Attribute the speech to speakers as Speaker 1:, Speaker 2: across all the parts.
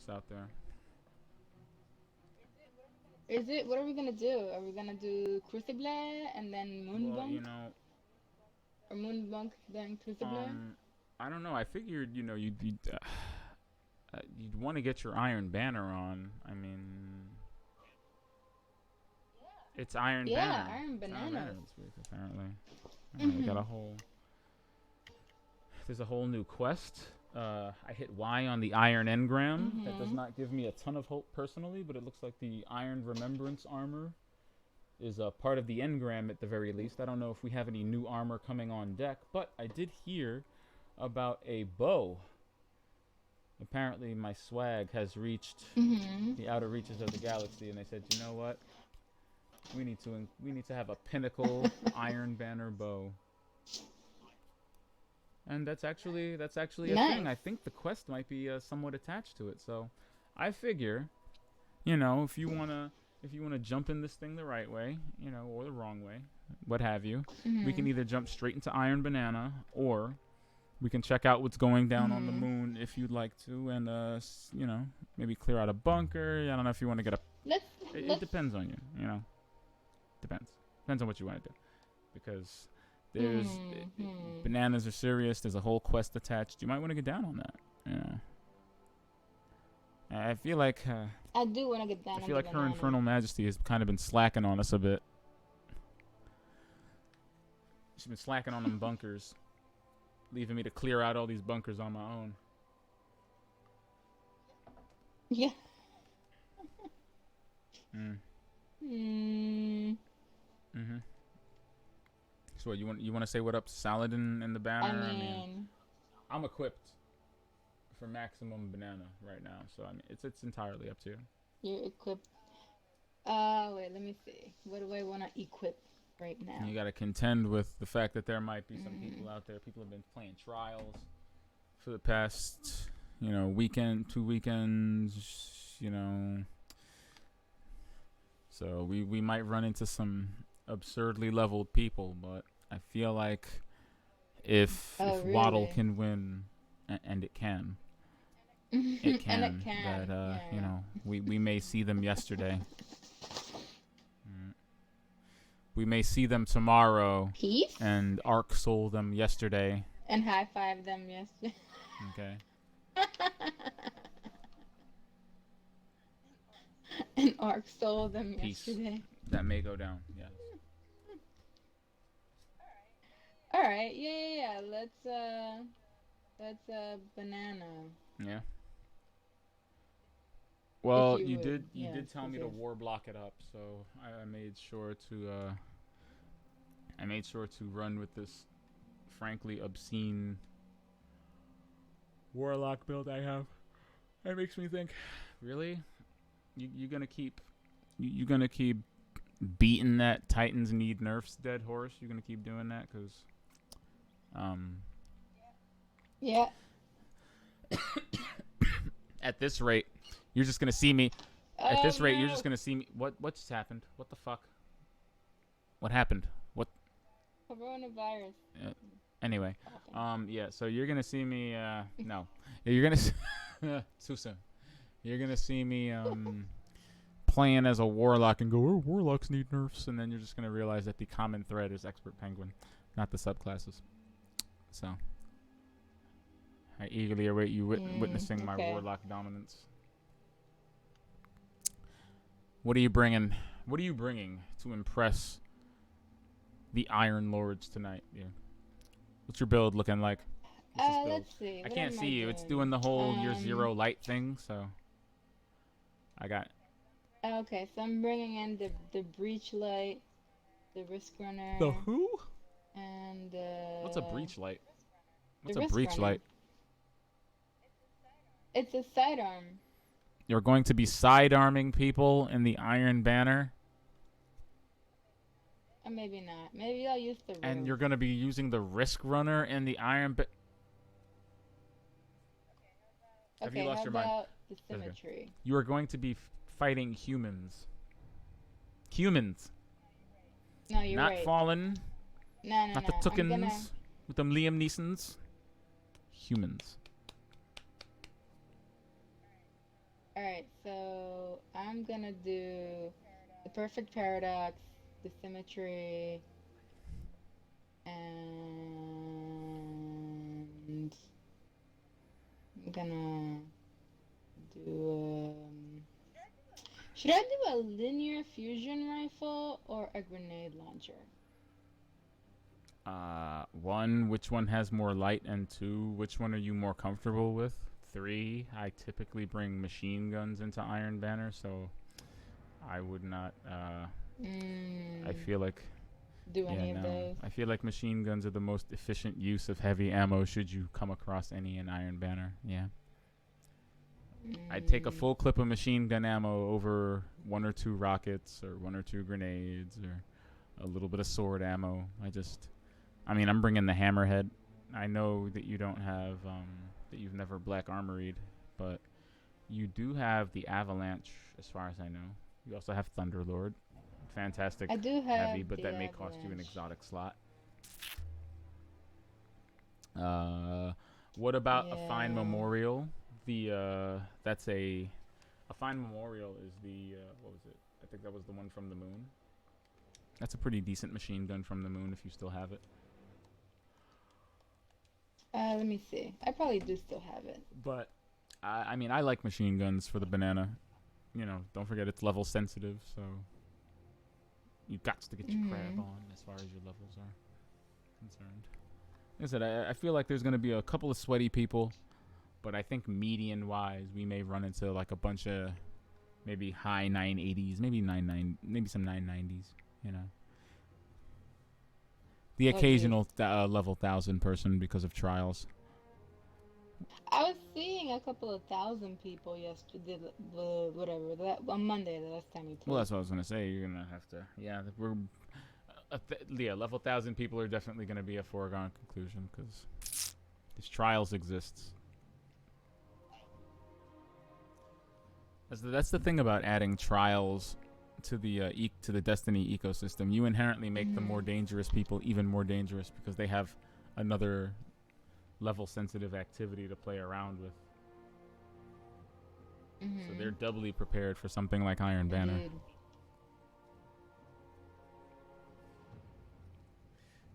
Speaker 1: that's out there.
Speaker 2: Is it? What are we gonna do? Are we gonna do Crucible and then
Speaker 1: Well, you
Speaker 2: Moonbunk,
Speaker 1: know,
Speaker 2: or Moonbunk then Crucible?
Speaker 1: um, I don't know. I figured, you'd want to get your Iron Banner on. I mean, it's Iron
Speaker 2: Yeah,
Speaker 1: Banner.
Speaker 2: Iron
Speaker 1: It's Iron Banner
Speaker 2: Bananas.
Speaker 1: this week, apparently. I don't know, they got
Speaker 2: Mhm.
Speaker 1: a whole. There's a whole new quest. I hit Y on the Iron Engram. That does
Speaker 2: Mhm.
Speaker 1: not give me a ton of hope personally, but it looks like the Iron Remembrance armor is a part of the engram at the very least. I don't know if we have any new armor coming on deck, but I did hear about a bow. Apparently, my swag has reached
Speaker 2: Mhm.
Speaker 1: the outer reaches of the galaxy, and they said, you know what? We need to have a pinnacle Iron Banner bow, and that's actually a thing.
Speaker 2: Nice.
Speaker 1: I think the quest might be somewhat attached to it. So, I figure, you know, if you wanna jump in this thing the right way, or the wrong way, what have you, we can
Speaker 2: Mhm.
Speaker 1: either jump straight into Iron Banana, or we can check out what's going down on the
Speaker 2: Mhm.
Speaker 1: moon if you'd like to, and maybe clear out a bunker. I don't know if you want to get a.
Speaker 2: Let's
Speaker 1: It
Speaker 2: let's.
Speaker 1: depends on you. Depends on what you want to do, because there's
Speaker 2: Mhm.
Speaker 1: bananas are serious. There's a whole quest attached. You might want to get down on that. Yeah. I feel like
Speaker 2: I do want to get
Speaker 1: I
Speaker 2: down on
Speaker 1: feel
Speaker 2: the
Speaker 1: like Her
Speaker 2: bananas.
Speaker 1: Infernal Majesty has kind of been slacking on us a bit. She's been slacking on them bunkers, leaving me to clear out all these bunkers on my own.
Speaker 2: Yeah.
Speaker 1: Mm.
Speaker 2: Hmm.
Speaker 1: Mhm. So what, you want to say what up to Saladin and the
Speaker 2: I
Speaker 1: banner? I mean,
Speaker 2: mean,
Speaker 1: I'm equipped for maximum banana right now, so I mean it's entirely up to you.
Speaker 2: you're equipped. Wait. Let me see. What do I want to equip right
Speaker 1: You
Speaker 2: now?
Speaker 1: got to contend with the fact that there might be some people
Speaker 2: Mm.
Speaker 1: out there. People have been playing trials for the past, weekend, 2 weekends, So we might run into some absurdly leveled people, but I feel like
Speaker 2: Oh,
Speaker 1: if Waddle
Speaker 2: really?
Speaker 1: can win, and it can,
Speaker 2: And it
Speaker 1: that
Speaker 2: can. Yeah.
Speaker 1: we may see them yesterday. Mm. We may see them tomorrow,
Speaker 2: Peace
Speaker 1: and Ark sold them yesterday.
Speaker 2: and high five them yesterday.
Speaker 1: Okay,
Speaker 2: And Ark stole them
Speaker 1: peace.
Speaker 2: yesterday.
Speaker 1: That may go down. Yes.
Speaker 2: All right. Yeah, yeah, yeah. Let's banana,
Speaker 1: Yeah.
Speaker 2: if
Speaker 1: Well,
Speaker 2: you
Speaker 1: you
Speaker 2: would.
Speaker 1: did you
Speaker 2: Yes,
Speaker 1: did tell
Speaker 2: cause
Speaker 1: me to
Speaker 2: yes.
Speaker 1: war block it up, so I made sure to run with this frankly obscene Warlock build I have. That makes me think, really? You gonna keep you gonna keep beating that Titans need nerfs dead horse? You gonna keep doing that? Cause um
Speaker 2: Yeah.
Speaker 1: at this rate, you're just gonna see me. At
Speaker 2: Oh
Speaker 1: this rate, you're just
Speaker 2: no.
Speaker 1: gonna see me. What just happened? What the fuck? What happened? What?
Speaker 2: Coronavirus.
Speaker 1: Uh, anyway,
Speaker 2: Coughing.
Speaker 1: yeah. So you're gonna see me. No, you're gonna too soon. You're gonna see me playing as a warlock and go, oh, warlocks need nerfs, and then you're just gonna realize that the common thread is expert penguin, not the subclasses. So I eagerly await you witnessing my
Speaker 2: Okay.
Speaker 1: warlock dominance. What are you bringing? What are you bringing to impress the Iron Lords tonight? Yeah. What's your build looking like? What's this build?
Speaker 2: Let's see.
Speaker 1: I
Speaker 2: What
Speaker 1: can't
Speaker 2: am
Speaker 1: see
Speaker 2: I
Speaker 1: you. It's doing
Speaker 2: doing?
Speaker 1: the whole year zero light thing. So I got
Speaker 2: Okay, so I'm bringing in the breach light, the risk
Speaker 1: the
Speaker 2: runner,
Speaker 1: who?
Speaker 2: and
Speaker 1: What's a breach light?
Speaker 2: the
Speaker 1: What's a
Speaker 2: risk
Speaker 1: breach light?
Speaker 2: runner. It's a sidearm.
Speaker 1: You're going to be side arming people in the Iron Banner,
Speaker 2: Or maybe not. Maybe I'll use the
Speaker 1: and
Speaker 2: rope.
Speaker 1: you're going to be using the Risk Runner in the Iron. Have you
Speaker 2: Okay,
Speaker 1: lost
Speaker 2: how
Speaker 1: your mind?
Speaker 2: about the
Speaker 1: Okay.
Speaker 2: symmetry?
Speaker 1: You are going to be fighting humans. Humans,
Speaker 2: No, you're
Speaker 1: not
Speaker 2: right.
Speaker 1: fallen,
Speaker 2: No, no,
Speaker 1: not the
Speaker 2: no. I'm gonna.
Speaker 1: Tookens with them Liam Neesons. Humans.
Speaker 2: Alright, so I'm gonna do the perfect paradox, the symmetry, and I'm gonna do. Should I do a linear fusion rifle or a grenade launcher?
Speaker 1: One, which one has more light, and two, which one are you more comfortable with? Three, I typically bring machine guns into Iron Banner, so I would not. I
Speaker 2: Mm,
Speaker 1: feel like,
Speaker 2: do
Speaker 1: yeah,
Speaker 2: any of
Speaker 1: no.
Speaker 2: those?
Speaker 1: I feel like machine guns are the most efficient use of heavy ammo. Should you come across any in Iron Banner, yeah. I'd take a
Speaker 2: Mm,
Speaker 1: full clip of machine gun ammo over one or two rockets or one or two grenades or a little bit of sword ammo. I mean, I'm bringing the hammerhead. I know that you don't have, that you've never black armoried, but you do have the avalanche, as far as I know. You also have Thunderlord, fantastic
Speaker 2: I do
Speaker 1: heavy,
Speaker 2: have
Speaker 1: but
Speaker 2: the
Speaker 1: that may cost you an
Speaker 2: avalanche.
Speaker 1: exotic slot. Uh, what about a fine
Speaker 2: Yeah.
Speaker 1: memorial? That's a fine memorial is the what was it? I think that was the one from the moon. That's a pretty decent machine gun from the moon if you still have it.
Speaker 2: Let me see. I probably do still have it.
Speaker 1: But I mean, I like machine guns for the banana. You know, don't forget it's level sensitive, so you got to get your crab
Speaker 2: Hmm.
Speaker 1: on as far as your levels are concerned. Like I said, I feel like there's gonna be a couple of sweaty people, but I think median wise, we may run into like a bunch of maybe high 980s, maybe some 990s. You know, the
Speaker 2: At least.
Speaker 1: occasional level 1,000 person because of trials.
Speaker 2: I was seeing a couple of thousand people yesterday, whatever, that on Monday, the last time we
Speaker 1: Well,
Speaker 2: played.
Speaker 1: that's what I was gonna say. You're gonna have to, yeah. Yeah, level 1,000 people are definitely gonna be a foregone conclusion because these trials exists. That's the thing about adding trials to the Destiny ecosystem. You inherently make the more
Speaker 2: Hmm.
Speaker 1: dangerous people even more dangerous because they have another level sensitive activity to play around with. So they're
Speaker 2: Hmm.
Speaker 1: doubly prepared for something like Iron Banner.
Speaker 2: Indeed.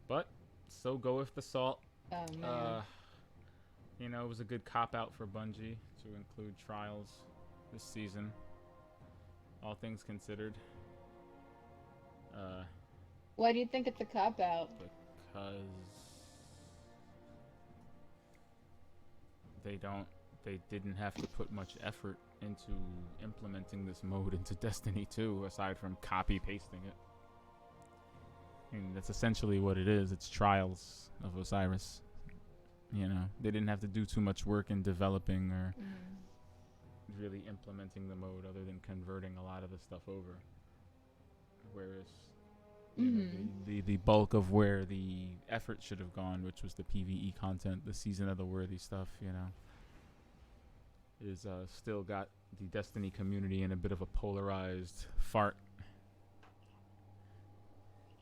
Speaker 1: But so go with the salt.
Speaker 2: Oh man.
Speaker 1: Uh, it was a good cop out for Bungie to include trials this season. All things considered, uh,
Speaker 2: Why do you think it's a cop out?
Speaker 1: because they don't, they didn't have to put much effort into implementing this mode into Destiny 2, aside from copy pasting it. I mean, that's essentially what it is. It's trials of Osiris. They didn't have to do too much work in developing or
Speaker 2: Mm.
Speaker 1: really implementing the mode other than converting a lot of the stuff over. Whereas,
Speaker 2: Hmm.
Speaker 1: the bulk of where the effort should have gone, which was the PvE content, the Season of the Worthy stuff, is still got the Destiny community in a bit of a polarized fart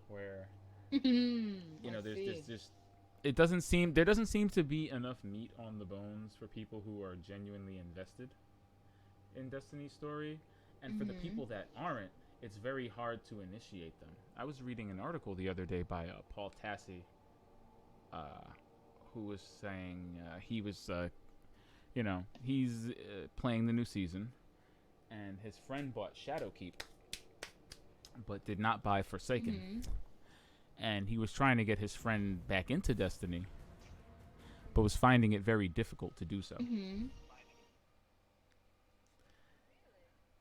Speaker 1: where
Speaker 2: I
Speaker 1: there's
Speaker 2: see.
Speaker 1: just there doesn't seem to be enough meat on the bones for people who are genuinely invested in Destiny's story, and for the
Speaker 2: Hmm.
Speaker 1: people that aren't, it's very hard to initiate them. I was reading an article the other day by Paul Tassi, uh, who was saying he's playing the new season, and his friend bought Shadowkeep, but did not buy Forsaken,
Speaker 2: Hmm.
Speaker 1: and he was trying to get his friend back into Destiny, but was finding it very difficult to do so.
Speaker 2: Hmm.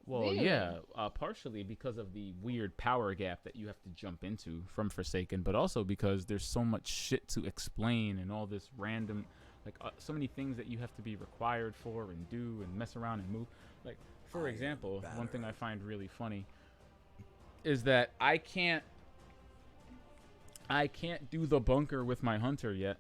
Speaker 1: Well,
Speaker 2: Really?
Speaker 1: yeah, partially because of the weird power gap that you have to jump into from Forsaken, but also because there's so much shit to explain and all this random, like, so many things that you have to be required for and do and mess around and move. Like, for example, one thing I find really funny is that I can't do the bunker with my hunter yet.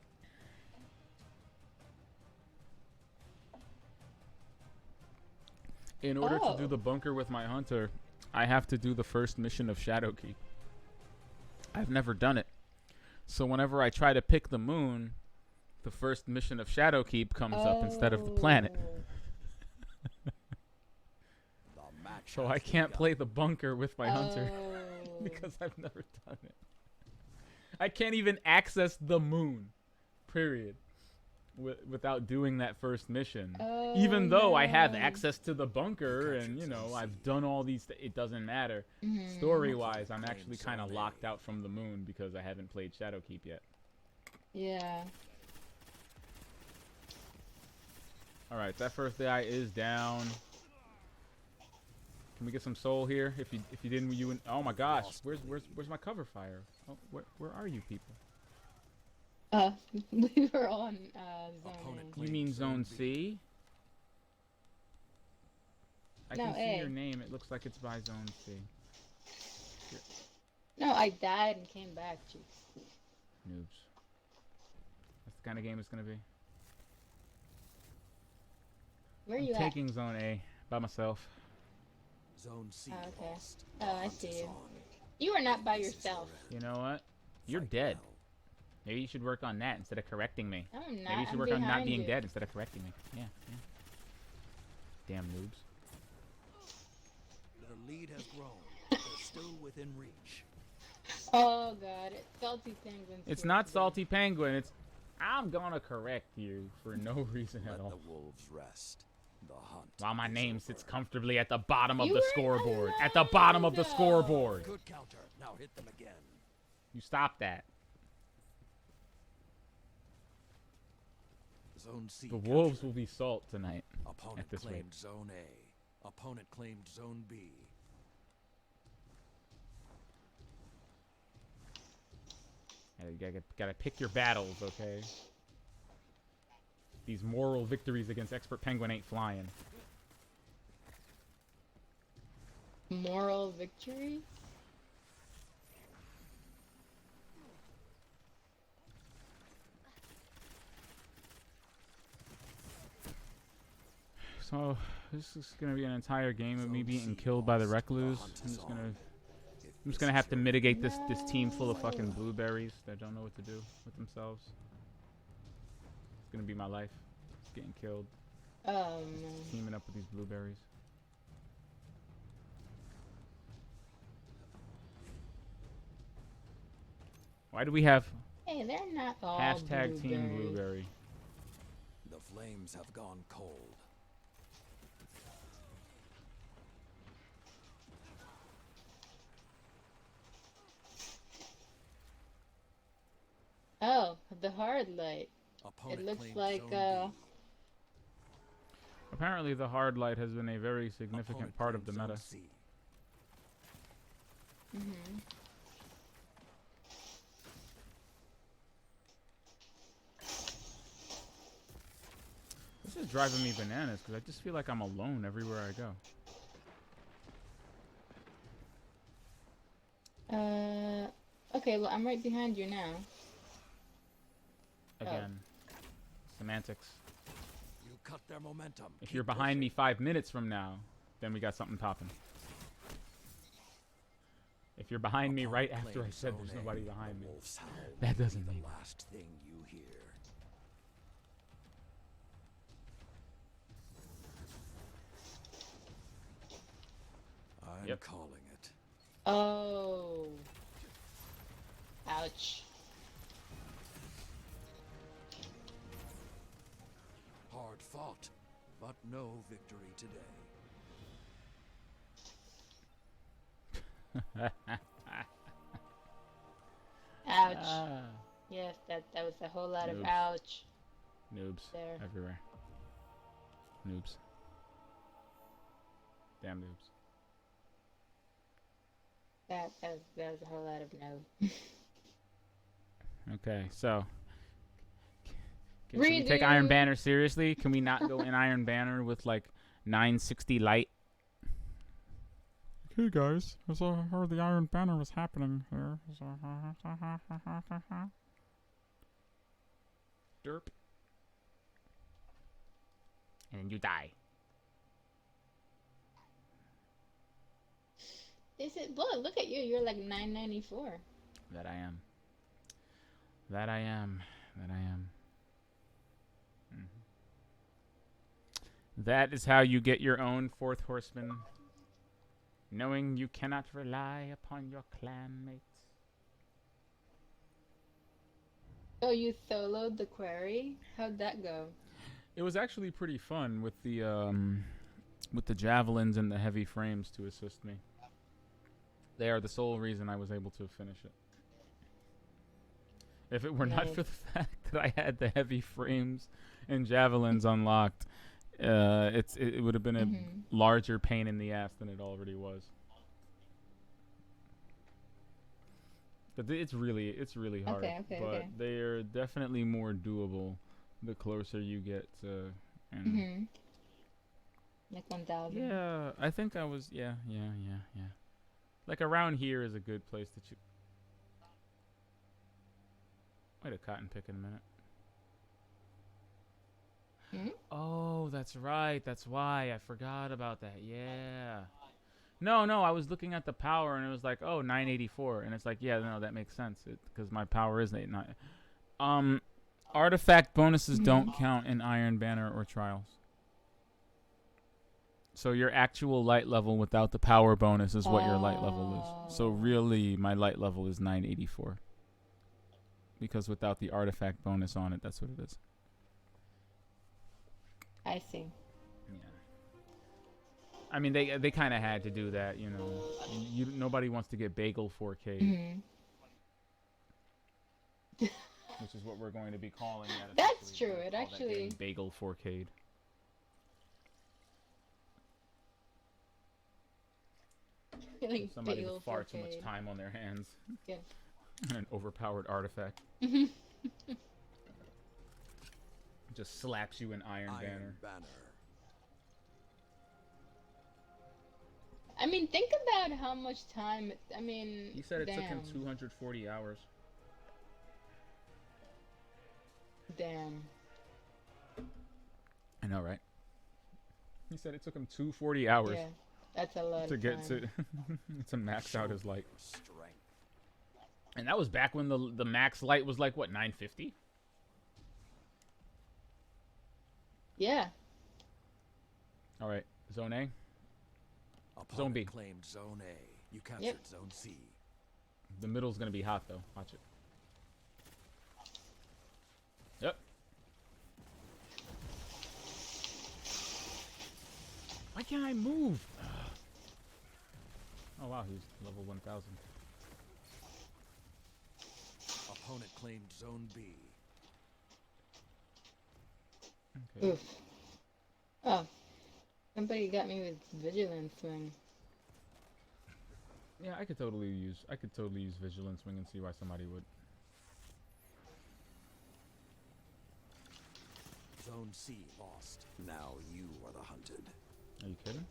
Speaker 1: In order to do
Speaker 2: Oh.
Speaker 1: the bunker with my hunter, I have to do the first mission of Shadowkeep. I've never done it. So whenever I try to pick the moon, the first mission of Shadowkeep comes up instead of the planet.
Speaker 2: Oh.
Speaker 1: So I can't play the bunker with my hunter
Speaker 2: Oh.
Speaker 1: because I've never done it. I can't even access the moon, period, without doing that first mission.
Speaker 2: Oh,
Speaker 1: Even though I have
Speaker 2: no.
Speaker 1: access to the bunker and, you know, I've done all these, it doesn't matter.
Speaker 2: Mhm.
Speaker 1: Story-wise, I'm actually kind of locked out from the moon because I haven't played Shadowkeep yet.
Speaker 2: Yeah.
Speaker 1: Alright, that first guy is down. Can we get some soul here? If you didn't, you wouldn't. Oh my gosh, where's my cover fire? Oh, where are you people?
Speaker 2: We were on zone A.
Speaker 1: You mean zone C? I
Speaker 2: No,
Speaker 1: can see
Speaker 2: A.
Speaker 1: your name. It looks like it's by zone C.
Speaker 2: No, I died and came back. Jeez.
Speaker 1: Noobs. That's the kind of game it's gonna be.
Speaker 2: Where are
Speaker 1: I'm
Speaker 2: you
Speaker 1: taking zone A by myself.
Speaker 3: Zone C.
Speaker 2: Oh, okay.
Speaker 3: lost.
Speaker 2: Oh, I see you. You are not by yourself.
Speaker 1: You know what? You're dead. Maybe you should work on that instead of correcting me.
Speaker 2: No, I'm not.
Speaker 1: Maybe you should
Speaker 2: I'm
Speaker 1: work on not
Speaker 2: behind
Speaker 1: being
Speaker 2: you.
Speaker 1: dead instead of correcting me. Yeah. Damn noobs.
Speaker 3: The lead has grown. They're still within reach.
Speaker 2: Oh god, it's salty penguins.
Speaker 1: It's
Speaker 2: here
Speaker 1: not
Speaker 2: today.
Speaker 1: Salty Penguin. It's I'm gonna correct you for no reason at
Speaker 3: Let
Speaker 1: all.
Speaker 3: the wolves rest. The hunt.
Speaker 1: While my
Speaker 3: is
Speaker 1: name
Speaker 3: over.
Speaker 1: sits comfortably at the bottom of
Speaker 2: You
Speaker 1: the
Speaker 2: were
Speaker 1: scoreboard.
Speaker 2: alive,
Speaker 1: At the bottom of the
Speaker 2: though.
Speaker 1: scoreboard.
Speaker 3: Good counter. Now hit them again.
Speaker 1: You stop that.
Speaker 3: Zone C.
Speaker 1: The wolves
Speaker 3: captured.
Speaker 1: will be salt tonight.
Speaker 3: Opponent
Speaker 1: at this rate.
Speaker 3: claimed Zone A. Opponent claimed Zone B.
Speaker 1: You gotta pick your battles, okay? These moral victories against Expert Penguin ain't flying.
Speaker 2: Moral victory?
Speaker 1: So, this is gonna be an entire game of me being killed by the recluse. I'm just gonna have to mitigate this team full of fucking blueberries that don't know what to do with themselves. It's gonna be my life. Just getting killed,
Speaker 2: No.
Speaker 1: teaming up with these blueberries. Why do we have
Speaker 2: Hey, they're not all
Speaker 1: hashtag Team
Speaker 2: blueberries.
Speaker 1: Blueberry?
Speaker 3: The flames have gone cold.
Speaker 2: Oh, the hard light.
Speaker 3: Opponent
Speaker 2: It looks
Speaker 3: claimed
Speaker 2: like,
Speaker 3: Zone B.
Speaker 1: Apparently, the hard light has been a very significant
Speaker 3: Opponent
Speaker 1: part of the
Speaker 3: claimed
Speaker 1: meta.
Speaker 3: Zone C.
Speaker 2: Mm-hmm.
Speaker 1: This is driving me bananas because I just feel like I'm alone everywhere I go.
Speaker 2: Okay, well, I'm right behind you now.
Speaker 1: Again, semantics.
Speaker 3: You cut their momentum.
Speaker 1: If
Speaker 3: Keep
Speaker 1: you're behind me
Speaker 3: pushing.
Speaker 1: 5 minutes from now, then we got something popping. If you're behind me right
Speaker 3: Opponent
Speaker 1: after I
Speaker 3: claimed
Speaker 1: said
Speaker 3: Zone
Speaker 1: there's
Speaker 3: A.
Speaker 1: nobody behind
Speaker 3: The
Speaker 1: me,
Speaker 3: wolves howl
Speaker 1: that
Speaker 3: will
Speaker 1: doesn't
Speaker 3: be
Speaker 1: mean
Speaker 3: the last thing you hear. I'm
Speaker 1: Yep.
Speaker 3: calling it.
Speaker 2: Oh. Ouch.
Speaker 3: Hard fought, but no victory today.
Speaker 2: Ouch.
Speaker 1: Ah.
Speaker 2: Yes, that was a whole lot of
Speaker 1: Noobs.
Speaker 2: ouch
Speaker 1: Noobs
Speaker 2: there.
Speaker 1: everywhere. Noobs. Damn noobs.
Speaker 2: That was a whole lot of no.
Speaker 1: Okay, so can we take Iron Banner seriously? Can we not go in Iron Banner with like 960 light? Hey guys, I heard the Iron Banner was happening here. Derp. And you die.
Speaker 2: Is it? Boy, look at you. You're like 994.
Speaker 1: That I am. That I am. That I am. That is how you get your own fourth horseman knowing you cannot rely upon your clan mates.
Speaker 2: Oh, you soloed the quarry? How'd that go?
Speaker 1: It was actually pretty fun with the javelins and the heavy frames to assist me. They are the sole reason I was able to finish it. If it were not
Speaker 2: Nice.
Speaker 1: for the fact that I had the heavy frames and javelins unlocked, it would have been a larger pain in the ass than it already was. But it's really hard.
Speaker 2: Okay.
Speaker 1: They are definitely more doable the closer you get to. And
Speaker 2: Like 1,000.
Speaker 1: yeah, I think I was. Yeah. Like around here is a good place to choose. Wait a cotton pick in a minute. Oh, that's right. That's why I forgot about that. Yeah. No, I was looking at the power and it was like, oh, 984, and it's like, yeah, no, that makes sense because my power is 89. Artifact bonuses don't count in Iron Banner or Trials. So your actual light level without the power bonus is what your light level is. So really, my light level is 984. Because without the artifact bonus on it, that's what it is.
Speaker 2: I see.
Speaker 1: Yeah. I mean, they kind of had to do that, you know. Nobody wants to get Bagel 4K. Which is what we're going to be calling that.
Speaker 2: That's true. It actually...
Speaker 1: Bagel 4K.
Speaker 2: Like
Speaker 1: Somebody
Speaker 2: bagel
Speaker 1: with far too
Speaker 2: 4K.
Speaker 1: much time on their hands.
Speaker 2: Yeah.
Speaker 1: And an overpowered artifact. Just slaps you in Iron Banner.
Speaker 2: I mean, think about how much time. I mean,
Speaker 1: He said it took him
Speaker 2: damn.
Speaker 1: 240 hours.
Speaker 2: Damn.
Speaker 1: I know, right? He said it took him 240 hours
Speaker 2: Yeah, that's a lot
Speaker 1: to
Speaker 2: of
Speaker 1: get
Speaker 2: time.
Speaker 1: to max out his light.
Speaker 3: Strength.
Speaker 1: And that was back when the max light was like, what, 950?
Speaker 2: Yeah.
Speaker 1: All right, Zone A.
Speaker 3: Opponent
Speaker 1: Zone B.
Speaker 3: claimed Zone A. You captured
Speaker 2: Yep.
Speaker 3: Zone C.
Speaker 1: The middle's going to be hot, though. Watch it. Yep. Why can't I move? Oh, wow, he's level 1000.
Speaker 3: Opponent claimed Zone B.
Speaker 1: Okay.
Speaker 2: Oof. Oh. Somebody got me with Vigilance Swing.
Speaker 1: Yeah, I could totally use Vigilance Wing and see why somebody would.
Speaker 3: Zone C lost. Now you are the hunted.
Speaker 1: Are you kidding?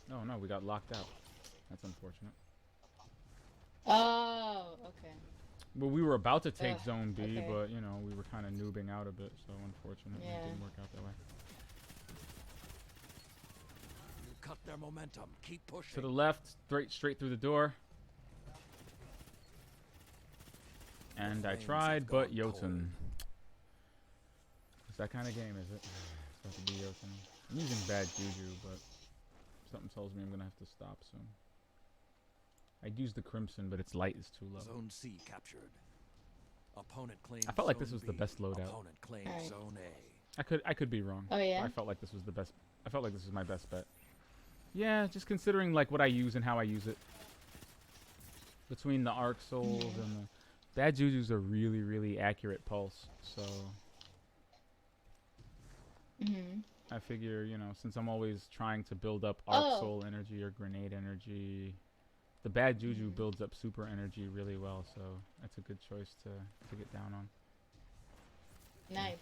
Speaker 1: No, we got locked out. That's unfortunate.
Speaker 2: Oh, okay.
Speaker 1: Well, we were about to take
Speaker 2: Ugh,
Speaker 1: Zone B,
Speaker 2: okay.
Speaker 1: but, you know, we were kind of noobing out a bit, so unfortunately
Speaker 2: Yeah.
Speaker 1: it didn't work out that way.
Speaker 3: You cut their momentum. Keep pushing.
Speaker 1: To the left, straight through the door. And I
Speaker 3: flames
Speaker 1: tried,
Speaker 3: have
Speaker 1: but
Speaker 3: gone
Speaker 1: Jotun. It's that kind of game, is it? It's got to be Jotun. I'm using bad juju, but something tells me I'm going to have to stop soon. I'd use the Crimson, but its light is too low.
Speaker 3: Zone C captured. Opponent claimed
Speaker 1: I felt like
Speaker 3: Zone
Speaker 1: this was
Speaker 3: B.
Speaker 1: the best loadout.
Speaker 3: Opponent claimed
Speaker 2: Alright.
Speaker 3: Zone A.
Speaker 1: I could be wrong.
Speaker 2: Oh, yeah?
Speaker 1: I felt like this was the best. I felt like this was my best bet. Yeah, just considering like what I use and how I use it. Between the Arc Souls and the Bad Juju's a really, really accurate pulse. So I figure, you know, since I'm always trying to build up Arc Soul energy or Grenade energy, the Bad Juju builds up super energy really well. So that's a good choice to get down on.
Speaker 2: Nice.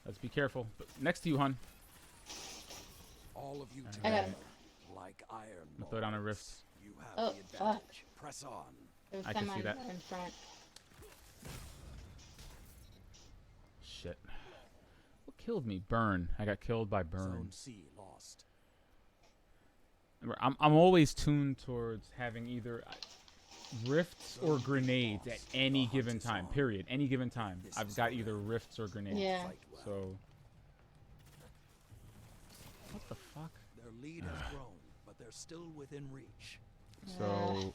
Speaker 1: Let's be careful. But next to you, hun.
Speaker 3: All of you
Speaker 2: I got
Speaker 3: together,
Speaker 2: him.
Speaker 3: like iron.
Speaker 1: I'm gonna throw down a rift.
Speaker 3: You have
Speaker 2: Oh,
Speaker 3: the
Speaker 2: fuck.
Speaker 3: advantage. Press on.
Speaker 2: There was
Speaker 1: I can
Speaker 2: some
Speaker 1: see that.
Speaker 2: in front.
Speaker 1: Shit. What killed me? Burn. I got killed by burn.
Speaker 3: Zone C lost.
Speaker 1: I'm always tuned towards having either rifts or grenades at any given time. Period. Any given time. I've got either rifts or grenades.
Speaker 2: Yeah.
Speaker 3: Fight well.
Speaker 1: So
Speaker 3: lead has grown, but they're still within reach.
Speaker 1: So,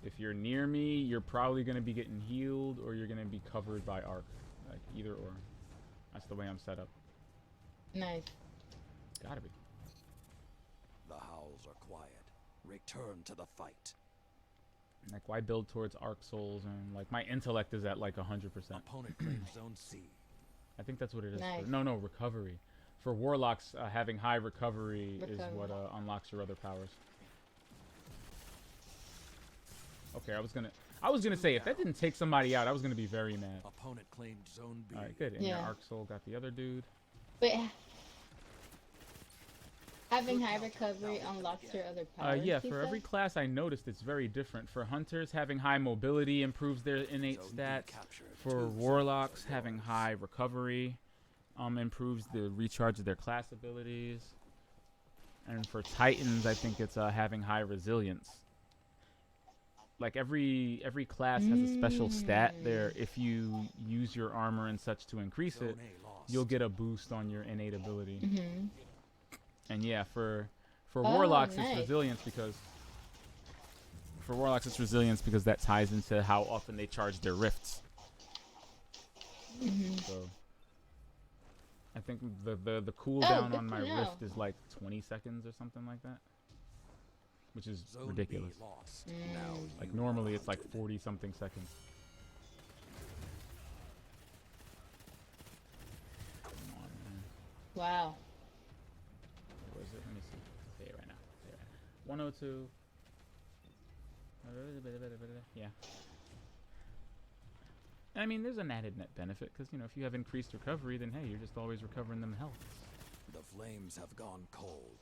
Speaker 1: if you're near me, you're probably going to be getting healed, or you're going to be covered by arc. Like, either or. That's the way I'm set up.
Speaker 2: Nice.
Speaker 1: Gotta be.
Speaker 3: The howls are quiet. Return to the fight.
Speaker 1: Like, why build towards arc souls? And, like, my intellect is at, like, 100%.
Speaker 3: Opponent claims zone C.
Speaker 1: I think that's what it is.
Speaker 2: Nice.
Speaker 1: No, recovery. For warlocks, having high recovery is
Speaker 2: Recovery.
Speaker 1: what unlocks your other powers. Okay, I was gonna say, if that didn't take somebody out, I was gonna be very mad.
Speaker 3: Opponent claimed zone B.
Speaker 1: Alright, good. And your
Speaker 2: Yeah.
Speaker 1: arc soul got the other dude.
Speaker 2: Wait. Having high recovery unlocks your other powers.
Speaker 1: Yeah,
Speaker 2: he
Speaker 1: for
Speaker 2: said?
Speaker 1: every class I noticed it's very different. For hunters, having high mobility improves their innate
Speaker 3: Zone B
Speaker 1: stats.
Speaker 3: captured.
Speaker 1: For
Speaker 3: 2 zones
Speaker 1: warlocks,
Speaker 3: are
Speaker 1: having
Speaker 3: yours.
Speaker 1: high recovery improves the recharge of their class abilities. And for titans, I think it's having high resilience. Like every class has a special stat there. If you use your armor and such to increase it,
Speaker 3: Zone A lost.
Speaker 1: you'll get a boost on your innate ability.
Speaker 2: Mm-hmm.
Speaker 1: And yeah, for
Speaker 2: Oh,
Speaker 1: warlocks,
Speaker 2: nice.
Speaker 1: it's resilience because that ties into how often they charge their rifts.
Speaker 2: Mm-hmm.
Speaker 1: So I think the cooldown
Speaker 2: good
Speaker 1: on my
Speaker 2: to know.
Speaker 1: rift is like 20 seconds or something like that, which is
Speaker 3: Zone
Speaker 1: ridiculous.
Speaker 3: B lost.
Speaker 2: Mm.
Speaker 3: Now
Speaker 1: Like
Speaker 3: you
Speaker 1: normally
Speaker 3: are
Speaker 1: it's like
Speaker 3: hunted.
Speaker 1: 40 something seconds. Come on, man.
Speaker 2: Wow.
Speaker 1: Where is it? Let me see. Say it right now. 102. Yeah. I mean, there's an added net benefit because, you know, if you have increased recovery, then hey, you're just always recovering them health.
Speaker 3: The flames have gone cold.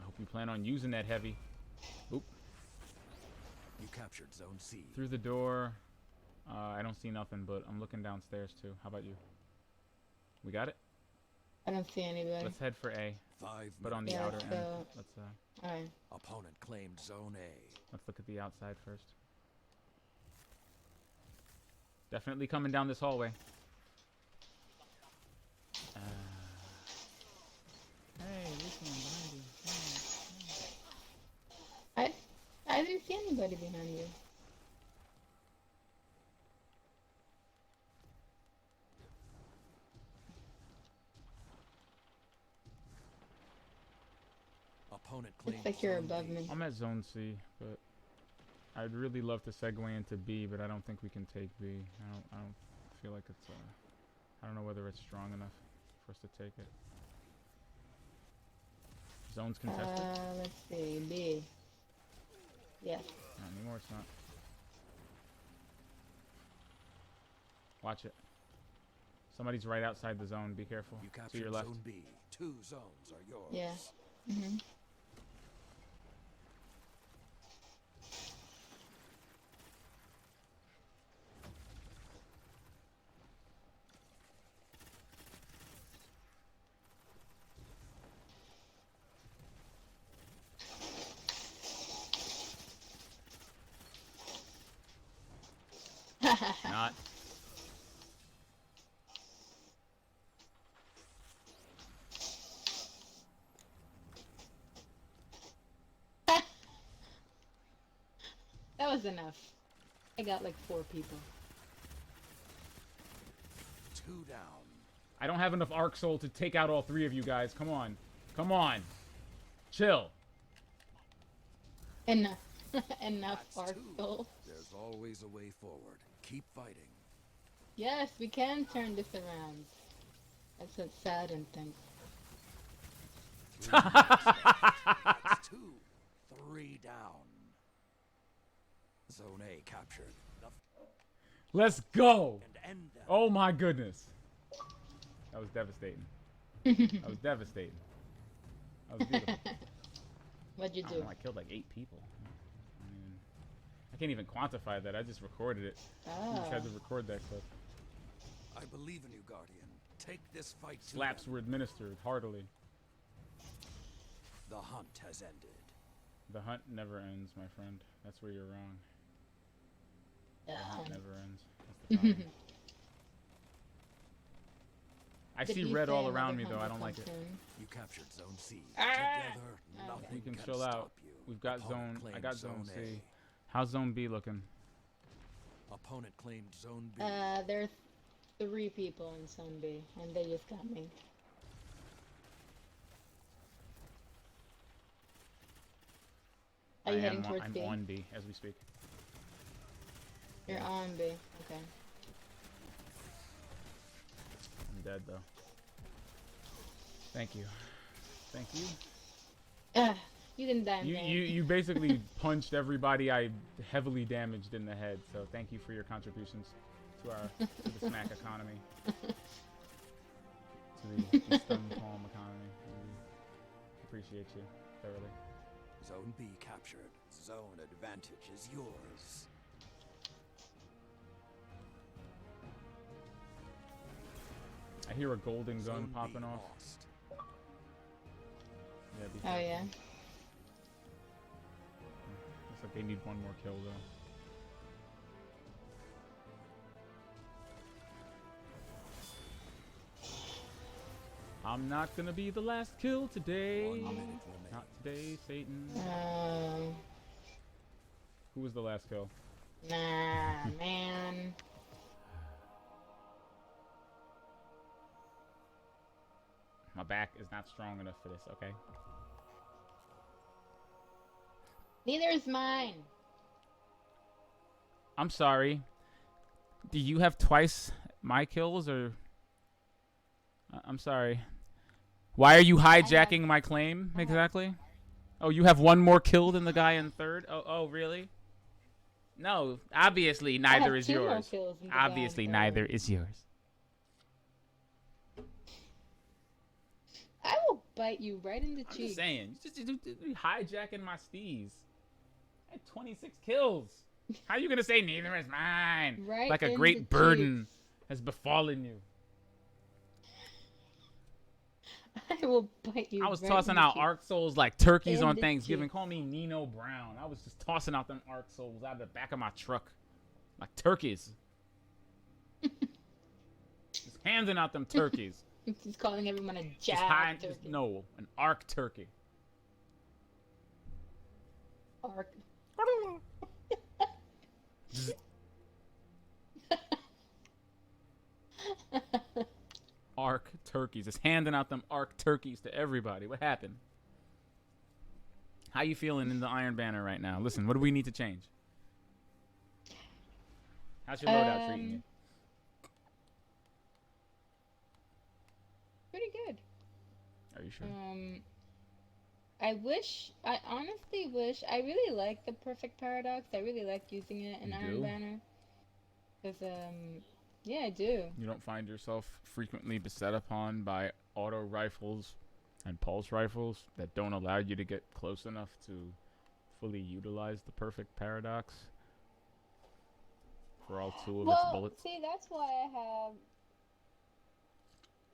Speaker 1: I hope you plan on using that heavy. Oop.
Speaker 3: You captured zone C.
Speaker 1: Through the door. I don't see nothing, but I'm looking downstairs too. How about you? We got it?
Speaker 2: I don't see anybody.
Speaker 1: Let's head for A,
Speaker 3: 5
Speaker 1: but on the
Speaker 2: Yeah,
Speaker 1: outer end.
Speaker 2: so-
Speaker 1: Let's
Speaker 2: Alright.
Speaker 3: Opponent claimed zone A.
Speaker 1: let's look at the outside first. Definitely coming down this hallway. Hey, Lucian, behind you.
Speaker 2: I didn't see anybody behind you.
Speaker 3: Opponent claimed
Speaker 2: Looks like you're
Speaker 3: zone
Speaker 2: above
Speaker 3: B.
Speaker 2: me.
Speaker 1: I'm at zone C, but I'd really love to segue into B, but I don't think we can take B. I don't feel like it's I don't know whether it's strong enough for us to take it. Zone's contested.
Speaker 2: Let's see. B. Yes.
Speaker 1: Not anymore, it's not. Watch it. Somebody's right outside the zone. Be careful.
Speaker 3: You
Speaker 1: To your
Speaker 3: captured
Speaker 1: left.
Speaker 3: zone B. 2 zones are yours.
Speaker 2: Yeah. Mm-hmm.
Speaker 1: Not.
Speaker 2: That was enough. I got like 4 people.
Speaker 3: 2 down.
Speaker 1: I don't have enough Arc Soul to take out all 3 of you guys. Come on. Come on. Chill.
Speaker 2: Enough. Enough
Speaker 3: That's
Speaker 2: Arc
Speaker 3: 2.
Speaker 2: Soul.
Speaker 3: There's always a way forward. Keep fighting.
Speaker 2: Yes, we can turn this around. That's what Saturn thinks.
Speaker 3: 3 That's 2. 3 down. Zone A captured.
Speaker 1: Let's go.
Speaker 3: And end them.
Speaker 1: Oh my goodness. That was devastating. That was devastating. That was beautiful.
Speaker 2: What'd you
Speaker 1: I
Speaker 2: do?
Speaker 1: don't know, I killed like 8 people. I mean, I can't even quantify that. I just recorded it. I just had to record that clip.
Speaker 3: I believe in you, Guardian. Take this fight to
Speaker 1: Slaps
Speaker 3: them.
Speaker 1: were administered heartily.
Speaker 3: The hunt has ended.
Speaker 1: The hunt never ends, my friend. That's where you're wrong. The hunt never ends. That's the problem. I
Speaker 2: Did
Speaker 1: see
Speaker 2: he
Speaker 1: red
Speaker 2: say
Speaker 1: all
Speaker 2: another
Speaker 1: around me though. I
Speaker 2: hunter
Speaker 1: don't like
Speaker 2: comes
Speaker 1: it.
Speaker 2: soon?
Speaker 3: You captured Zone C.
Speaker 2: Ah!
Speaker 3: Together, nothing
Speaker 2: Okay.
Speaker 1: We can
Speaker 3: can
Speaker 1: chill
Speaker 3: stop
Speaker 1: out.
Speaker 3: you.
Speaker 1: We've got
Speaker 3: Opponent
Speaker 1: zone. I
Speaker 3: claimed
Speaker 1: got zone C.
Speaker 3: A.
Speaker 1: How's zone B looking?
Speaker 3: Opponent claimed Zone B.
Speaker 2: There's 3 people in Zone B, and they just got me. Are you heading towards
Speaker 1: I'm
Speaker 2: B?
Speaker 1: on B as we speak.
Speaker 2: You're on B. Okay.
Speaker 1: I'm dead though. Thank you. Thank you.
Speaker 2: You can die.
Speaker 1: You basically punched everybody I heavily damaged in the head. So thank you for your contributions to the smack economy, to the Eastern Palm economy. We appreciate you thoroughly.
Speaker 3: Zone B captured. Zone advantage is yours.
Speaker 1: I hear a golden gun
Speaker 3: Zone
Speaker 1: popping
Speaker 3: B
Speaker 1: off.
Speaker 3: lost.
Speaker 1: Yeah, be
Speaker 2: Oh
Speaker 1: careful.
Speaker 2: yeah.
Speaker 1: Looks like they need one more kill though. I'm not gonna be the last kill today.
Speaker 3: 1 minute remaining.
Speaker 1: Not today, Satan.
Speaker 2: Um.
Speaker 1: Who was the last kill?
Speaker 2: Nah, man.
Speaker 1: My back is not strong enough for this, okay?
Speaker 2: Neither is mine.
Speaker 1: I'm sorry. Do you have twice my kills or... I'm sorry. Why are you hijacking my claim exactly? Oh, you have one more kill than the guy in third? Oh, really? No, obviously neither is
Speaker 2: 2 more
Speaker 1: yours.
Speaker 2: kills than the guy in
Speaker 1: Obviously
Speaker 2: third.
Speaker 1: neither is yours.
Speaker 2: I will bite you right in the
Speaker 1: I'm
Speaker 2: cheek.
Speaker 1: just saying, you hijacking my steez. I had 26 kills. How are you gonna say neither is mine?
Speaker 2: Right
Speaker 1: like a
Speaker 2: in
Speaker 1: great
Speaker 2: the
Speaker 1: burden has befallen you.
Speaker 2: I will bite you.
Speaker 1: I was
Speaker 2: right
Speaker 1: tossing
Speaker 2: in the
Speaker 1: out
Speaker 2: cheek.
Speaker 1: Arc Souls like turkeys
Speaker 2: In
Speaker 1: on
Speaker 2: the
Speaker 1: Thanksgiving.
Speaker 2: cheek.
Speaker 1: Call me Nino Brown. I was just tossing out them Arc Souls out of the back of my truck like turkeys. Just handing out them turkeys.
Speaker 2: He's calling everyone a
Speaker 1: Just
Speaker 2: jab turkey.
Speaker 1: no, an Arc turkey.
Speaker 2: Arc.
Speaker 1: Arc turkeys. Just handing out them Arc turkeys to everybody. What happened? How you feeling in the Iron Banner right now? Listen, what do we need to change? How's your loadout treating you?
Speaker 2: Pretty good.
Speaker 1: Are you sure?
Speaker 2: I honestly wish, I really like the Perfect Paradox. I really like using it in
Speaker 1: You
Speaker 2: Iron
Speaker 1: do?
Speaker 2: Banner. Because, yeah, I do.
Speaker 1: You don't find yourself frequently beset upon by auto rifles and pulse rifles that don't allow you to get close enough to fully utilize the Perfect Paradox for all 2 of its
Speaker 2: Well,
Speaker 1: bullets?
Speaker 2: see, that's why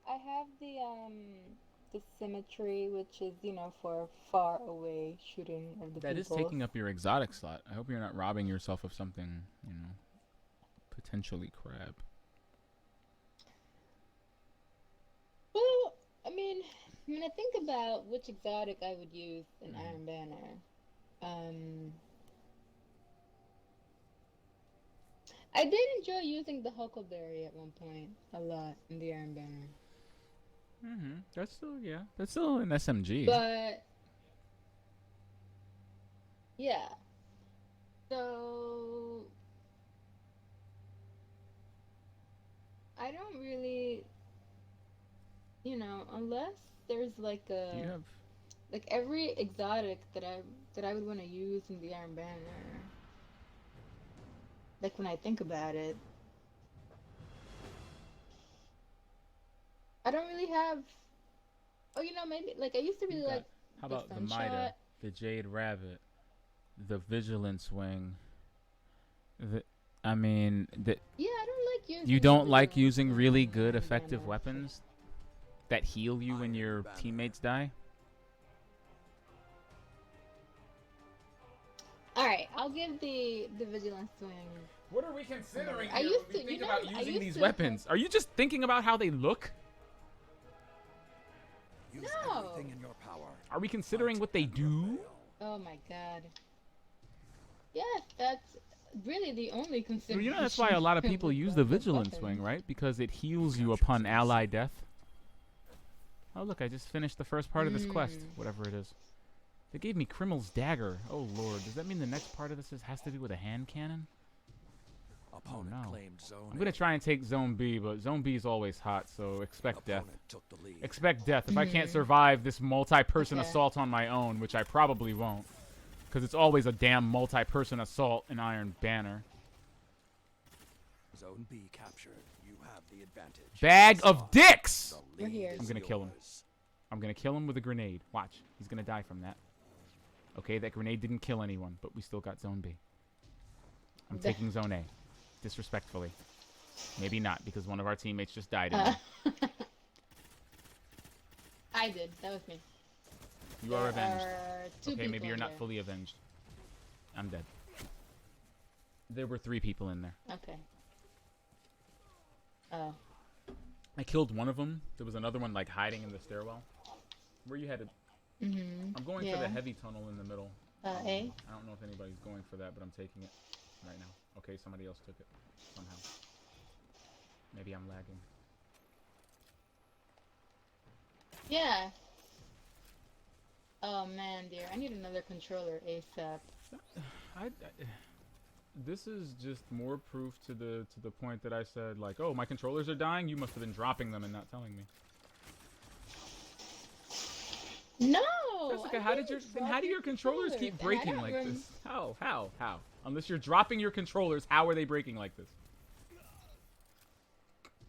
Speaker 2: I have the symmetry, which is, for far away shooting of the
Speaker 1: That is
Speaker 2: people.
Speaker 1: taking up your exotic slot. I hope you're not robbing yourself of something, potentially crap.
Speaker 2: Well, I mean, when I think about which exotic I would use in Iron Banner, I did enjoy using the Huckleberry at one point a lot in the Iron Banner.
Speaker 1: That's still an SMG.
Speaker 2: But yeah, so I don't really, unless there's like
Speaker 1: Do you have
Speaker 2: every exotic that I would want to use in the Iron Banner. Like when I think about it, I don't really have. Oh, maybe like I used to really like.
Speaker 1: how about the
Speaker 2: Sunshot.
Speaker 1: Mida, the Jade Rabbit, the Vigilance Wing? Yeah, I don't
Speaker 2: like using.
Speaker 1: you don't like
Speaker 2: Vigilance
Speaker 1: using
Speaker 2: in
Speaker 1: really
Speaker 2: Iron
Speaker 1: good effective
Speaker 2: Banner.
Speaker 1: weapons that heal you when
Speaker 3: Iron
Speaker 1: your
Speaker 3: Banner.
Speaker 1: teammates die?
Speaker 2: All right, I'll give the Vigilance Swing.
Speaker 1: What are we considering
Speaker 2: I
Speaker 1: here
Speaker 2: used
Speaker 1: when we
Speaker 2: to-
Speaker 1: think
Speaker 2: you know,
Speaker 1: about
Speaker 2: I
Speaker 1: using
Speaker 2: used
Speaker 1: these
Speaker 2: to-
Speaker 1: weapons? Are you just thinking about how they look?
Speaker 3: Use
Speaker 2: No.
Speaker 3: everything in your power.
Speaker 1: Are we considering what they do?
Speaker 2: Oh my god. Yes, that's really the only
Speaker 1: Well,
Speaker 2: consideration.
Speaker 1: you know that's why a lot of people
Speaker 2: with
Speaker 1: use
Speaker 2: the
Speaker 1: the vigilance
Speaker 2: weapons.
Speaker 1: swing, right? Because it heals you
Speaker 3: Captured
Speaker 1: upon
Speaker 3: zone
Speaker 1: ally
Speaker 3: C.
Speaker 1: death. Oh look, I just finished the first part of this quest, whatever it is. They gave me Crimmel's dagger. Oh lord, does that mean the next part of this has to do with a hand cannon?
Speaker 3: Opponent
Speaker 1: no.
Speaker 3: claimed zone
Speaker 1: I'm gonna
Speaker 3: A.
Speaker 1: try and take Zone B, but Zone B is always hot, so expect death.
Speaker 3: Opponent took the lead.
Speaker 1: Expect death. If I can't survive this multi-person
Speaker 2: Okay.
Speaker 1: assault on my own, which I probably won't, because it's always a damn multi-person assault in Iron Banner.
Speaker 3: Zone B captured. You have the advantage.
Speaker 1: Bag of dicks!
Speaker 3: The
Speaker 2: We're
Speaker 3: lead
Speaker 2: here.
Speaker 3: is
Speaker 1: I'm gonna kill him.
Speaker 3: yours.
Speaker 1: I'm gonna kill him with a grenade. Watch. He's gonna die from that. Okay, that grenade didn't kill anyone, but we still got Zone B. I'm
Speaker 2: Bleh.
Speaker 1: taking Zone A. Disrespectfully. Maybe not, because one of our teammates just died in there.
Speaker 2: I did. That was me.
Speaker 1: You are avenged.
Speaker 2: Two
Speaker 1: Okay, maybe
Speaker 2: people
Speaker 1: you're
Speaker 2: in
Speaker 1: not
Speaker 2: there.
Speaker 1: fully avenged. I'm dead. There were 3 people in there.
Speaker 2: Okay. Oh.
Speaker 1: I killed one of them. There was another one, like, hiding in the stairwell. Where you headed?
Speaker 2: Mhm.
Speaker 1: I'm going for the heavy tunnel in the middle.
Speaker 2: A.
Speaker 1: I don't know if anybody's going for that, but I'm taking it right now. Okay, somebody else took it somehow. Maybe I'm lagging.
Speaker 2: Yeah. Oh man, dear. I need another controller ASAP.
Speaker 1: This is just more proof to the point that I said, like, oh, my controllers are dying. You must have been dropping them and not telling me.
Speaker 2: No.
Speaker 1: Jessica,
Speaker 2: I
Speaker 1: how did
Speaker 2: didn't
Speaker 1: then
Speaker 2: drop
Speaker 1: how do your controllers keep breaking like this? How? Unless you're dropping your controllers, how are they breaking like this?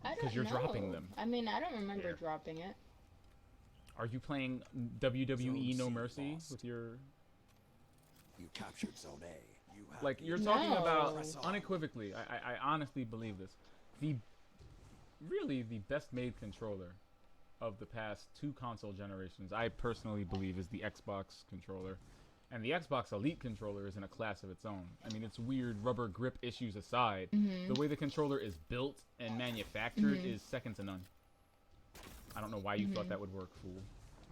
Speaker 2: I
Speaker 1: 'Cause
Speaker 2: don't
Speaker 1: you're
Speaker 2: know.
Speaker 1: dropping them.
Speaker 2: I mean, I don't remember
Speaker 1: Here.
Speaker 2: dropping it.
Speaker 1: Are you playing WWE
Speaker 3: Zone
Speaker 1: No
Speaker 3: C
Speaker 1: Mercy
Speaker 3: lost.
Speaker 1: with your
Speaker 3: You captured zone A. You have
Speaker 1: like
Speaker 3: the
Speaker 1: you're talking
Speaker 2: No.
Speaker 1: about
Speaker 3: Press on.
Speaker 1: unequivocally? I honestly believe this. Really the best made controller of the past 2 console generations, I personally believe, is the Xbox controller. And the Xbox Elite controller is in a class of its own. I mean, its weird rubber grip issues aside, the way the controller is built and manufactured is second to none. I don't know why you thought that would work, fool.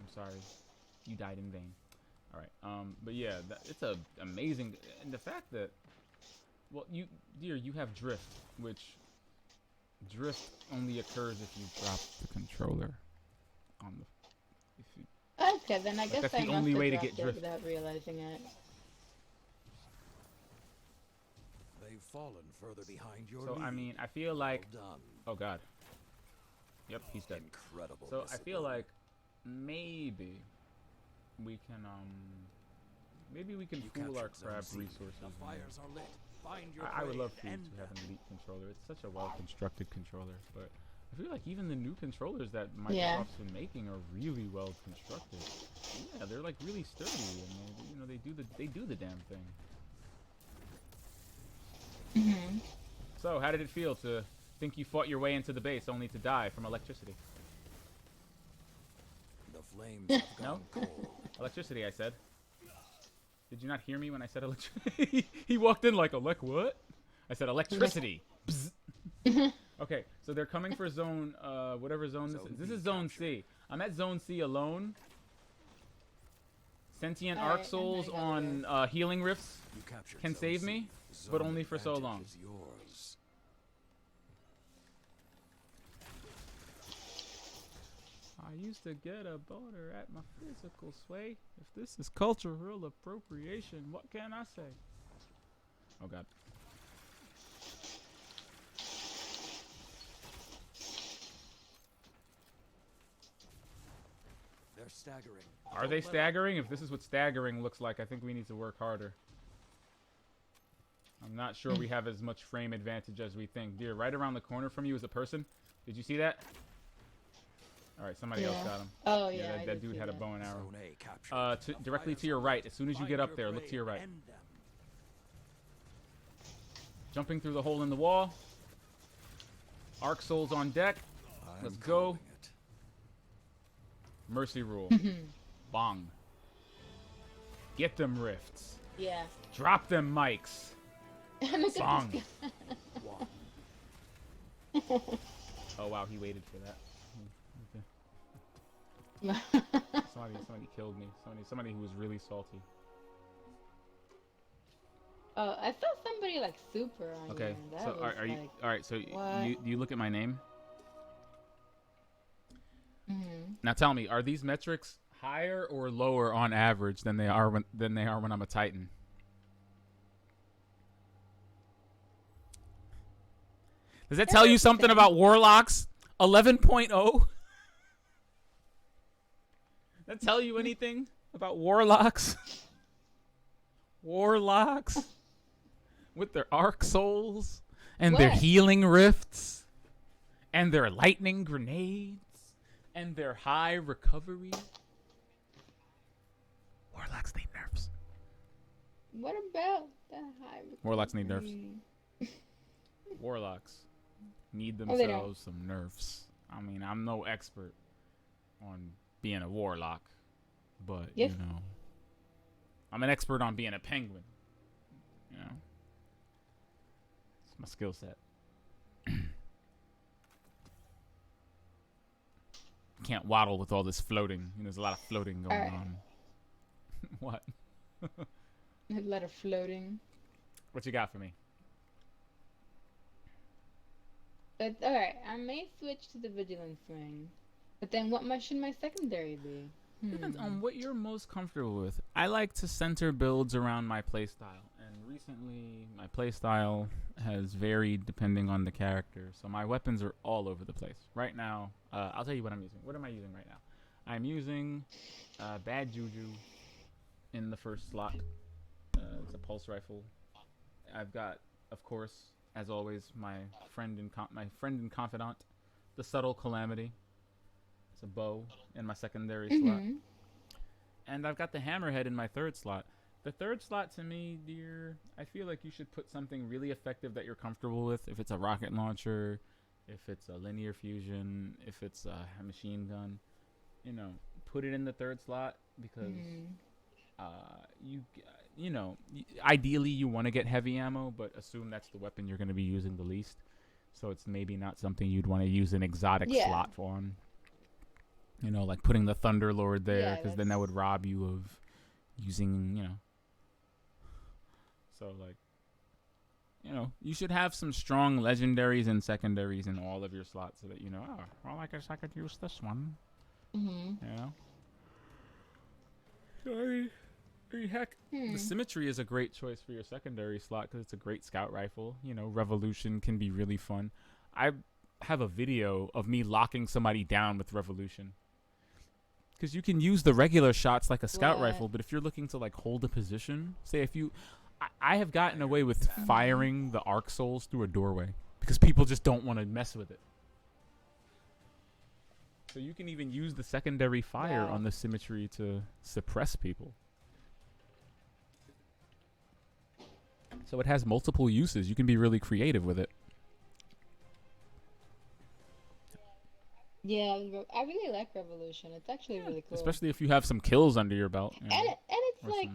Speaker 1: I'm sorry. You died in vain. Alright, but yeah, it's a amazing... And the fact that... Well, you have drift, which... Drift only occurs if you drop the controller on the... If you,
Speaker 2: Okay, then I guess
Speaker 1: that's
Speaker 2: I
Speaker 1: the
Speaker 2: must
Speaker 1: only
Speaker 2: have
Speaker 1: way to
Speaker 2: dropped
Speaker 1: get
Speaker 2: it
Speaker 1: drift.
Speaker 2: without realizing it.
Speaker 3: They've fallen further behind your
Speaker 1: so,
Speaker 3: lead.
Speaker 1: I mean, I feel like...
Speaker 3: Well done.
Speaker 1: Oh, God. Yep, he's dead.
Speaker 3: Incredible.
Speaker 1: So, I feel
Speaker 3: discipline.
Speaker 1: like... Maybe... We can, Maybe we can
Speaker 3: You
Speaker 1: pool our
Speaker 3: captured zone
Speaker 1: crab
Speaker 3: C.
Speaker 1: resources.
Speaker 3: The
Speaker 1: in
Speaker 3: fires are lit. Find your
Speaker 1: I would
Speaker 3: prey
Speaker 1: love
Speaker 3: and
Speaker 1: to
Speaker 3: end
Speaker 1: have an
Speaker 3: them.
Speaker 1: elite controller. It's such a well-constructed controller, but I feel like even the new controllers that Microsoft's
Speaker 2: Yeah.
Speaker 1: been making are really well constructed. Yeah, they're like really sturdy, and they do the damn thing. So, how did it feel to think you fought your way into the base only to die from electricity?
Speaker 3: The flames have
Speaker 1: No?
Speaker 3: gone cold.
Speaker 1: Electricity, I said. Did you not hear me when I said electricity? He walked in like, what? I said electricity. Bzz. Okay, so they're coming for zone, whatever zone this
Speaker 3: Zone
Speaker 1: is. This
Speaker 3: B
Speaker 1: is zone
Speaker 3: captured.
Speaker 1: C. I'm at zone C alone. Sentient
Speaker 2: Alright,
Speaker 1: Arc Souls
Speaker 2: I'm gonna go
Speaker 1: on healing rifts
Speaker 3: You captured
Speaker 1: can
Speaker 3: zone
Speaker 1: save
Speaker 3: C.
Speaker 1: me,
Speaker 3: Zone
Speaker 1: but only for so
Speaker 3: advantage
Speaker 1: long.
Speaker 3: is yours.
Speaker 1: I used to get a boner at my physical sway. If this is cultural appropriation, what can I say? Oh god.
Speaker 3: They're staggering.
Speaker 1: Are they staggering? If this is what staggering looks like, I think we need to work harder. I'm not sure we have as much frame advantage as we think. Dear, right around the corner from you is a person. Did you see that? Alright, somebody else got him.
Speaker 2: Oh yeah. I
Speaker 1: that
Speaker 2: did
Speaker 1: dude
Speaker 2: see
Speaker 1: had a
Speaker 2: that.
Speaker 1: bow and arrow.
Speaker 3: Zone A captured.
Speaker 1: Directly
Speaker 3: The
Speaker 1: to your
Speaker 3: fires are
Speaker 1: right.
Speaker 3: lit.
Speaker 1: As soon as you
Speaker 3: Find
Speaker 1: get up
Speaker 3: your
Speaker 1: there, look
Speaker 3: prey
Speaker 1: to your right.
Speaker 3: and end them.
Speaker 1: Jumping through the hole in the wall. Arc Souls on deck.
Speaker 3: I'm
Speaker 1: Let's go.
Speaker 3: calling it.
Speaker 1: Mercy rule. Bong. Get them rifts.
Speaker 2: Yeah.
Speaker 1: Drop them mics.
Speaker 2: Look at this
Speaker 1: Bong.
Speaker 2: guy.
Speaker 3: One.
Speaker 1: Oh wow, he waited for that. Somebody killed me. Somebody who was really salty.
Speaker 2: Oh, I saw somebody like super on
Speaker 1: Okay,
Speaker 2: you. And
Speaker 1: so
Speaker 2: that was
Speaker 1: are you
Speaker 2: like,
Speaker 1: all right? So
Speaker 2: what?
Speaker 1: you look at my name.
Speaker 2: Mm-hmm.
Speaker 1: Now tell me, are these metrics higher or lower on average than they are when I'm a Titan? Does that tell you something about Warlocks 11.0? That tell you anything about Warlocks? Warlocks with their arc souls and their
Speaker 2: What?
Speaker 1: healing rifts and their lightning grenades and their high recovery. Warlocks need nerfs.
Speaker 2: What about the high?
Speaker 1: Warlocks need nerfs.
Speaker 2: recovery?
Speaker 1: Warlocks need
Speaker 2: Oh, they don't.
Speaker 1: themselves some nerfs. I mean, I'm no expert on being a warlock, but
Speaker 2: Yes.
Speaker 1: you know, I'm an expert on being a penguin. You know, it's my skill set. Can't waddle with all this floating. You know, there's a lot of floating going
Speaker 2: Alright.
Speaker 1: on. What?
Speaker 2: A lot of floating.
Speaker 1: What you got for me?
Speaker 2: But alright, I may switch to the vigilance wing. But then should my secondary be?
Speaker 1: Depends on what you're most comfortable with. I like to center builds around my playstyle, and recently my playstyle has varied depending on the character. So my weapons are all over the place. Right now, I'll tell you what I'm using. What am I using right now? I'm using Bad Juju in the first slot. It's a pulse rifle. I've got, of course, as always, my friend and confidant, the subtle calamity. It's a bow in my secondary slot. And I've got the hammerhead in my third slot. The third slot, to me, dear, I feel like you should put something really effective that you're comfortable with. If it's a rocket launcher, if it's a linear fusion, if it's a machine gun, you know, put it in the third slot because you know, ideally you want to get heavy ammo, but assume that's the weapon you're going to be using the least. So it's maybe not something you'd want to use an exotic slot for. You know, like putting the Thunderlord there, because then that would rob you of using, you know. So, like, you know, you should have some strong legendaries and secondaries in all of your slots so that, you know, oh, well, I guess I could use this one. You know? Sorry. Heck, the Symmetry is a great choice for your secondary slot because it's a great scout rifle. You know, Revolution can be really fun. I have a video of me locking somebody down with Revolution. Because you can use the regular shots like a scout rifle, but if you're looking to like hold a position, say if you, I have gotten away with firing the arc souls through a doorway because people just don't want to mess with it. So you can even use the secondary fire on the Symmetry to suppress people. So it has multiple uses. You can be really creative with it.
Speaker 2: Yeah, I really like Revolution. It's actually really cool.
Speaker 1: Especially if you have some kills under your belt. You know,
Speaker 2: and it's like,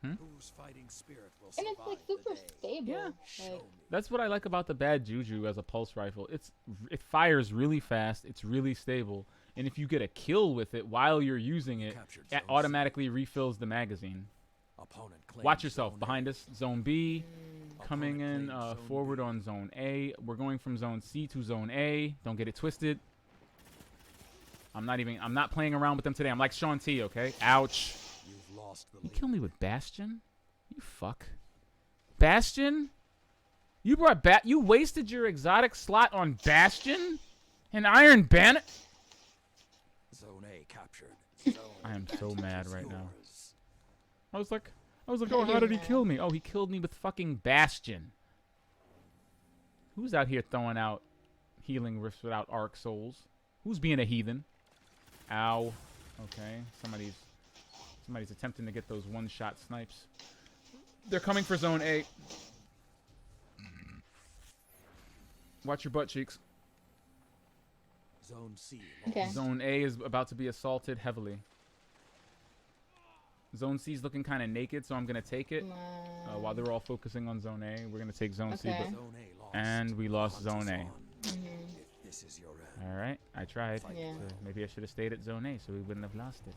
Speaker 3: Whose fighting spirit will
Speaker 2: and it's like super stable.
Speaker 1: Yeah.
Speaker 2: Like,
Speaker 1: that's what I like about the Bad Juju as a pulse rifle. It fires really fast. It's really stable. And if you get a kill with it while you're using it, it automatically refills the magazine. Watch yourself. Behind us, Zone B. Coming in forward on Zone A. We're going from Zone C to Zone A. Don't get it twisted. I'm not playing around with them today. I'm like Sean T, okay? Ouch. You kill me with Bastion? You fuck. Bastion? You wasted your exotic slot on Bastion? And Iron Banner?
Speaker 3: Zone A captured.
Speaker 1: I am so mad right now. I was like, oh, how did he kill me? Oh, he killed me with fucking Bastion. Who's out here throwing out healing rifts without arc souls? Who's being a heathen? Ow. Okay, somebody's attempting to get those one-shot snipes. They're coming for Zone A. Watch your butt cheeks.
Speaker 3: Zone C.
Speaker 2: okay.
Speaker 1: Zone A is about to be assaulted heavily. Zone C is looking kind of naked, so I'm going to take it. While they're all focusing on Zone A, we're going to take Zone C.
Speaker 2: Okay.
Speaker 1: And we lost Zone A.
Speaker 3: If this is your end.
Speaker 1: All right, I tried.
Speaker 2: Yeah.
Speaker 1: Maybe I should have stayed at Zone A so we wouldn't have lost it.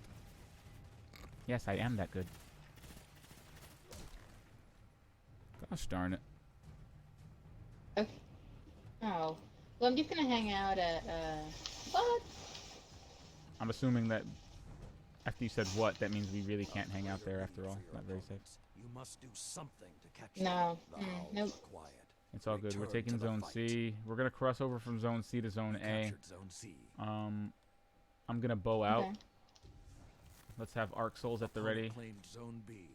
Speaker 1: Yes, I am that good. Gosh darn it.
Speaker 2: Okay. Oh. Well, I'm just gonna hang out at, what?
Speaker 1: I'm assuming that after you said what, that means we really can't hang out there after all. Not very safe.
Speaker 3: You must do something to catch
Speaker 2: No.
Speaker 3: them. The howls
Speaker 2: Nope.
Speaker 3: are quiet.
Speaker 1: It's all good. We're
Speaker 3: Return
Speaker 1: taking
Speaker 3: to the
Speaker 1: Zone
Speaker 3: fight.
Speaker 1: C. We're gonna cross over from Zone C to Zone
Speaker 3: You
Speaker 1: A.
Speaker 3: captured Zone C.
Speaker 1: I'm gonna bow out.
Speaker 2: Okay.
Speaker 1: Let's have Arc Souls at the
Speaker 3: Opponent
Speaker 1: ready.
Speaker 3: claimed Zone B.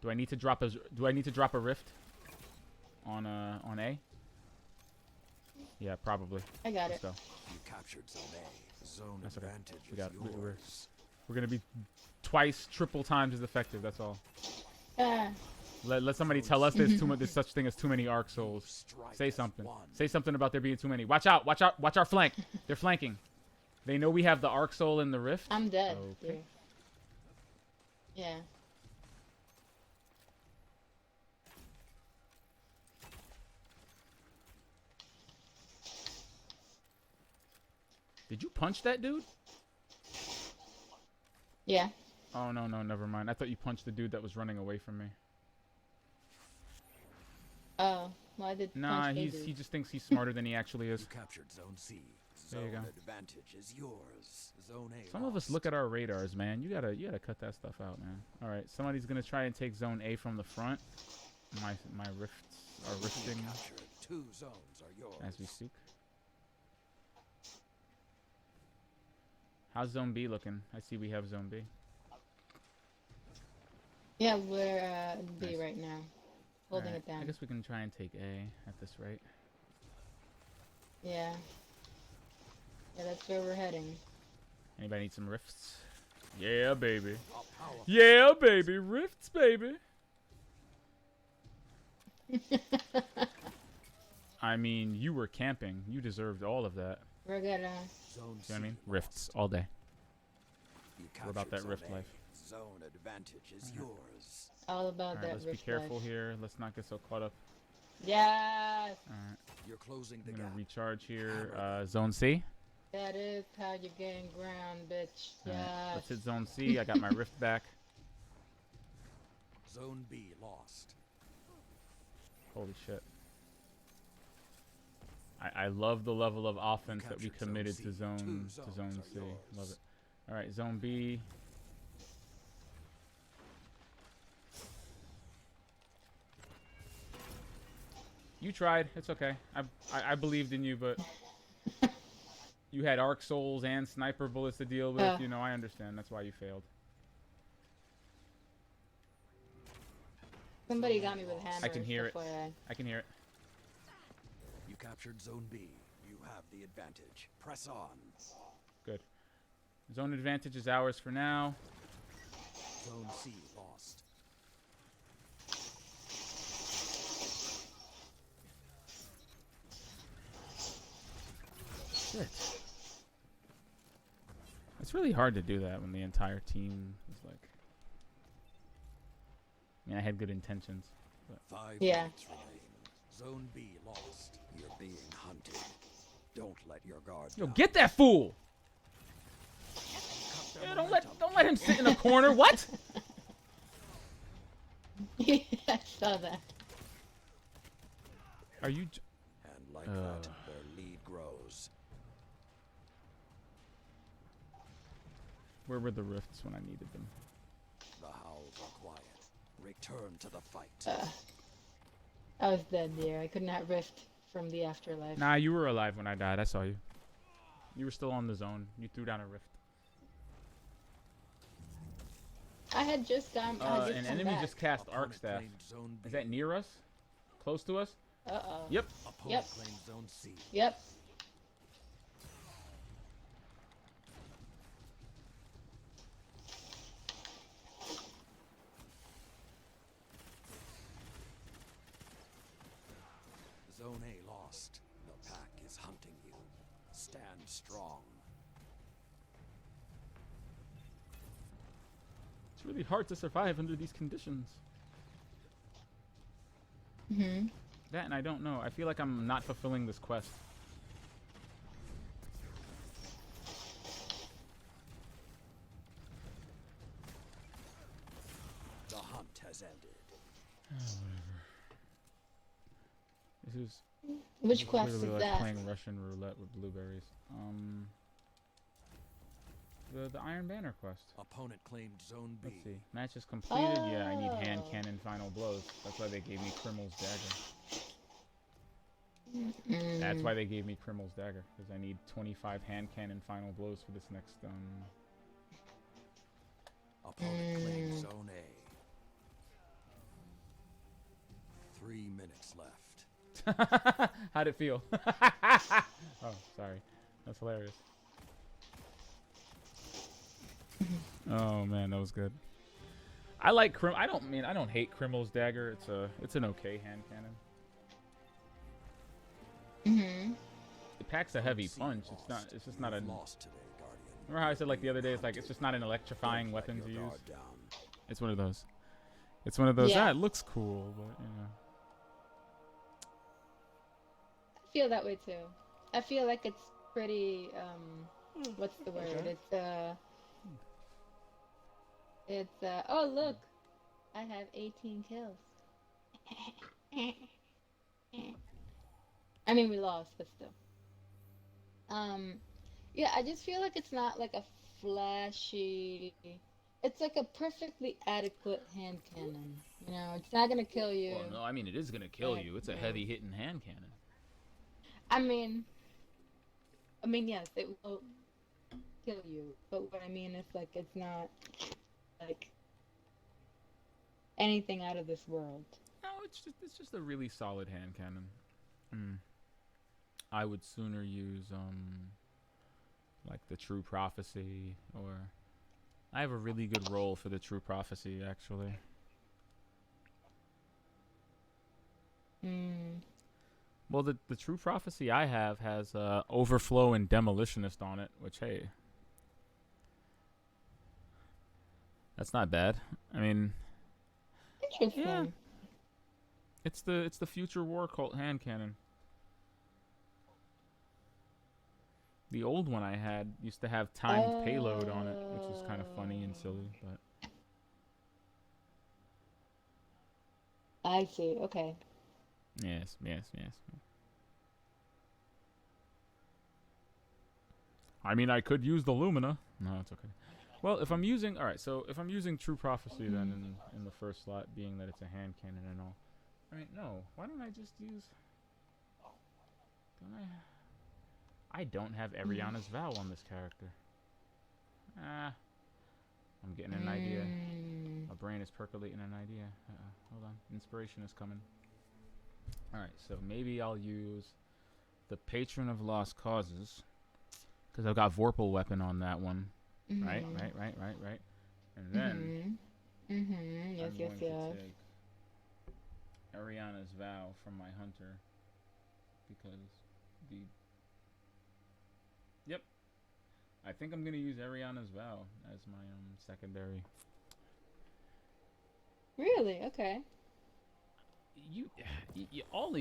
Speaker 1: Do I need to drop a rift on A? Yeah, probably.
Speaker 2: I got it.
Speaker 1: So
Speaker 3: You captured Zone A. Zone
Speaker 1: That's okay.
Speaker 3: advantage
Speaker 1: We got-
Speaker 3: is
Speaker 1: we're-
Speaker 3: yours.
Speaker 1: we're gonna be twice, triple times as effective. That's all.
Speaker 2: Ah.
Speaker 1: Let somebody tell us there's too much. There's such thing as too many Arc Souls.
Speaker 3: Strike
Speaker 1: Say
Speaker 3: as
Speaker 1: something.
Speaker 3: one.
Speaker 1: Say something about there being too many. Watch out! Watch out! Watch our flank. They're flanking. They know we have the Arc Soul in the rift.
Speaker 2: I'm dead.
Speaker 1: Okay.
Speaker 2: Dude. Yeah.
Speaker 1: Did you punch that dude?
Speaker 2: Yeah.
Speaker 1: Oh no, never mind. I thought you punched the dude that was running away from me.
Speaker 2: Oh. Well, I did
Speaker 1: Nah,
Speaker 2: punch
Speaker 1: he
Speaker 2: Adrian.
Speaker 1: just thinks he's smarter than he actually is.
Speaker 3: You captured Zone C.
Speaker 1: There you
Speaker 3: Zone
Speaker 1: go.
Speaker 3: advantage is yours. Zone A.
Speaker 1: Some of us look at our radars, man. You gotta cut that stuff out, man. All right, somebody's gonna try and take Zone A from the front. My rifts are rifting
Speaker 3: Captured. 2 zones are yours.
Speaker 1: as we speak. How's Zone B looking? I see we have Zone B.
Speaker 2: Yeah, we're at B
Speaker 1: Nice.
Speaker 2: right now. Holding
Speaker 1: Alright,
Speaker 2: it down.
Speaker 1: I guess we can try and take A at this rate.
Speaker 2: Yeah. Yeah, that's where we're heading.
Speaker 1: Anybody need some rifts? Yeah, baby.
Speaker 3: A powerful
Speaker 1: Yeah, baby. Rifts, baby. I mean, you were camping. You deserved all of that.
Speaker 2: We're gonna.
Speaker 3: Zone
Speaker 1: You know what I
Speaker 3: C
Speaker 1: mean?
Speaker 3: lost.
Speaker 1: Rifts all day.
Speaker 3: You
Speaker 1: We're about
Speaker 3: captured
Speaker 1: that
Speaker 3: Zone
Speaker 1: rift
Speaker 3: A.
Speaker 1: life.
Speaker 3: Zone advantage is yours.
Speaker 2: All about
Speaker 1: All right,
Speaker 2: that
Speaker 1: let's be
Speaker 2: rift
Speaker 1: careful
Speaker 2: life.
Speaker 1: here. Let's not get so caught up.
Speaker 2: Yes!
Speaker 1: All right,
Speaker 3: You're closing the
Speaker 1: I'm gonna
Speaker 3: gap.
Speaker 1: recharge here. Zone C.
Speaker 2: That is how you gain ground, bitch.
Speaker 1: All right,
Speaker 2: Yes.
Speaker 1: let's hit Zone C. I got my rift back.
Speaker 3: Zone B lost.
Speaker 1: Holy shit. I love the level of offense that we
Speaker 3: Captured Zone
Speaker 1: committed
Speaker 3: C.
Speaker 1: to
Speaker 3: Two
Speaker 1: Zone
Speaker 3: zones
Speaker 1: C.
Speaker 3: are
Speaker 1: Love
Speaker 3: yours.
Speaker 1: it. All right, Zone B. You tried. It's okay. I believed in you, but you had Arc Souls and Sniper bullets to deal with. You know, I understand. That's why you failed.
Speaker 2: Somebody got me with hammers.
Speaker 1: I can hear it.
Speaker 2: FYI.
Speaker 1: I can hear it.
Speaker 3: You captured Zone B. You have the advantage. Press on.
Speaker 1: Good. Zone advantage is ours for now.
Speaker 3: Zone C lost.
Speaker 1: Shit. It's really hard to do that when the entire team is like. I mean, I had good intentions.
Speaker 3: 5
Speaker 2: Yeah.
Speaker 3: minutes remain. Zone B lost. You're being hunted. Don't let your guard
Speaker 1: Yo,
Speaker 3: down.
Speaker 1: get that fool!
Speaker 3: Cut their
Speaker 1: Yeah,
Speaker 3: momentum.
Speaker 1: don't let him sit in a corner. What?
Speaker 2: Yeah, I saw that.
Speaker 1: Are you?
Speaker 3: And like that, their lead grows.
Speaker 1: Where were the rifts when I needed them?
Speaker 3: The howls are quiet. Return to the fight.
Speaker 2: I was dead there. I could not rift from the afterlife.
Speaker 1: Nah, you were alive when I died. I saw you. You were still on the zone. You threw down a rift.
Speaker 2: I had just gone. I had just
Speaker 1: An
Speaker 2: come
Speaker 1: enemy
Speaker 2: back.
Speaker 1: just cast Arc
Speaker 3: Opponent
Speaker 1: Staff.
Speaker 3: claimed Zone B.
Speaker 1: Is that near us? Close to us?
Speaker 2: Uh-oh.
Speaker 1: Yep.
Speaker 3: Opponent
Speaker 2: Yep.
Speaker 3: claimed Zone C.
Speaker 2: Yep.
Speaker 3: Zone A lost. The pack is hunting you. Stand strong.
Speaker 1: It's really hard to survive under these conditions.
Speaker 2: Mhm.
Speaker 1: That and I don't know. I feel like I'm not fulfilling this quest.
Speaker 3: has ended.
Speaker 1: Whatever. This is
Speaker 2: Which quest is
Speaker 1: literally like
Speaker 2: that?
Speaker 1: playing Russian roulette with blueberries. The Iron Banner quest.
Speaker 3: Opponent claimed Zone B.
Speaker 1: Let's see. Match is completed. Yeah, I need hand
Speaker 2: Oh.
Speaker 1: cannon final blows. That's why they gave me Criminal's Dagger. That's why they gave me Criminal's Dagger, because I need 25 hand cannon final blows for this next
Speaker 3: Opponent claimed Zone A. 3 minutes left.
Speaker 1: How'd it feel? Oh, sorry. That's hilarious. Oh man, that was good. I like I don't hate Criminal's Dagger. It's an okay hand cannon. It packs a heavy punch. It's just not a.
Speaker 3: Lost today, Guardian.
Speaker 1: Remember how I said like the other day? It's like it's just not an electrifying weapon to use. It's one of those. It's one of those.
Speaker 2: Yeah.
Speaker 1: It looks cool, but you know.
Speaker 2: I feel that way too. I feel like it's pretty, what's the word?
Speaker 1: Okay.
Speaker 2: Oh look, I have 18 kills. I mean, we lost, but still. Yeah, I just feel like it's not like a flashy. It's like a perfectly adequate hand cannon. You know, it's not gonna kill you.
Speaker 1: Well, no, I mean it is gonna kill
Speaker 2: Right,
Speaker 1: you. It's a
Speaker 2: yeah.
Speaker 1: heavy hitting hand cannon.
Speaker 2: I mean, yes, it will kill you. But what I mean is like it's not like anything out of this world.
Speaker 1: No, it's just a really solid hand cannon. I would sooner use like the True Prophecy, or I have a really good roll for the True Prophecy actually. Well, the True Prophecy I have has Overflow and Demolitionist on it, which hey, that's not bad. I mean,
Speaker 2: Interesting.
Speaker 1: yeah. It's the Future War Cult hand cannon. The old one I had used to have timed payload on it, which was kind of funny and silly, but
Speaker 2: I see. Okay.
Speaker 1: yes. I mean, I could use the Lumina. No, it's okay. Well, if I'm using True Prophecy then in the first slot, being that it's a hand cannon and all. I mean, no. Why don't I just use? I don't have Ariana's Vow on this character. I'm getting an idea. My brain is percolating an idea. Hold on. Inspiration is coming. Alright, so maybe I'll use the Patron of Lost Causes, because I've got Vorpal Weapon on that one. Right. And then
Speaker 2: Yes,
Speaker 1: I'm
Speaker 2: yes,
Speaker 1: going
Speaker 2: yes.
Speaker 1: to take Ariana's Vow from my Hunter, because Yep. I think I'm gonna use Ariana's Vow as my secondary.
Speaker 2: Really? Okay.
Speaker 1: All of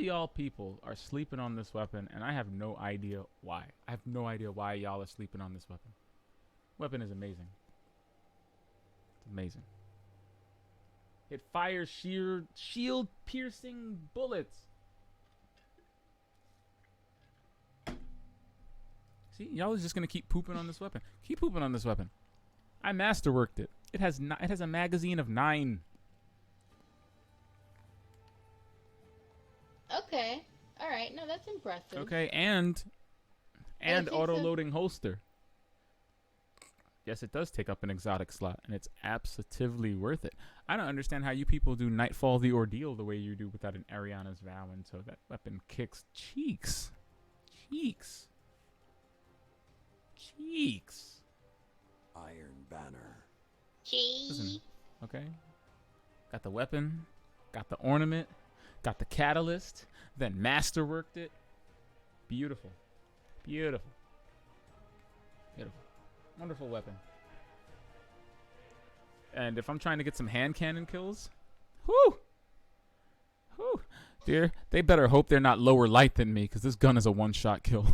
Speaker 1: y'all people are sleeping on this weapon, and I have no idea why. I have no idea why y'all are sleeping on this weapon. Weapon is amazing. It's amazing. It fires shield piercing bullets. See, y'all is just gonna keep pooping on this weapon. Keep pooping on this weapon. I masterworked it. It has a magazine of 9.
Speaker 2: Okay. All right. No, that's impressive.
Speaker 1: Okay, and
Speaker 2: think
Speaker 1: auto
Speaker 2: so.
Speaker 1: loading holster. Yes, it does take up an exotic slot, and it's absolutely worth it. I don't understand how you people do Nightfall the Ordeal the way you do without an Ariana's Vow, and so that weapon kicks cheeks.
Speaker 3: Iron Banner.
Speaker 1: Listen, okay? Got the weapon, got the ornament, got the catalyst, then masterworked it. Beautiful. Wonderful weapon. And if I'm trying to get some hand cannon kills, whoo, they better hope they're not lower light than me, because this gun is a one-shot kill.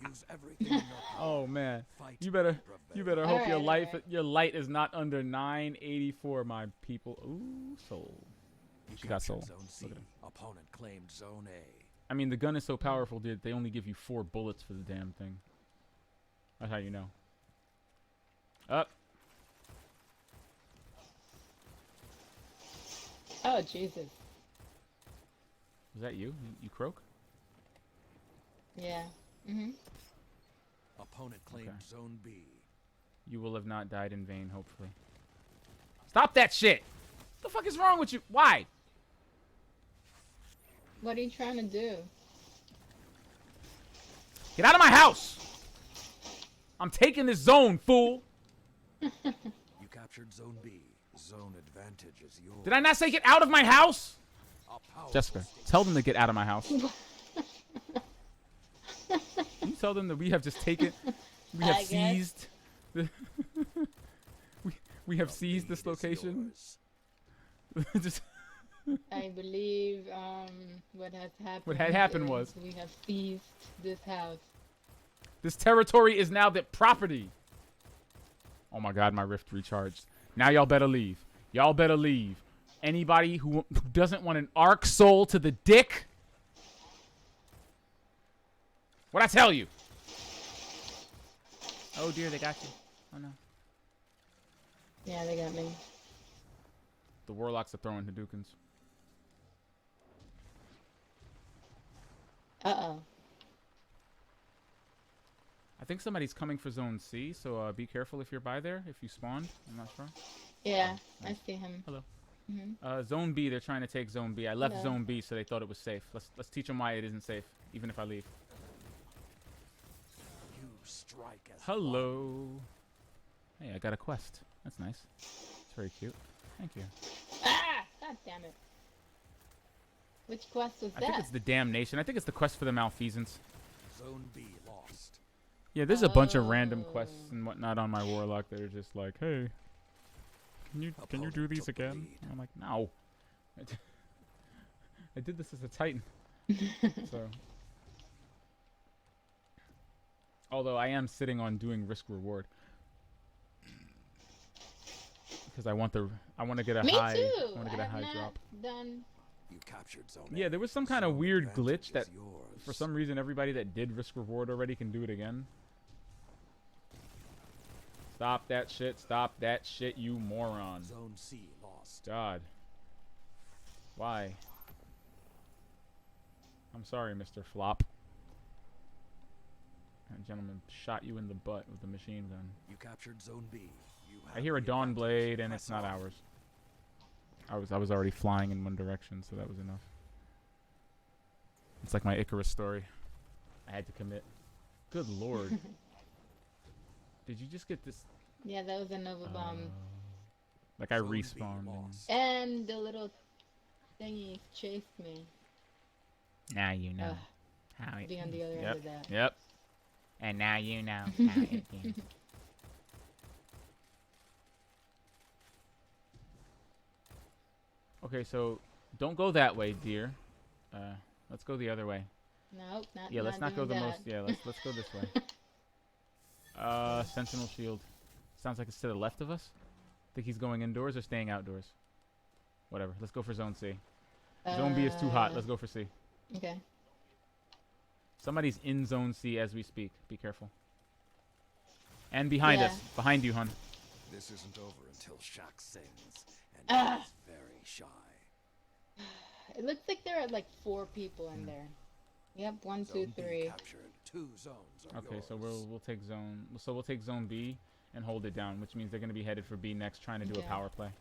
Speaker 3: Use everything in your power.
Speaker 1: Oh man,
Speaker 3: Fight
Speaker 1: you better
Speaker 3: and prevail.
Speaker 1: hope your
Speaker 2: Alright.
Speaker 1: your light is not under 984, my people. Ooh, soul.
Speaker 3: You
Speaker 1: She got
Speaker 3: captured
Speaker 1: soul.
Speaker 3: Zone C.
Speaker 1: Look at her.
Speaker 3: Opponent claimed Zone A.
Speaker 1: I mean, the gun is so powerful, dude. They only give you 4 bullets for the damn thing. That's how you know. Up.
Speaker 2: Oh Jesus.
Speaker 1: Was that you? You croak?
Speaker 2: Yeah. Mhm.
Speaker 3: Opponent claimed
Speaker 1: Okay.
Speaker 3: Zone B.
Speaker 1: You will have not died in vain, hopefully. Stop that shit! What the fuck is wrong with you? Why?
Speaker 2: What are you trying to do?
Speaker 1: Get out of my house! I'm taking this zone, fool!
Speaker 3: You captured Zone B. Zone advantage is yours.
Speaker 1: Did I not say get out of my house?
Speaker 3: A powerful
Speaker 1: Jessica,
Speaker 3: state.
Speaker 1: tell them to get out of my house. Can you tell them that we have just taken, we have
Speaker 2: I guess.
Speaker 1: seized, the we have
Speaker 3: The
Speaker 1: seized this
Speaker 3: lead is
Speaker 1: location?
Speaker 3: yours.
Speaker 1: Just,
Speaker 2: I believe what has happened.
Speaker 1: What had happened
Speaker 2: is
Speaker 1: was-
Speaker 2: we have seized this house.
Speaker 1: this territory is now the property. Oh my god, my rift recharged. Now y'all better leave. Y'all better leave. Anybody who doesn't want an arc soul to the dick? What'd I tell you? Oh dear, they got you. Oh no.
Speaker 2: Yeah, they got me.
Speaker 1: The warlocks are throwing Hadoukens.
Speaker 2: Uh-oh.
Speaker 1: I think somebody's coming for zone C, so be careful if you're by there, if you spawned. I'm not sure.
Speaker 2: Yeah,
Speaker 1: nice.
Speaker 2: I see him.
Speaker 1: Hello.
Speaker 2: Mhm.
Speaker 1: Zone B, they're trying to take zone B. I left
Speaker 2: Hello.
Speaker 1: zone B, so they thought it was safe. Let's teach them why it isn't safe, even if I leave.
Speaker 3: You strike as
Speaker 1: Hello. Hey, I got a quest. That's nice. It's very cute. Thank you.
Speaker 2: Ah! God damn it. Which quest was
Speaker 1: I
Speaker 2: that?
Speaker 1: think it's the damnation. I think it's the quest for the malfeasance.
Speaker 3: Zone B lost.
Speaker 1: Yeah, there's a bunch of random
Speaker 2: Oh.
Speaker 1: quests and whatnot on my warlock that are just like, hey, can you do
Speaker 3: Opponent
Speaker 1: these
Speaker 3: took the
Speaker 1: again?
Speaker 3: lead.
Speaker 1: And I'm like, no. I did this as a titan. So, although I am sitting on doing risk reward because I want to get a
Speaker 2: Me
Speaker 1: high.
Speaker 2: too.
Speaker 1: I want to get a
Speaker 2: have
Speaker 1: high
Speaker 2: not
Speaker 1: drop.
Speaker 2: done.
Speaker 3: You captured Zone
Speaker 1: Yeah,
Speaker 3: A.
Speaker 1: there was some kind of
Speaker 3: Zone
Speaker 1: weird
Speaker 3: advantage
Speaker 1: glitch that
Speaker 3: is yours.
Speaker 1: for some reason everybody that did risk reward already can do it again. Stop that shit. Stop that shit, you moron.
Speaker 3: Zone C lost.
Speaker 1: God. Why? I'm sorry, Mr. Flop. That gentleman shot you in the butt with the machine gun.
Speaker 3: You captured Zone B. You
Speaker 1: I
Speaker 3: have
Speaker 1: hear a
Speaker 3: the
Speaker 1: dawn
Speaker 3: advantage.
Speaker 1: blade and
Speaker 3: Press
Speaker 1: it's not
Speaker 3: on.
Speaker 1: ours. I was already flying in one direction, so that was enough. It's like my Icarus story. I had to commit. Good lord. Did you just get this?
Speaker 2: Yeah, that was a Nova bomb.
Speaker 1: Like I
Speaker 3: Zone B
Speaker 1: respawned. And
Speaker 3: lost.
Speaker 2: And the little thingy chased me.
Speaker 1: now you know
Speaker 2: Ugh,
Speaker 1: how it.
Speaker 2: being on the other end
Speaker 1: Yep.
Speaker 2: of that.
Speaker 1: Yep. And now you know how it is. Okay, so don't go that way, dear. Let's go the other way.
Speaker 2: Nope, not.
Speaker 1: Yeah, let's not go
Speaker 2: doing
Speaker 1: the
Speaker 2: that.
Speaker 1: most. Yeah, let's go this way. Sentinel shield. Sounds like it's to the left of us. Think he's going indoors or staying outdoors. Whatever. Let's go for zone C. Zone B is too hot. Let's go for C.
Speaker 2: Okay.
Speaker 1: Somebody's in zone C as we speak. Be careful. And behind
Speaker 2: Yeah.
Speaker 1: us. Behind you, hun.
Speaker 3: This isn't over until Shaq sings, and
Speaker 2: Ah.
Speaker 3: he's very shy.
Speaker 2: It looks like there are like 4 people in there. Yep, 1, 2,
Speaker 3: Zone B
Speaker 2: 3.
Speaker 3: captured. 2 zones are
Speaker 1: Okay,
Speaker 3: yours.
Speaker 1: so we'll take zone. So we'll take zone B and hold it down, which means they're going to be headed for B next, trying to do a
Speaker 2: Okay.
Speaker 1: power play.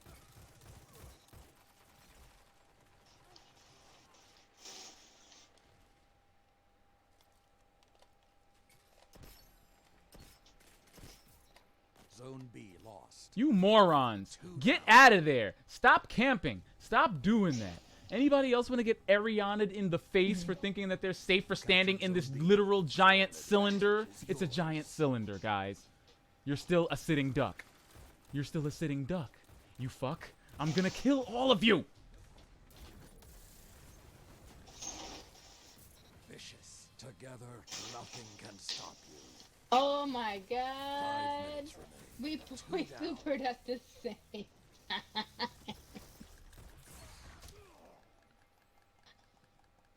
Speaker 3: Zone B lost.
Speaker 1: You morons! Get out of there! Stop camping! Stop doing that! Anybody else want to get Ariana'd in the face for thinking that they're safe for standing in this literal giant cylinder? It's a giant cylinder, guys. You're still a sitting duck. You're still a sitting duck. You fuck. I'm gonna kill all of you!
Speaker 3: Vicious. Together, Nothing can stop you.
Speaker 2: Oh my
Speaker 3: 5
Speaker 2: god.
Speaker 3: minutes remain.
Speaker 2: We
Speaker 3: 2 down.
Speaker 2: supered at the same time.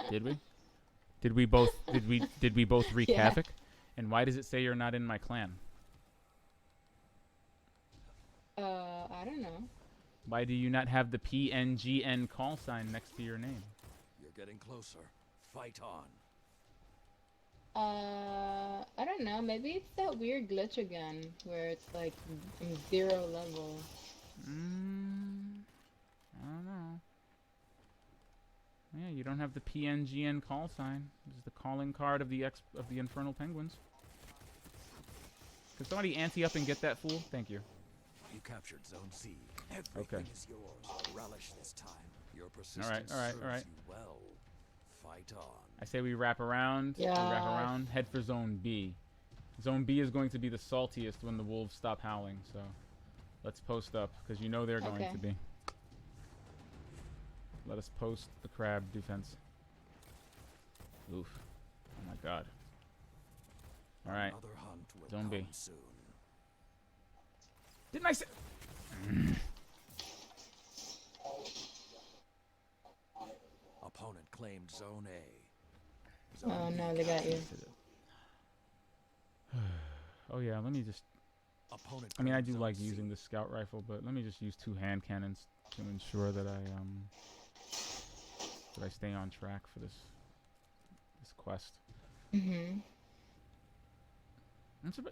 Speaker 1: Did we? Did we both? Did we both wreak
Speaker 2: Yeah.
Speaker 1: havoc? And why does it say you're not in my clan?
Speaker 2: I don't know.
Speaker 1: Why do you not have the PNGN call sign next to your name?
Speaker 3: You're getting closer. Fight on.
Speaker 2: I don't know. Maybe it's that weird glitch again, where it's like from 0 level.
Speaker 1: I don't know. Yeah, you don't have the PNGN call sign. This is the calling card of the Infernal Penguins. Could somebody ante up and get that fool? Thank you.
Speaker 3: You captured Zone C. Everything is yours. Relish this time. Your persistence
Speaker 1: all right.
Speaker 3: serves you well. Fight on.
Speaker 1: I say we wrap around. We
Speaker 2: Yeah.
Speaker 1: wrap around. Head for Zone B. Zone B is going to be the saltiest when the wolves stop howling. So let's post up because you know they're going
Speaker 2: Okay.
Speaker 1: to be. Let us post the crab defense. Oof. Oh my god. All right.
Speaker 3: Another hunt will
Speaker 1: Zone B.
Speaker 3: come soon.
Speaker 1: Didn't I say?
Speaker 3: Opponent claimed Zone A.
Speaker 2: Oh
Speaker 3: Zone B
Speaker 2: no, they got you.
Speaker 1: Oh yeah, let me just.
Speaker 3: Opponent
Speaker 1: I mean, I
Speaker 3: claimed
Speaker 1: do
Speaker 3: Zone
Speaker 1: like
Speaker 3: C.
Speaker 1: using the scout rifle, but let me just use 2 hand cannons to ensure that I stay on track for this quest.
Speaker 2: Mhm.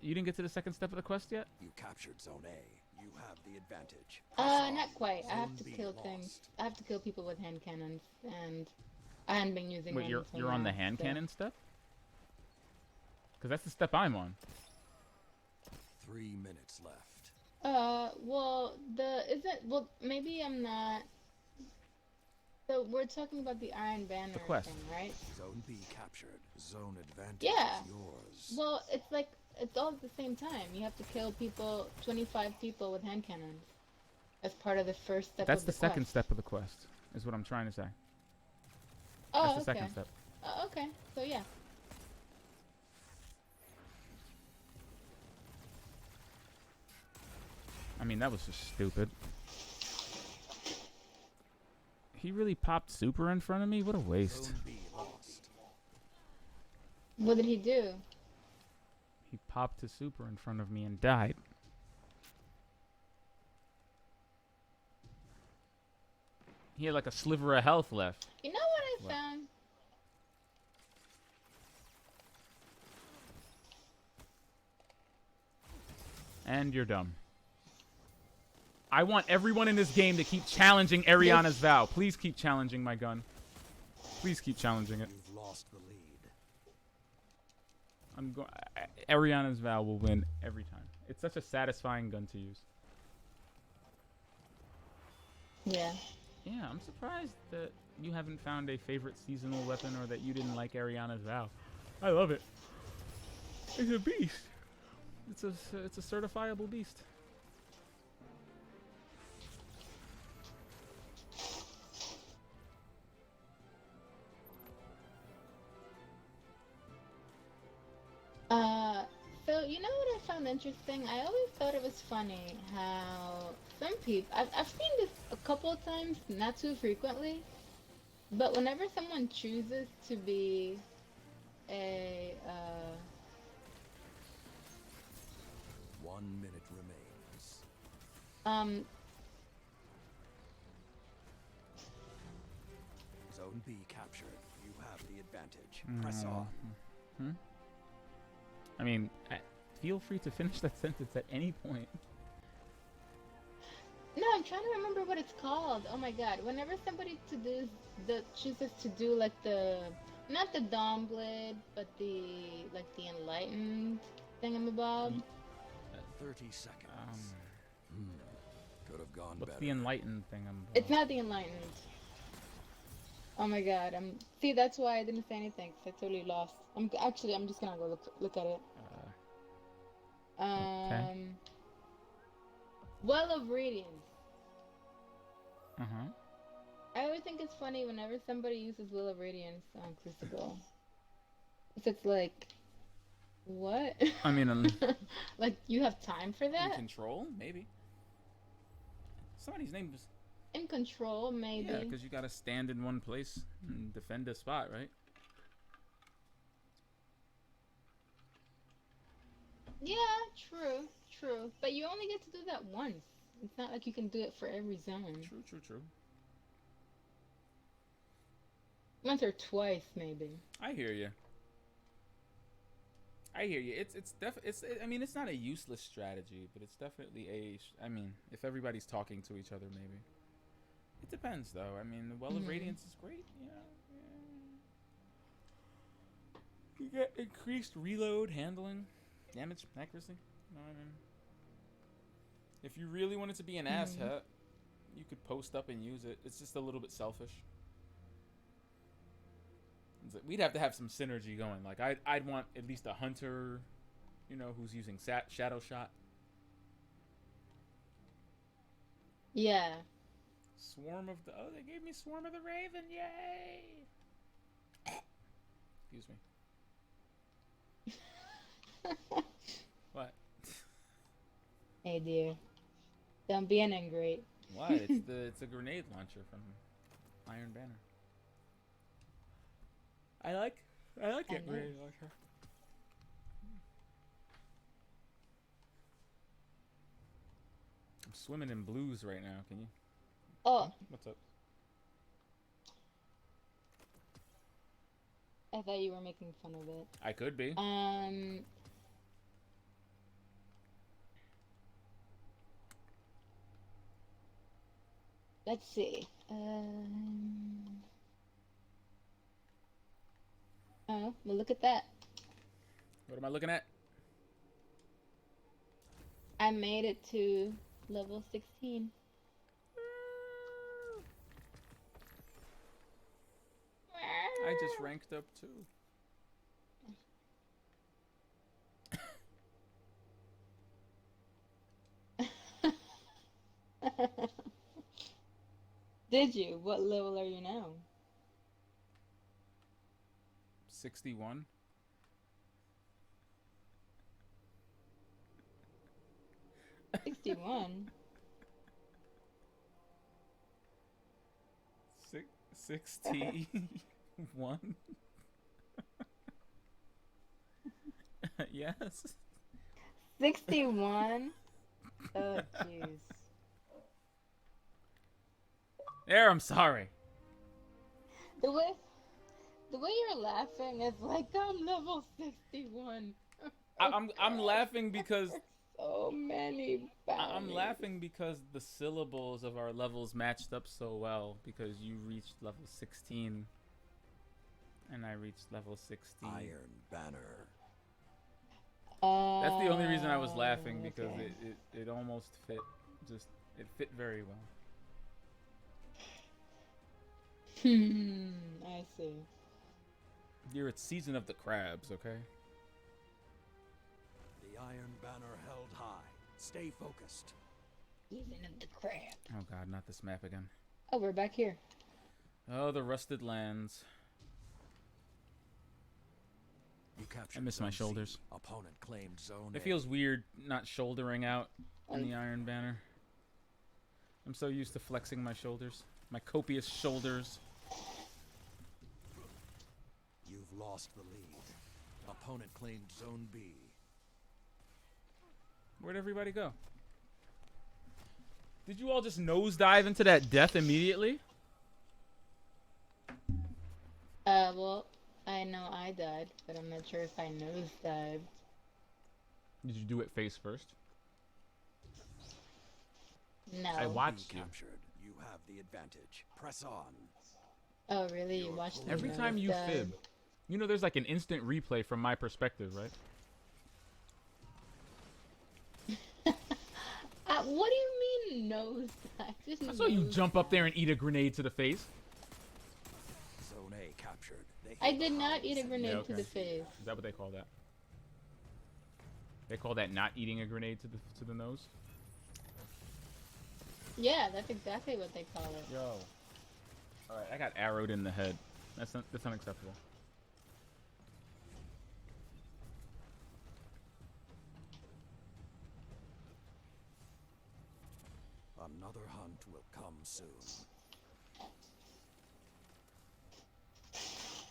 Speaker 1: You didn't get to the second step of the quest yet?
Speaker 3: You captured Zone A. You have the advantage.
Speaker 2: Not quite. I have
Speaker 3: Zone
Speaker 2: to
Speaker 3: B
Speaker 2: kill
Speaker 3: lost.
Speaker 2: things. I have to kill people with hand cannons, and I hadn't been using
Speaker 1: Wait,
Speaker 2: one
Speaker 1: you're
Speaker 2: until
Speaker 1: on the
Speaker 2: now,
Speaker 1: hand
Speaker 2: so-
Speaker 1: cannon step? Because that's the step I'm on.
Speaker 3: 3 minutes left.
Speaker 2: Well, maybe I'm not. So we're talking about the Iron Banner
Speaker 1: quest.
Speaker 2: thing, right?
Speaker 3: Zone B captured. Zone advantage
Speaker 2: Yeah.
Speaker 3: is yours.
Speaker 2: Well, it's all at the same time. You have to kill 25 people with hand cannons, as part of the first step.
Speaker 1: That's
Speaker 2: of
Speaker 1: the second
Speaker 2: quest.
Speaker 1: step of the quest, is what I'm trying to say.
Speaker 2: Oh,
Speaker 1: That's the
Speaker 2: okay.
Speaker 1: second step.
Speaker 2: Okay. So yeah.
Speaker 1: I mean, that was just stupid. He really popped super in front of me? What a waste.
Speaker 3: Zone B lost.
Speaker 2: What did he do?
Speaker 1: He popped his super in front of me and died. He had like a sliver of health left.
Speaker 2: You know what I
Speaker 1: What?
Speaker 2: found?
Speaker 1: And you're dumb. I want everyone in this game to keep challenging Ariana's vow. Please keep challenging my gun. Please keep challenging it.
Speaker 3: You've lost the lead.
Speaker 1: I'm going. Ariana's vow will win every time. It's such a satisfying gun to use.
Speaker 2: Yeah.
Speaker 1: Yeah, I'm surprised that you haven't found a favorite seasonal weapon or that you didn't like Ariana's vow. I love it. It's a beast. It's a certifiable beast.
Speaker 2: So you know what I found interesting? I always thought it was funny how some people, I've seen this a couple of times, not too frequently, but whenever someone chooses to be a,
Speaker 3: 1 minute remains. Zone B captured. You have the advantage. Press on.
Speaker 1: I mean, feel free to finish that sentence at any point.
Speaker 2: no, I'm trying to remember what it's called. Oh my god, whenever somebody chooses to do like not the Dawn Blade, but the Enlightened thingamabob.
Speaker 3: 30 seconds. Could have gone
Speaker 1: What's
Speaker 3: better.
Speaker 1: the enlightened thing?
Speaker 2: It's not the Enlightened. Oh my god, see, that's why I didn't say anything, 'cause I totally lost. I'm just gonna go look at it.
Speaker 1: Okay.
Speaker 2: Well of Radiance.
Speaker 1: Uh-huh.
Speaker 2: I always think it's funny whenever somebody uses Will of Radiance on Crucible. It's like What?
Speaker 1: I mean,
Speaker 2: Like you have time for
Speaker 1: in
Speaker 2: that?
Speaker 1: control, maybe. Somebody's name is
Speaker 2: In control, maybe.
Speaker 1: yeah, because you gotta stand in one place and defend a spot, right?
Speaker 2: Yeah, true, true. But you only get to do that once. It's not like you can do it for every zone.
Speaker 1: True, true, true.
Speaker 2: Once or twice, maybe.
Speaker 1: I hear you. I hear you. I mean, it's not a useless strategy, but it's definitely I mean, if everybody's talking to each other, maybe. It depends, though. I mean, the Well of Radiance is great. You know, you get increased reload, handling, damage, accuracy. You know what I mean? If you really wanted to be an asshat, you could post up and use it. It's just a little bit selfish. We'd have to have some synergy going. Like I'd want at least a hunter, you know, who's using shadow shot.
Speaker 2: Yeah.
Speaker 1: Swarm of the they gave me Swarm of the Raven, yay! Excuse me. What?
Speaker 2: Hey dear. Don't be an ingrate.
Speaker 1: Why? It's a grenade launcher from Iron Banner. I like it. Grenade launcher. I'm swimming in blues right now. Can you?
Speaker 2: Oh,
Speaker 1: What's up?
Speaker 2: I thought you were making fun of it.
Speaker 1: I could be.
Speaker 2: Let's see. Oh, well, look at that.
Speaker 1: What am I looking at?
Speaker 2: I made it to level 16.
Speaker 1: I just ranked up too.
Speaker 2: Did you? What level are you now?
Speaker 1: 61.
Speaker 2: $61.
Speaker 1: 61. Yes.
Speaker 2: 61? Oh, jeez.
Speaker 1: There, I'm sorry.
Speaker 2: The way you're laughing is like I'm level 61.
Speaker 1: I'm laughing because
Speaker 2: So many bounties.
Speaker 1: I'm laughing because the syllables of our levels matched up so well because you reached level 16 and I reached level 16.
Speaker 3: Iron Banner.
Speaker 1: That's the only reason I was laughing because
Speaker 2: okay.
Speaker 1: it almost fit. Just it fit very well.
Speaker 2: I see.
Speaker 1: You're at Season of the Crabs, okay?
Speaker 3: The Iron Banner held high. Stay focused.
Speaker 2: Even of the crab.
Speaker 1: Oh god, not this map again.
Speaker 2: Oh, we're back here.
Speaker 1: Oh, the Rusted Lands.
Speaker 3: You captured
Speaker 1: I miss my
Speaker 3: Zone C.
Speaker 1: shoulders.
Speaker 3: Opponent claimed Zone
Speaker 1: It
Speaker 3: A.
Speaker 1: feels weird not shouldering out in the Iron Banner. I'm so used to flexing my shoulders. My copious shoulders.
Speaker 3: You've lost the lead. Opponent claimed Zone B.
Speaker 1: Where'd everybody go? Did you all just nosedive into that death immediately?
Speaker 2: Well, I know I died, but I'm not sure if I nosedived.
Speaker 1: Did you do it face first?
Speaker 2: No.
Speaker 1: I watched
Speaker 3: You
Speaker 1: you.
Speaker 3: captured. You have the advantage. Press on.
Speaker 2: Oh, really? You watched me
Speaker 1: Every time you
Speaker 2: nosedive?
Speaker 1: fib, you know there's like an instant replay from my perspective, right?
Speaker 2: What do you mean nosedive? Just
Speaker 1: I saw you jump up there and eat a grenade to the face.
Speaker 3: Zone A captured. They
Speaker 2: I
Speaker 3: hit
Speaker 2: did
Speaker 3: high
Speaker 2: not eat a
Speaker 3: and
Speaker 2: grenade
Speaker 1: Yeah,
Speaker 2: to the face.
Speaker 1: Is that what they call that? They call that not eating a grenade to the nose?
Speaker 2: Yeah, that's exactly what they call it.
Speaker 1: Yo. Alright, I got arrowed in the head. That's unacceptable.
Speaker 3: Another hunt will come soon.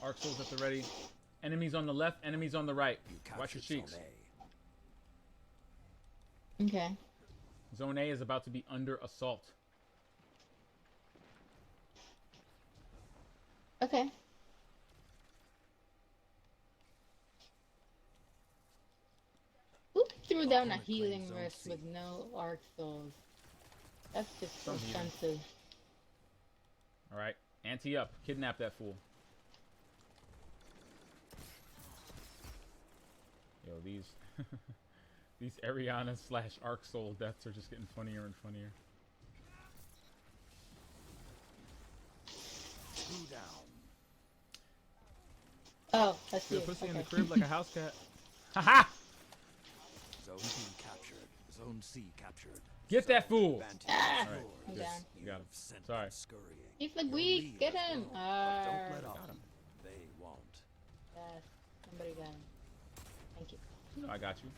Speaker 1: Arc Souls at the ready. Enemies on the left, enemies on the right.
Speaker 3: You
Speaker 1: Watch your
Speaker 3: captured
Speaker 1: cheeks.
Speaker 3: Zone A.
Speaker 2: Okay.
Speaker 1: Zone A is about to be under assault.
Speaker 2: Okay. Who threw down a
Speaker 3: Opponent
Speaker 2: healing
Speaker 3: claims Zone
Speaker 2: rift
Speaker 3: C.
Speaker 2: with no arc souls? That's just so
Speaker 1: Some healing.
Speaker 2: offensive.
Speaker 1: Alright. Ante up. Kidnap that fool. Yo, these these Ariana / Arc Soul deaths are just getting funnier and funnier.
Speaker 3: 2 down.
Speaker 2: Oh, that's
Speaker 1: Get
Speaker 2: you.
Speaker 1: a pussy in
Speaker 2: Okay.
Speaker 1: the crib like a house cat. Haha!
Speaker 3: Zone B captured. Zone C captured.
Speaker 1: Get that
Speaker 3: Zone
Speaker 1: fool!
Speaker 3: advantage
Speaker 2: Ah!
Speaker 3: is
Speaker 1: Alright,
Speaker 2: I'm
Speaker 3: yours.
Speaker 2: down.
Speaker 1: You got him.
Speaker 3: Sent
Speaker 1: Sorry.
Speaker 3: them scurrying.
Speaker 2: He's like
Speaker 3: Your
Speaker 2: weak.
Speaker 3: lead
Speaker 2: Get
Speaker 3: has
Speaker 2: him.
Speaker 3: grown, but don't let
Speaker 1: Got
Speaker 3: up.
Speaker 1: him.
Speaker 3: They won't.
Speaker 2: Yes. Somebody got him. Thank you.
Speaker 1: You know I got you.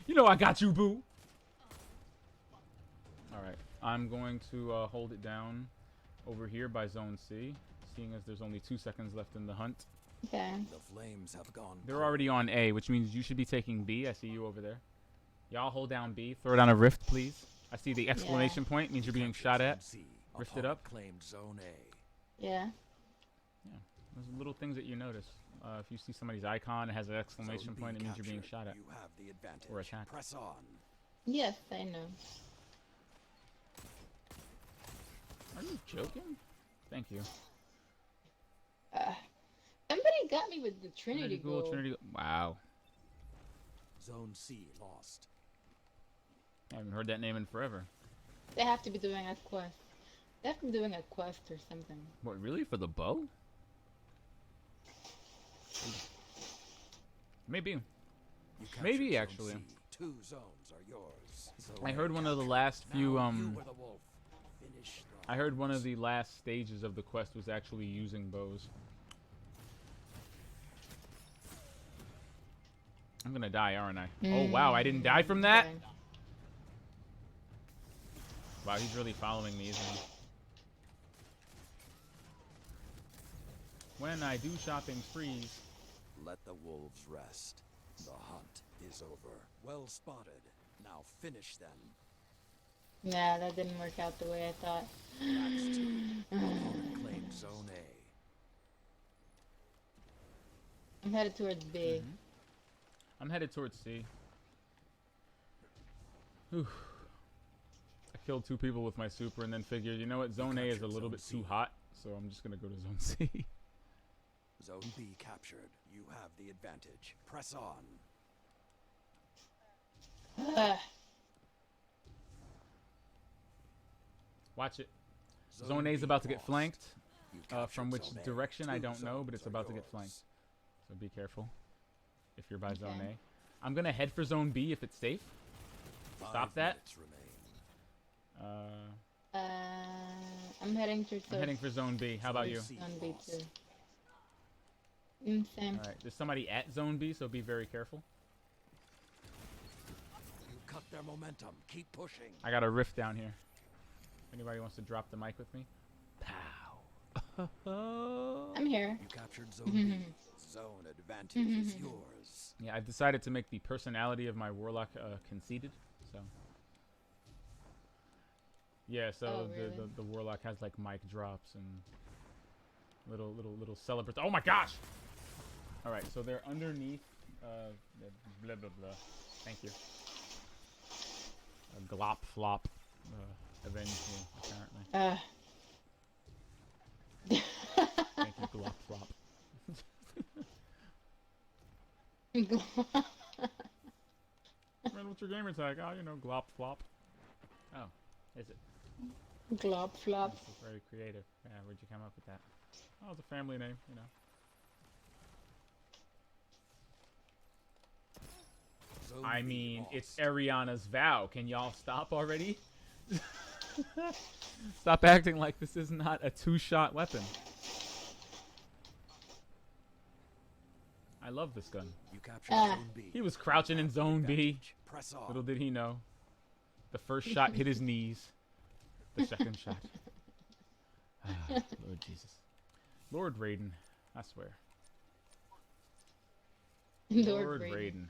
Speaker 1: You know I got you, boo! Alright. I'm going to hold it down over here by Zone C, seeing as there's only 2 seconds left in the hunt.
Speaker 2: Okay.
Speaker 3: The flames have gone.
Speaker 1: They're
Speaker 3: cold.
Speaker 1: already on A, which means you should be taking B. I see you over there. Y'all hold down B. Throw down a rift, please. I see the exclamation point. Means you're being shot at.
Speaker 3: Zone C.
Speaker 1: Rift it
Speaker 3: Opponent
Speaker 1: up.
Speaker 3: Claimed Zone A.
Speaker 2: Yeah.
Speaker 1: Those are little things that you notice. If you see somebody's icon, it has an exclamation
Speaker 3: Zone B
Speaker 1: point, it means you're being
Speaker 3: captured.
Speaker 1: shot at.
Speaker 3: You have the advantage.
Speaker 1: Or attacked.
Speaker 3: Press on.
Speaker 2: Yes, I know.
Speaker 1: Are you joking? Thank you.
Speaker 2: Somebody got me with the Trinity
Speaker 1: Ghoul,
Speaker 2: Gold.
Speaker 1: Trinity. Wow.
Speaker 3: Zone C lost.
Speaker 1: I haven't heard that name in forever.
Speaker 2: They have to be doing a quest. They have to be doing a quest or something.
Speaker 1: What, really? For the bow? Maybe.
Speaker 3: You
Speaker 1: Maybe,
Speaker 3: captured Zone
Speaker 1: actually.
Speaker 3: C. 2 zones are yours. Zone
Speaker 1: I
Speaker 3: A
Speaker 1: heard one of the
Speaker 3: captured.
Speaker 1: last few,
Speaker 3: Now you were the wolf. Finish the
Speaker 1: I heard one of
Speaker 3: hunt.
Speaker 1: the last stages of the quest was actually using bows. I'm gonna die, aren't I? Oh, wow, I didn't die from that?
Speaker 2: Okay.
Speaker 1: Wow, he's really following me, isn't he? When I do shopping sprees.
Speaker 3: Let the wolves rest. The hunt is over. Well spotted. Now finish them.
Speaker 2: Yeah, that didn't work out the way I thought.
Speaker 3: That's 2. Opponent claimed Zone A.
Speaker 2: I'm headed towards B.
Speaker 1: I'm headed towards C. Whew. I killed 2 people with my super and then figured, you know what, Zone A is a
Speaker 3: captured
Speaker 1: little
Speaker 3: Zone
Speaker 1: bit too
Speaker 3: C.
Speaker 1: hot, so I'm just gonna go to Zone C.
Speaker 3: Zone B captured. You have the advantage. Press on.
Speaker 1: Watch it. Zone A is
Speaker 3: B
Speaker 1: about to get
Speaker 3: lost.
Speaker 1: flanked.
Speaker 3: You
Speaker 1: From
Speaker 3: captured
Speaker 1: which
Speaker 3: Zone A.
Speaker 1: direction, I
Speaker 3: 2
Speaker 1: don't know, but it's
Speaker 3: zones are
Speaker 1: about to get
Speaker 3: yours.
Speaker 1: flanked. So be careful if you're by Zone
Speaker 2: Okay.
Speaker 1: A. I'm gonna head for Zone B if it's safe.
Speaker 3: 5
Speaker 1: Stop that.
Speaker 3: minutes remain.
Speaker 2: I'm heading towards
Speaker 1: I'm heading for Zone B. How about you?
Speaker 3: C
Speaker 2: on B
Speaker 3: lost.
Speaker 2: too. Same.
Speaker 1: Alright, there's somebody at Zone B, so be very careful.
Speaker 3: You cut their momentum. Keep pushing.
Speaker 1: I got a rift down here. If anybody wants to drop the mic with me. Pow.
Speaker 2: I'm here.
Speaker 3: You captured Zone B. Zone advantage is yours.
Speaker 1: Yeah, I've decided to make the personality of my Warlock conceited, so. Yeah, so
Speaker 2: Oh, really?
Speaker 1: the Warlock has like mic drops and little celebrate. Oh my gosh! Alright, so they're underneath the blah blah blah. Thank you. A glop flop avenged me, apparently. Thank you, glop flop. Man, what's your gamer tag? Oh, you know, glop flop. Oh, is it?
Speaker 2: Glop flop.
Speaker 1: This is very creative. Yeah, where'd you come up with that? Oh, it's a family name, you know.
Speaker 3: Zone
Speaker 1: I
Speaker 3: B
Speaker 1: mean,
Speaker 3: lost.
Speaker 1: it's Ariana's vow. Can y'all stop already? Stop acting like this is not a 2-shot weapon. I love this gun.
Speaker 3: You captured
Speaker 2: Ah.
Speaker 3: Zone B.
Speaker 1: He was crouching in Zone B.
Speaker 3: Advantage. Press on.
Speaker 1: Little did he know. The first shot hit his knees. The second shot. Lord Jesus. Lord Raiden. I swear.
Speaker 2: Lord
Speaker 1: Raiden.
Speaker 2: Raiden.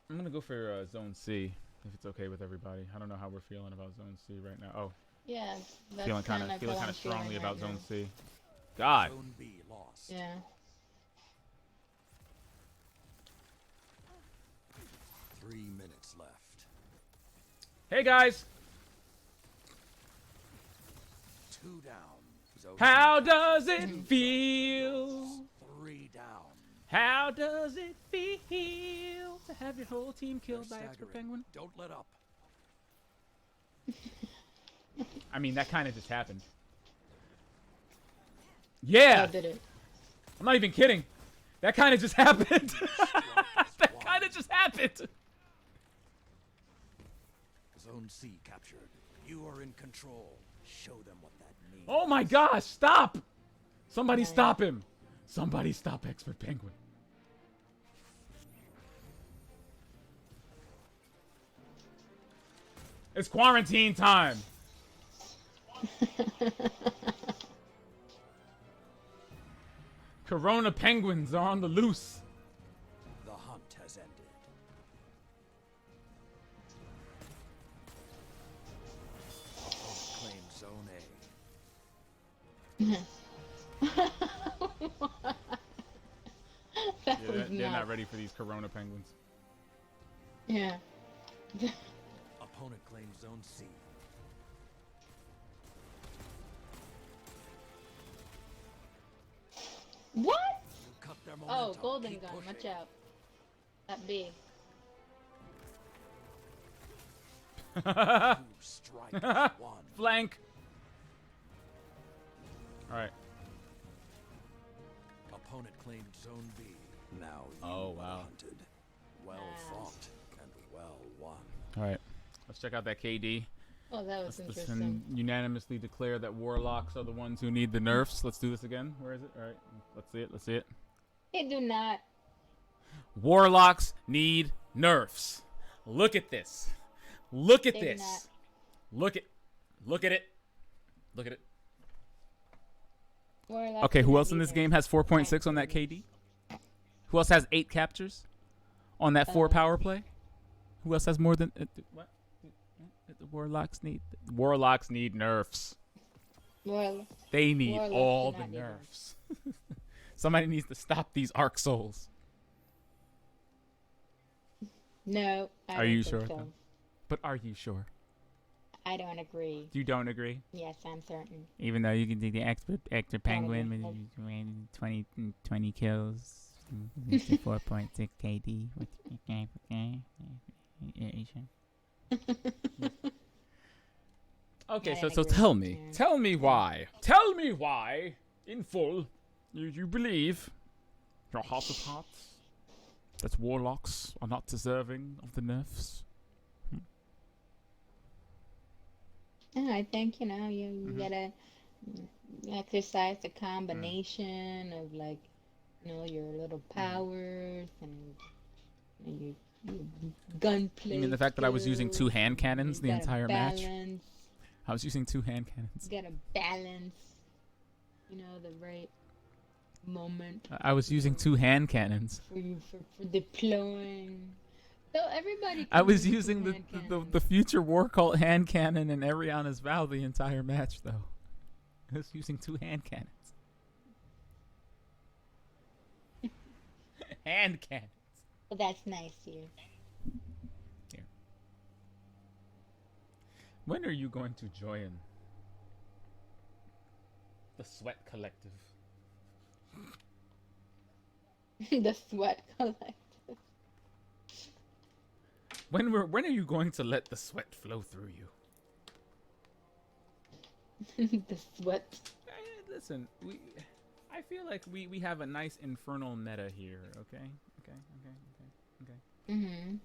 Speaker 1: I'm gonna go for Zone C, if it's okay with everybody. I don't know how we're feeling about Zone C right now. Oh,
Speaker 2: Yeah, that's
Speaker 1: feeling kind
Speaker 2: kinda
Speaker 1: of feeling
Speaker 2: how
Speaker 1: kind
Speaker 2: I'm
Speaker 1: of strongly
Speaker 2: feeling
Speaker 1: about
Speaker 2: right
Speaker 1: Zone
Speaker 2: now.
Speaker 1: C. God.
Speaker 3: Zone B lost.
Speaker 2: Yeah.
Speaker 3: 3 minutes left.
Speaker 1: Hey guys.
Speaker 3: 2 down. Zone
Speaker 1: How
Speaker 3: C
Speaker 1: does
Speaker 3: captured.
Speaker 1: it feel?
Speaker 3: 3 down.
Speaker 1: How does it feel to have your whole team
Speaker 3: They're
Speaker 1: killed by Expert
Speaker 3: staggering.
Speaker 1: Penguin?
Speaker 3: Don't let up.
Speaker 1: I mean, that kind of just happened. Yeah.
Speaker 2: Oh, did it?
Speaker 1: I'm not even kidding. That kind of just happened. That
Speaker 3: One.
Speaker 1: kind of just happened.
Speaker 3: Zone C captured. You are in control. Show them what that means.
Speaker 1: Oh my gosh, stop. Somebody
Speaker 2: Nice.
Speaker 1: stop him. Somebody stop Expert Penguin. It's quarantine time. Corona penguins are on the loose.
Speaker 3: The hunt has ended. Claim Zone A.
Speaker 2: That
Speaker 1: Yeah,
Speaker 2: was
Speaker 1: they're not
Speaker 2: nuts.
Speaker 1: ready for these Corona penguins.
Speaker 2: Yeah.
Speaker 3: Opponent claims Zone C.
Speaker 2: What?
Speaker 3: You cut their
Speaker 2: Oh,
Speaker 3: momentum.
Speaker 2: golden
Speaker 3: Keep
Speaker 2: gun.
Speaker 3: pushing.
Speaker 2: Watch out. That B.
Speaker 3: 2 strikes. 1.
Speaker 1: Flank. All right.
Speaker 3: Opponent claimed Zone B. Now you
Speaker 1: Oh,
Speaker 3: are
Speaker 1: wow.
Speaker 3: hunted. Well fought and well won.
Speaker 1: All right. Let's check out that KD.
Speaker 2: Oh, that was
Speaker 1: Let's
Speaker 2: interesting.
Speaker 1: unanimously declare that Warlocks are the ones who need the nerfs. Let's do this again. Where is it? All right. Let's see it. Let's see it.
Speaker 2: They do not.
Speaker 1: Warlocks need nerfs. Look at this. Look at
Speaker 2: They do
Speaker 1: this.
Speaker 2: not.
Speaker 1: Look at it. Look at it.
Speaker 2: Warlock
Speaker 1: Okay,
Speaker 2: do
Speaker 1: who
Speaker 2: not
Speaker 1: else in
Speaker 2: need
Speaker 1: this
Speaker 2: nerfs.
Speaker 1: game has 4.6 on that KD? Who else has 8 captures on that 4 power play? Who else has more than what? The Warlocks need nerfs.
Speaker 2: Warlock.
Speaker 1: They need
Speaker 2: Warlocks do
Speaker 1: all the
Speaker 2: not need
Speaker 1: nerfs. Somebody needs to stop these Arc Souls.
Speaker 2: No. I
Speaker 1: Are
Speaker 2: don't
Speaker 1: you
Speaker 2: think
Speaker 1: sure?
Speaker 2: so.
Speaker 1: But are you sure?
Speaker 2: I don't agree.
Speaker 1: You don't agree?
Speaker 2: Yes, I'm certain.
Speaker 1: Even though you can take the extra penguin
Speaker 2: agree.
Speaker 1: with 20 kills, 4.6 KD. Okay,
Speaker 2: I
Speaker 1: so
Speaker 2: agree.
Speaker 1: tell me,
Speaker 2: Yeah.
Speaker 1: tell me why, in full, you believe, your heart of hearts, that Warlocks are not deserving of the nerfs.
Speaker 2: Yeah, I think you
Speaker 1: Mm-hmm.
Speaker 2: gotta exercise the combination of like your little powers and your gunplay.
Speaker 1: You mean the fact that I was using 2 hand cannons the entire match?
Speaker 2: Balance.
Speaker 1: I was using 2 hand cannons.
Speaker 2: You gotta balance. The right moment
Speaker 1: I was using 2 hand cannons.
Speaker 2: for deploying. So everybody.
Speaker 1: I
Speaker 2: can
Speaker 1: was
Speaker 2: use
Speaker 1: using
Speaker 2: hand
Speaker 1: the
Speaker 2: cannons.
Speaker 1: future war cult hand cannon and Ariana's Vow the entire match, though. I was using 2 hand cannons. Hand cannons.
Speaker 2: Well, that's nice of you.
Speaker 1: Here. When are you going to join the Sweat Collective?
Speaker 2: The sweat collective.
Speaker 1: When are you going to let the sweat flow through you?
Speaker 2: The sweat.
Speaker 1: Listen, I feel like we have a nice infernal meta here. Okay.
Speaker 2: Mhm.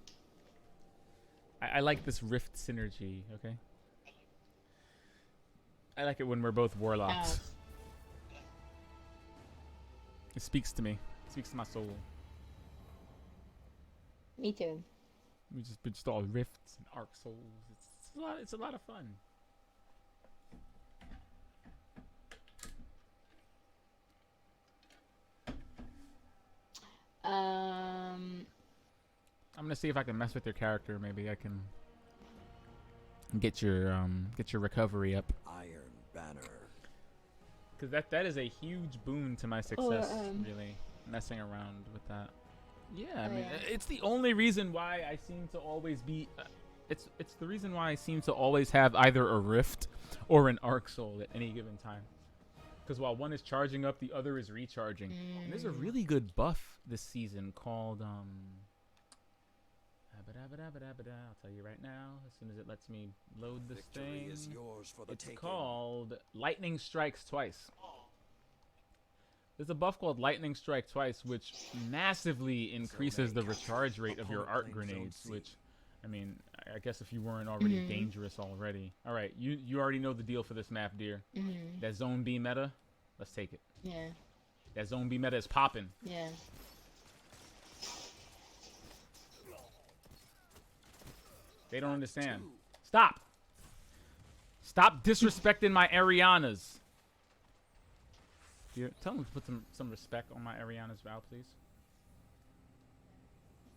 Speaker 1: I like this rift synergy. Okay. I like it when we're both warlocks. It speaks to me. It speaks to my soul.
Speaker 2: Me too.
Speaker 1: We just all rifts and arc souls. It's It's a lot of fun. I'm gonna see if I can mess with your character. Maybe I can get your recovery up.
Speaker 3: Iron Banner.
Speaker 1: Because that is a huge boon to my success.
Speaker 2: Or,
Speaker 1: really messing around with that. Yeah, I
Speaker 2: Oh,
Speaker 1: mean,
Speaker 2: yeah.
Speaker 1: it's the only reason why I seem to always be. It's the reason why I seem to always have either a rift or an arc soul at any given time. Because while one is charging up, the other is recharging. And there's a really good buff this season called I'll tell you right now, as soon as it lets me load this
Speaker 3: Victory
Speaker 1: thing.
Speaker 3: is yours for the
Speaker 1: It's
Speaker 3: taking.
Speaker 1: called Lightning Strikes Twice. There's a buff called Lightning Strike Twice, which massively increases the recharge rate of your arc grenades, which, I mean, I guess if you weren't already dangerous already. All right, you already know the deal for this map, dear. That Zone B meta, let's take it.
Speaker 2: Yeah.
Speaker 1: That Zone B meta is popping.
Speaker 2: Yeah.
Speaker 1: They don't understand. Stop! Stop disrespecting my Arianas. Tell them to put some respect on my Ariana's vow, please.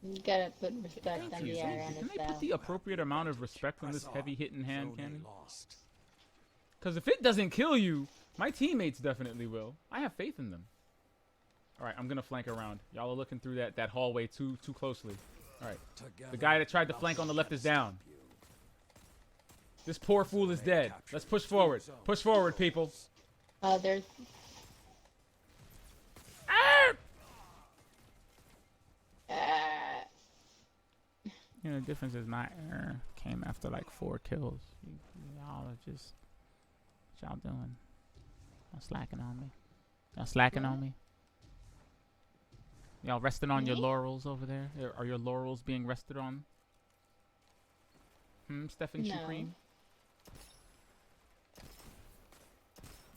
Speaker 2: You gotta put respect on
Speaker 1: Thank you.
Speaker 2: the Ariana
Speaker 1: Can they
Speaker 2: style.
Speaker 1: put the appropriate amount of respect on this
Speaker 3: Press on.
Speaker 1: heavy-hitting hand
Speaker 3: Zone A
Speaker 1: cannon?
Speaker 3: lost.
Speaker 1: Because if it doesn't kill you, my teammates definitely will. I have faith in them. All right, I'm going to flank around. Y'all are looking through that hallway too closely. All right.
Speaker 3: Together,
Speaker 1: The guy that tried to flank on the left
Speaker 3: nothing
Speaker 1: is
Speaker 3: can
Speaker 1: down.
Speaker 3: stop you.
Speaker 1: This poor fool is dead. Let's push forward. Push forward, people.
Speaker 2: Oh, there's.
Speaker 1: You know, the difference is my error came after like 4 kills. Y'all are just... What y'all doing? Y'all slacking on me. Y'all slacking on me? Y'all resting on your
Speaker 2: Me?
Speaker 1: laurels over there? Are your laurels being rested on? Stefan
Speaker 2: No.
Speaker 1: Supreme?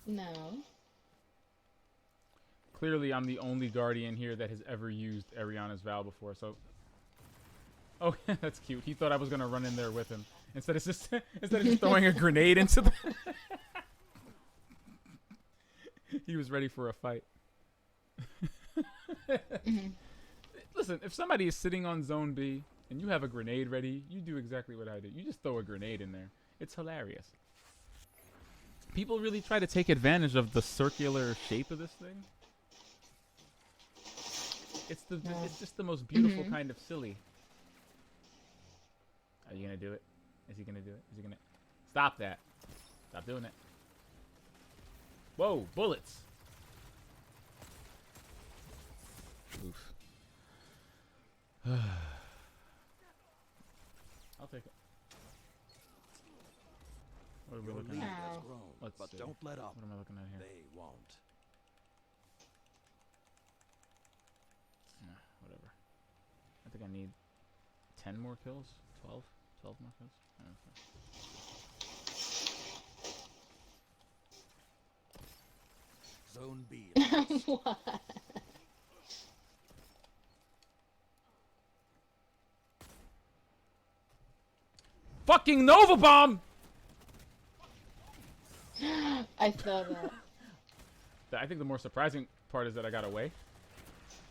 Speaker 2: No.
Speaker 1: Clearly, I'm the only guardian here that has ever used Ariana's Vow before, so... Oh, that's cute. He thought I was gonna run in there with him. Instead of just throwing a grenade into the... He was ready for a fight. Listen, if somebody is sitting on Zone B and you have a grenade ready, you do exactly what I did. You just throw a grenade in there. It's hilarious. People really try to take advantage of the circular shape of this thing. It's just the most beautiful kind of silly. Are you gonna do it? Is he gonna do it? Is he gonna... Stop that. Stop doing it. Whoa, bullets. Oof. I'll take it. What are we
Speaker 3: Your
Speaker 1: looking
Speaker 3: lead
Speaker 1: at?
Speaker 3: has
Speaker 2: Ow.
Speaker 3: grown,
Speaker 1: Let's
Speaker 3: but
Speaker 1: see.
Speaker 3: don't let up.
Speaker 1: What am I looking at here?
Speaker 3: They won't.
Speaker 1: Whatever. I think I need 10 more kills? 12? 12 more kills? I don't know.
Speaker 3: Zone B.
Speaker 2: What?
Speaker 1: Fucking Nova Bomb!
Speaker 2: I saw that.
Speaker 1: I think the more surprising part is that I got away.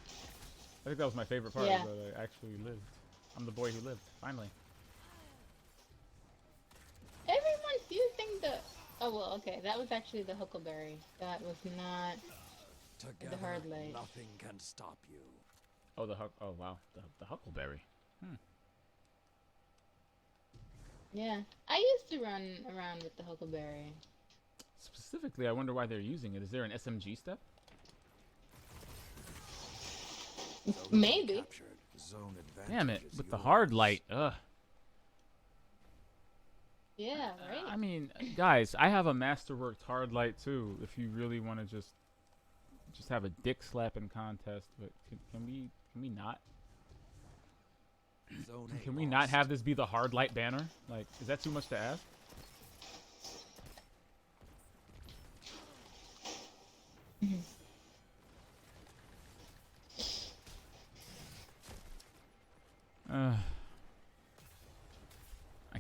Speaker 1: I think that was my favorite part,
Speaker 2: Yeah.
Speaker 1: is that I actually lived. I'm the boy who lived, finally.
Speaker 2: Everyone's using the. Oh well, okay. That was actually the Huckleberry. That was not.
Speaker 3: Together,
Speaker 2: hard light.
Speaker 3: nothing can stop you.
Speaker 1: Oh, oh wow, the Huckleberry.
Speaker 2: Yeah, I used to run around with the Huckleberry.
Speaker 1: Specifically, I wonder why they're using it. Is there an SMG step?
Speaker 3: Zone
Speaker 2: Maybe.
Speaker 3: captured. Zone
Speaker 1: Damn it,
Speaker 3: advantage is
Speaker 1: with the
Speaker 3: yours.
Speaker 1: hard light. Ugh.
Speaker 2: Yeah, right.
Speaker 1: I mean, guys, I have a masterworked hard light too. If you really want to just have a dick slapping contest, but can we not?
Speaker 3: Zone A
Speaker 1: Can we not
Speaker 3: lost.
Speaker 1: have this be the hard light banner? Like, is that too much to ask?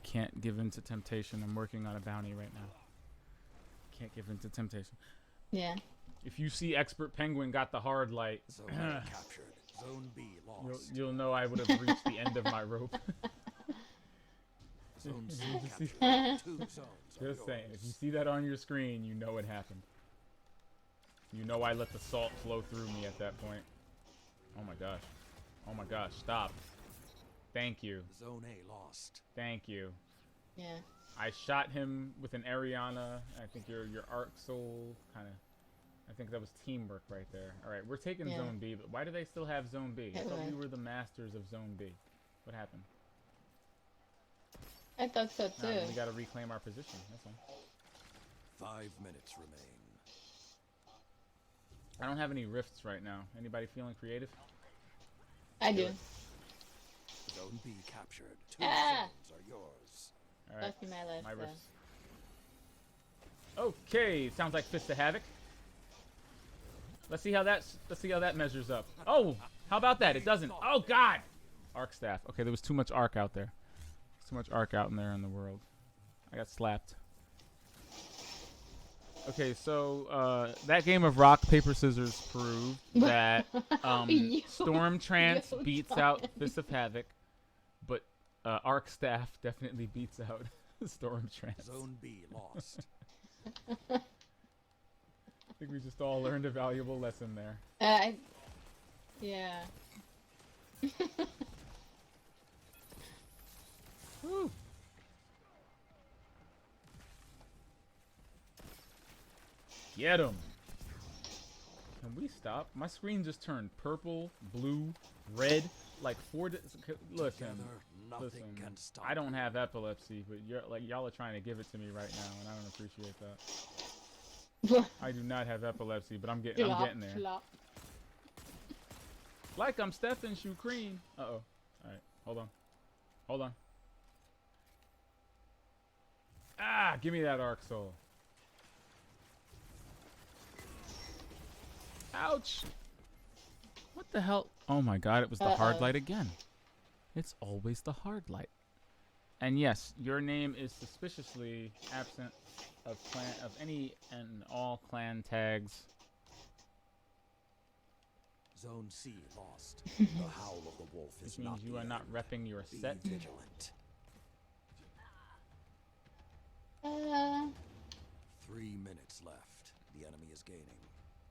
Speaker 1: can't give in to temptation. I'm working on a bounty right now. Can't give in to temptation.
Speaker 2: Yeah.
Speaker 1: If you see Expert Penguin got the hard light,
Speaker 3: Zone A captured. Zone B lost.
Speaker 1: you'll know I would have reached the end of my rope.
Speaker 3: Zone C
Speaker 1: You
Speaker 3: captured. 2 zones are
Speaker 1: Just saying, if you
Speaker 3: yours.
Speaker 1: see that on your screen, you know it happened. You know I let the salt flow through me at that point. Oh my gosh. Oh my gosh, stop. Thank you.
Speaker 3: Zone A lost.
Speaker 1: Thank you.
Speaker 2: Yeah.
Speaker 1: I shot him with an Ariana. I think your Arc Soul kind of. I think that was teamwork right there. All right, we're taking
Speaker 2: Yeah.
Speaker 1: Zone B, but why do they still have Zone B? I thought
Speaker 2: Okay.
Speaker 1: we were the masters of Zone B. What happened?
Speaker 2: I thought so
Speaker 1: Nah,
Speaker 2: too.
Speaker 1: we got to reclaim our position. That's all.
Speaker 3: 5 minutes remain.
Speaker 1: I don't have any rifts right now. Anybody feeling creative?
Speaker 2: I do.
Speaker 3: Zone B captured. 2
Speaker 2: Ah!
Speaker 3: zones are yours.
Speaker 1: All right,
Speaker 2: Lost me my life.
Speaker 1: my
Speaker 2: so.
Speaker 1: rifts. Okay, sounds like Fist of Havoc. Let's see how that measures up. Oh, how about that? It doesn't. Oh God! Arc staff. Okay, there was too much arc out there. Too much arc out in there in the world. I got slapped. Okay, so that game of rock paper scissors proved that
Speaker 2: Yo,
Speaker 1: Storm Trance
Speaker 2: yo,
Speaker 1: beats out Fist of Havoc, but Arc Staff definitely beats out Storm Trance.
Speaker 3: Zone B lost.
Speaker 1: I think we just all learned a valuable lesson there.
Speaker 2: Yeah.
Speaker 1: Woo. Get him. Can we stop? My screen just turned purple, blue, red, like listen.
Speaker 3: Together, nothing
Speaker 1: Listen,
Speaker 3: can stop.
Speaker 1: I don't have epilepsy, but y'all are trying to give it to me right now, and I don't appreciate that. I do not have epilepsy, but I'm getting there.
Speaker 2: Flop.
Speaker 1: Like I'm Stephen Shukreen. Uh-oh. All right, hold on. Ah, give me that Arc Soul. Ouch. What the hell? Oh my God, it was the hard
Speaker 2: Uh-oh.
Speaker 1: light again. It's always the hard light. And yes, your name is suspiciously absent of any and all clan tags.
Speaker 3: Zone C lost. The howl of the wolf is
Speaker 1: Which means
Speaker 3: not
Speaker 1: you
Speaker 3: the
Speaker 1: are not
Speaker 3: end.
Speaker 1: repping your
Speaker 3: Be
Speaker 1: set.
Speaker 3: vigilant. 3 minutes left. The enemy is gaining.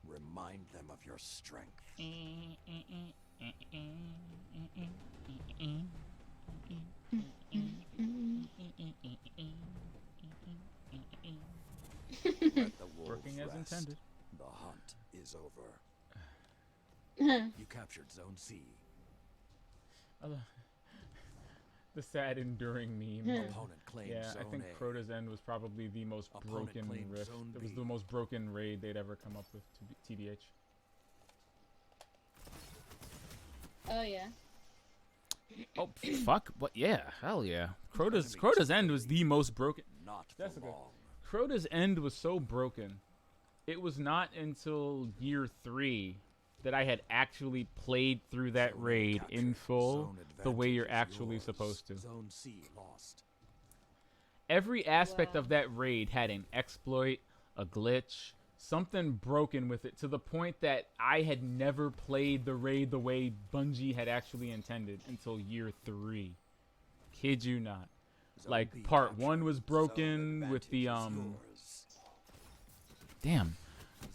Speaker 3: Remind them of your strength. Let the wolves
Speaker 1: Working as
Speaker 3: rest.
Speaker 1: intended.
Speaker 3: The hunt is over. You captured Zone C.
Speaker 1: The sad enduring meme.
Speaker 3: Opponent claims
Speaker 1: Yeah,
Speaker 3: Zone
Speaker 1: I think
Speaker 3: A.
Speaker 1: Crota's End was probably the most
Speaker 3: Opponent
Speaker 1: broken
Speaker 3: claimed
Speaker 1: rift.
Speaker 3: Zone
Speaker 1: It was
Speaker 3: B.
Speaker 1: the most broken raid they'd ever come up with, TBH.
Speaker 2: Oh yeah.
Speaker 1: Oh, fuck. What? Yeah, hell yeah. Crota's End was the most broken.
Speaker 3: Not for
Speaker 1: Jessica.
Speaker 3: long.
Speaker 1: Crota's End was so broken. It was not until year 3 that I had actually played through that
Speaker 3: Zone A
Speaker 1: raid in
Speaker 3: captured.
Speaker 1: full
Speaker 3: Zone
Speaker 1: the way you're
Speaker 3: advantage is
Speaker 1: actually
Speaker 3: yours.
Speaker 1: supposed to.
Speaker 3: Zone C lost.
Speaker 1: Every aspect
Speaker 2: Wow.
Speaker 1: of that raid had an exploit, a glitch, something broken with it to the point that I had never played the raid the way Bungie had actually intended until year 3. Kid you not.
Speaker 3: Zone
Speaker 1: Like,
Speaker 3: B
Speaker 1: part
Speaker 3: captured.
Speaker 1: 1 was
Speaker 3: Zone
Speaker 1: broken with the,
Speaker 3: advantage is yours.
Speaker 1: Damn.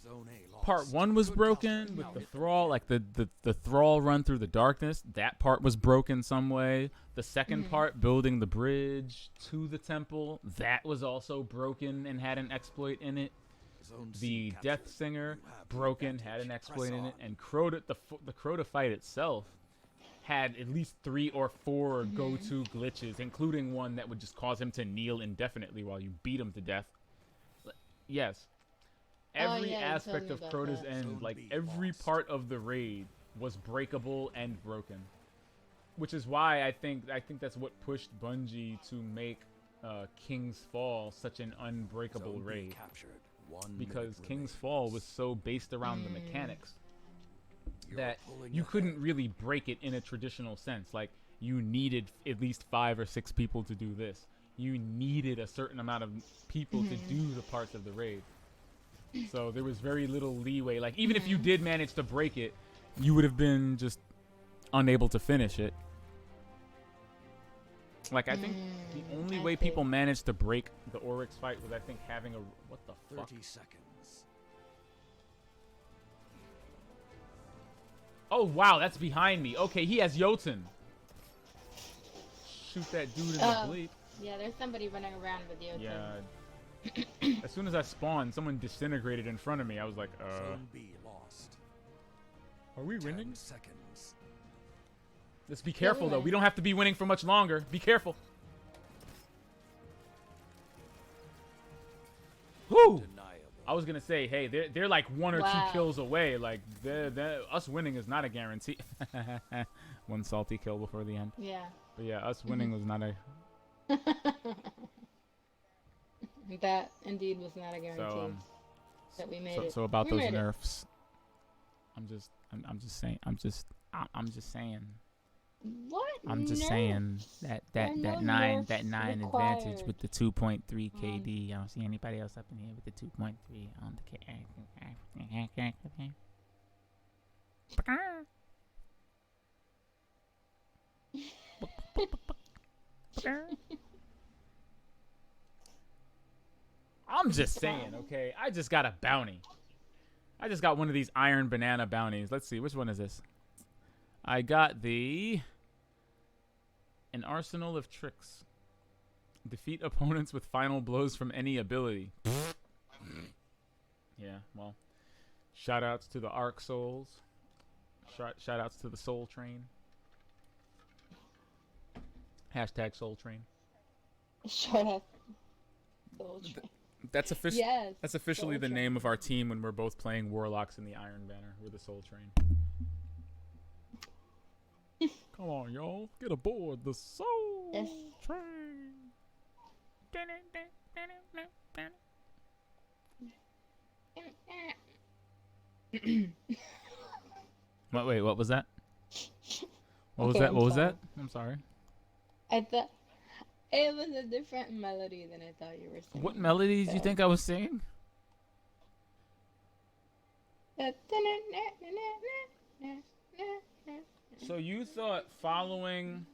Speaker 3: Zone A lost.
Speaker 1: Part 1 was
Speaker 3: Good
Speaker 1: broken
Speaker 3: tussle.
Speaker 1: with
Speaker 3: Now
Speaker 1: the
Speaker 3: hit
Speaker 1: thrall, like the thrall run through the darkness. That part was broken some way. The second part, building the bridge to the temple, that was also broken and had an exploit in it.
Speaker 3: Zone C
Speaker 1: The
Speaker 3: captured.
Speaker 1: Death Singer,
Speaker 3: You have the
Speaker 1: broken, had
Speaker 3: advantage.
Speaker 1: an
Speaker 3: Press
Speaker 1: exploit in it,
Speaker 3: on.
Speaker 1: and Crota, the Crota fight itself had at least 3 or 4 go-to glitches, including one that would just cause him to kneel indefinitely while you beat him to death. Yes. Every
Speaker 2: yeah, you told
Speaker 1: aspect
Speaker 2: me
Speaker 1: of
Speaker 2: about
Speaker 1: Crota's
Speaker 2: that.
Speaker 1: End,
Speaker 3: Zone
Speaker 1: like
Speaker 3: B
Speaker 1: every
Speaker 3: lost.
Speaker 1: part of the raid was breakable and broken. Which is why I think that's what pushed Bungie to make King's Fall such an unbreakable
Speaker 3: Zone B
Speaker 1: raid.
Speaker 3: captured. 1
Speaker 1: Because
Speaker 3: minute
Speaker 1: King's
Speaker 3: remains.
Speaker 1: Fall was so based around the mechanics
Speaker 3: You're
Speaker 1: that
Speaker 3: pulling
Speaker 1: you
Speaker 3: ahead.
Speaker 1: couldn't really break it in a traditional sense. Like, you needed at least 5 or 6 people to do this. you needed a certain amount of people to do the parts of the raid. So there was very little leeway. Like, even if you did manage to break it, you would have been just unable to finish it. Like, I think the only way people managed to break the Oryx fight was, I think, having a... What the fuck?
Speaker 3: 30 seconds.
Speaker 1: Oh, wow, that's behind me. Okay, he has Jotun. Shoot that dude in the bleep.
Speaker 2: Yeah, there's somebody running around with you.
Speaker 1: Yeah. As soon as I spawned, someone disintegrated in front of me. I was like,
Speaker 3: Zone B lost.
Speaker 1: Are we
Speaker 3: 10
Speaker 1: winning?
Speaker 3: seconds.
Speaker 1: Let's be careful, though. We don't have to be winning for much longer. Be careful. Whoo! I was going to say, hey, they're like 1 or 2 kills away. Like, us winning is not a guarantee. 1 salty kill before the end.
Speaker 2: Yeah.
Speaker 1: But yeah, us winning was not a...
Speaker 2: That indeed was not a guarantee. That we made it.
Speaker 1: So about those nerfs, I'm just saying. I'm just saying.
Speaker 2: What?
Speaker 1: I'm just saying that 9 advantage with the 2.3 KD. I don't see anybody else up in here with the 2.3 on the I'm just saying, okay? I just got a bounty. I just got one of these iron banana bounties. Let's see, which one is this? I got an arsenal of tricks. Defeat opponents with final blows from any ability. Yeah, well, shout-outs to the Arc Souls. Shout-outs to the Soul Train. Hashtag Soul Train.
Speaker 2: Shut up. Soul Train.
Speaker 1: That's
Speaker 2: Yes,
Speaker 1: That's officially the name of our team when we're both playing Warlocks in the Iron Banner. We're the Soul Train. Come on, y'all. Get aboard the Soul Train. Wait, what was that? What was that? I'm sorry.
Speaker 2: I thought it was a different melody than I thought you were singing.
Speaker 1: What melodies do you think I was singing? So you thought following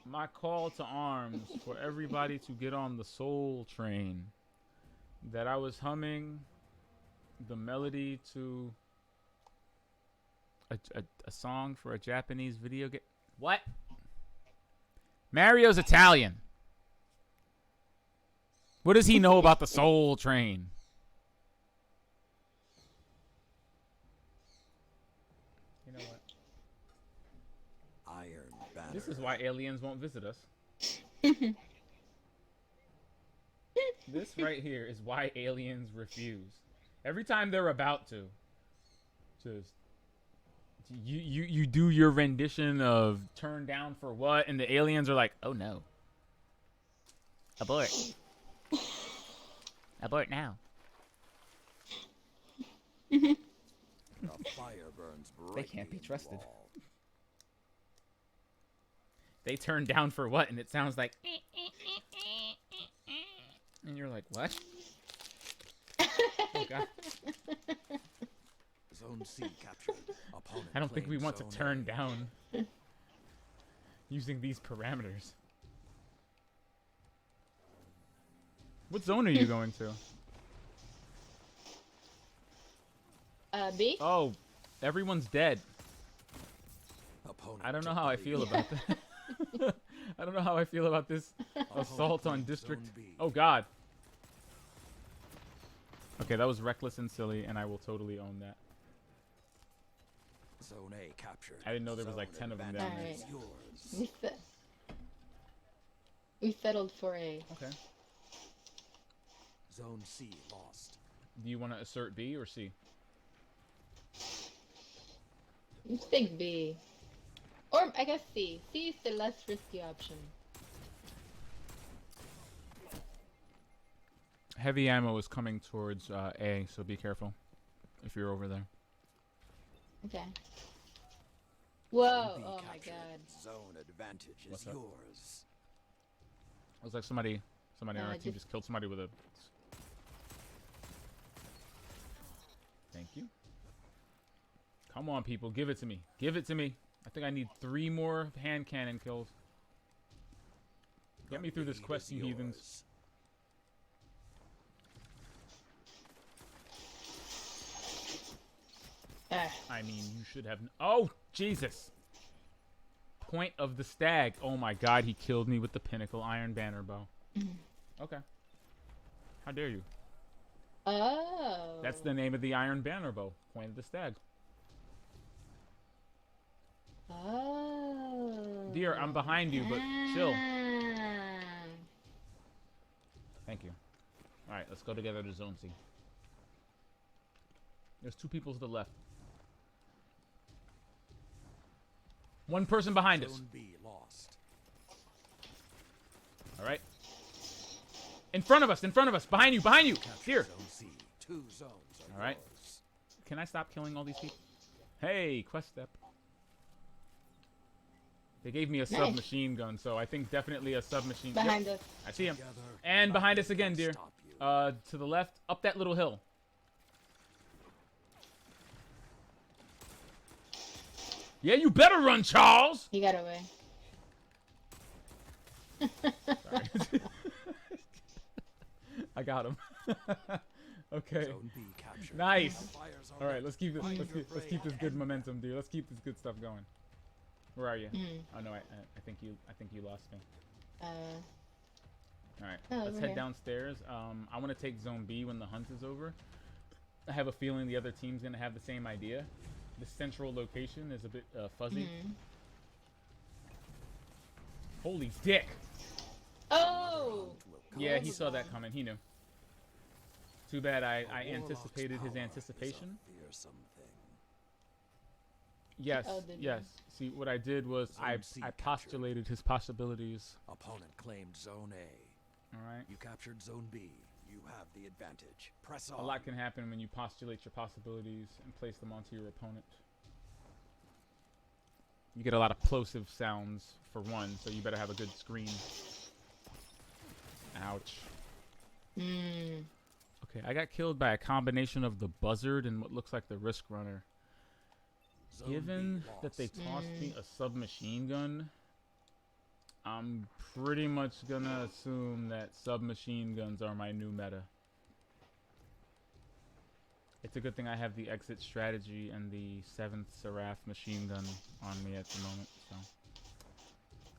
Speaker 1: my call to arms for everybody to get on the Soul Train that I was humming the melody to a song for a Japanese video game? What? Mario's Italian. What does he know about the Soul Train? You know what?
Speaker 3: Iron Banner.
Speaker 1: This is why aliens won't visit us. This right here is why aliens refuse. Every time they're about to, just you do your rendition of turn down for what, and the aliens are like, oh no. Abort. Abort now.
Speaker 3: The fire burns
Speaker 1: They can't be
Speaker 3: brightly in the
Speaker 1: trusted.
Speaker 3: wall.
Speaker 1: They turn down for what, and it sounds like and you're like, what? Oh god.
Speaker 3: Zone C captured. Opponent
Speaker 1: I don't think we want to
Speaker 3: Zone
Speaker 1: turn
Speaker 3: A.
Speaker 1: down using these parameters. What zone are you going to?
Speaker 2: B?
Speaker 1: Oh, everyone's dead.
Speaker 3: Opponent
Speaker 1: I don't know
Speaker 3: took
Speaker 1: how
Speaker 3: the
Speaker 1: I feel
Speaker 3: lead.
Speaker 1: about that. I don't know how I feel about this assault on
Speaker 3: claims
Speaker 1: district.
Speaker 3: Zone B.
Speaker 1: Oh god. Okay, that was reckless and silly, and I will totally own that.
Speaker 3: Zone A captured.
Speaker 1: I didn't know there was like 10 of them down there.
Speaker 3: Advantage is yours.
Speaker 2: We settled for A.
Speaker 1: Okay.
Speaker 3: Zone C lost.
Speaker 1: Do you want to assert B or C?
Speaker 2: Let's take B. Or I guess C. C is the less risky option.
Speaker 1: Heavy ammo is coming towards A, so be careful if you're over there.
Speaker 2: Okay. Whoa!
Speaker 3: B
Speaker 2: Oh my
Speaker 3: captured.
Speaker 2: god.
Speaker 3: Zone advantage is
Speaker 1: What's up?
Speaker 3: yours.
Speaker 1: Looks like somebody on our team
Speaker 2: just-
Speaker 1: just killed somebody with a... Thank you. Come on, people. Give it to me. Give it to me. I think I need 3 more hand cannon kills. Get me through this quest, you heathens. I mean, you should have... Oh, Jesus! Point of the stag. Oh my god, he killed me with the pinnacle iron banner bow. Okay. How dare you?
Speaker 2: Oh.
Speaker 1: That's the name of the iron banner bow. Point of the stag.
Speaker 2: Oh.
Speaker 1: Dear, I'm behind you, but chill. Thank you. Alright, let's go together to Zone C. There's 2 people to the left. 1 person behind us.
Speaker 3: Zone B lost.
Speaker 1: Alright. In front of us, behind you, Here.
Speaker 3: Zone C. 2 zones are
Speaker 1: Alright.
Speaker 3: yours.
Speaker 1: Can I stop killing all these people? Hey, quest step. They gave me a submachine gun, so I think definitely a submachine.
Speaker 2: Behind us.
Speaker 1: I see him.
Speaker 3: Together,
Speaker 1: And behind us
Speaker 3: nothing
Speaker 1: again,
Speaker 3: can
Speaker 1: dear.
Speaker 3: stop you.
Speaker 1: To the left, up that little hill. Yeah, you better run, Charles!
Speaker 2: He got away.
Speaker 1: Sorry. I got him. Okay.
Speaker 3: Zone B captured.
Speaker 1: Nice.
Speaker 3: Fires are
Speaker 1: All right,
Speaker 3: lit.
Speaker 1: let's keep this.
Speaker 3: Find
Speaker 1: Let's
Speaker 3: your
Speaker 1: keep this
Speaker 3: prey
Speaker 1: good
Speaker 3: and
Speaker 1: momentum, dude. Let's keep this good stuff going. Where are you?
Speaker 2: Mhm.
Speaker 1: Oh no, I think you lost me.
Speaker 2: Uh,
Speaker 1: All right,
Speaker 2: Oh,
Speaker 1: let's
Speaker 2: over
Speaker 1: head
Speaker 2: here.
Speaker 1: downstairs. I want to take Zone B when the hunt is over. I have a feeling the other team's gonna have the same idea. The central location is a bit fuzzy.
Speaker 2: mhm.
Speaker 1: Holy dick!
Speaker 2: Oh!
Speaker 1: Yeah, he
Speaker 2: Hold
Speaker 1: saw that
Speaker 2: on.
Speaker 1: coming. He knew. Too bad I
Speaker 3: A warlock's
Speaker 1: anticipated his
Speaker 3: power is a
Speaker 1: anticipation.
Speaker 3: fearsome thing.
Speaker 1: Yes,
Speaker 2: Oh, did you?
Speaker 1: yes. See, what I did was
Speaker 3: Zone
Speaker 1: I
Speaker 3: C
Speaker 1: postulated his possibilities.
Speaker 3: Opponent claimed Zone A.
Speaker 1: All right.
Speaker 3: You captured Zone B. You have the advantage. Press
Speaker 1: A
Speaker 3: on.
Speaker 1: lot can happen when you postulate your possibilities and place them onto your opponent. You get a lot of plosive sounds for one, so you better have a good screen. Ouch.
Speaker 2: Mm.
Speaker 1: Okay, I got killed by a combination of the buzzard and what looks like the risk runner.
Speaker 3: Zone
Speaker 1: Given
Speaker 3: B
Speaker 1: that they
Speaker 3: lost.
Speaker 1: tossed me a submachine gun, I'm pretty much gonna assume that submachine guns are my new meta. It's a good thing I have the exit strategy and the 7th Seraph machine gun on me at the moment.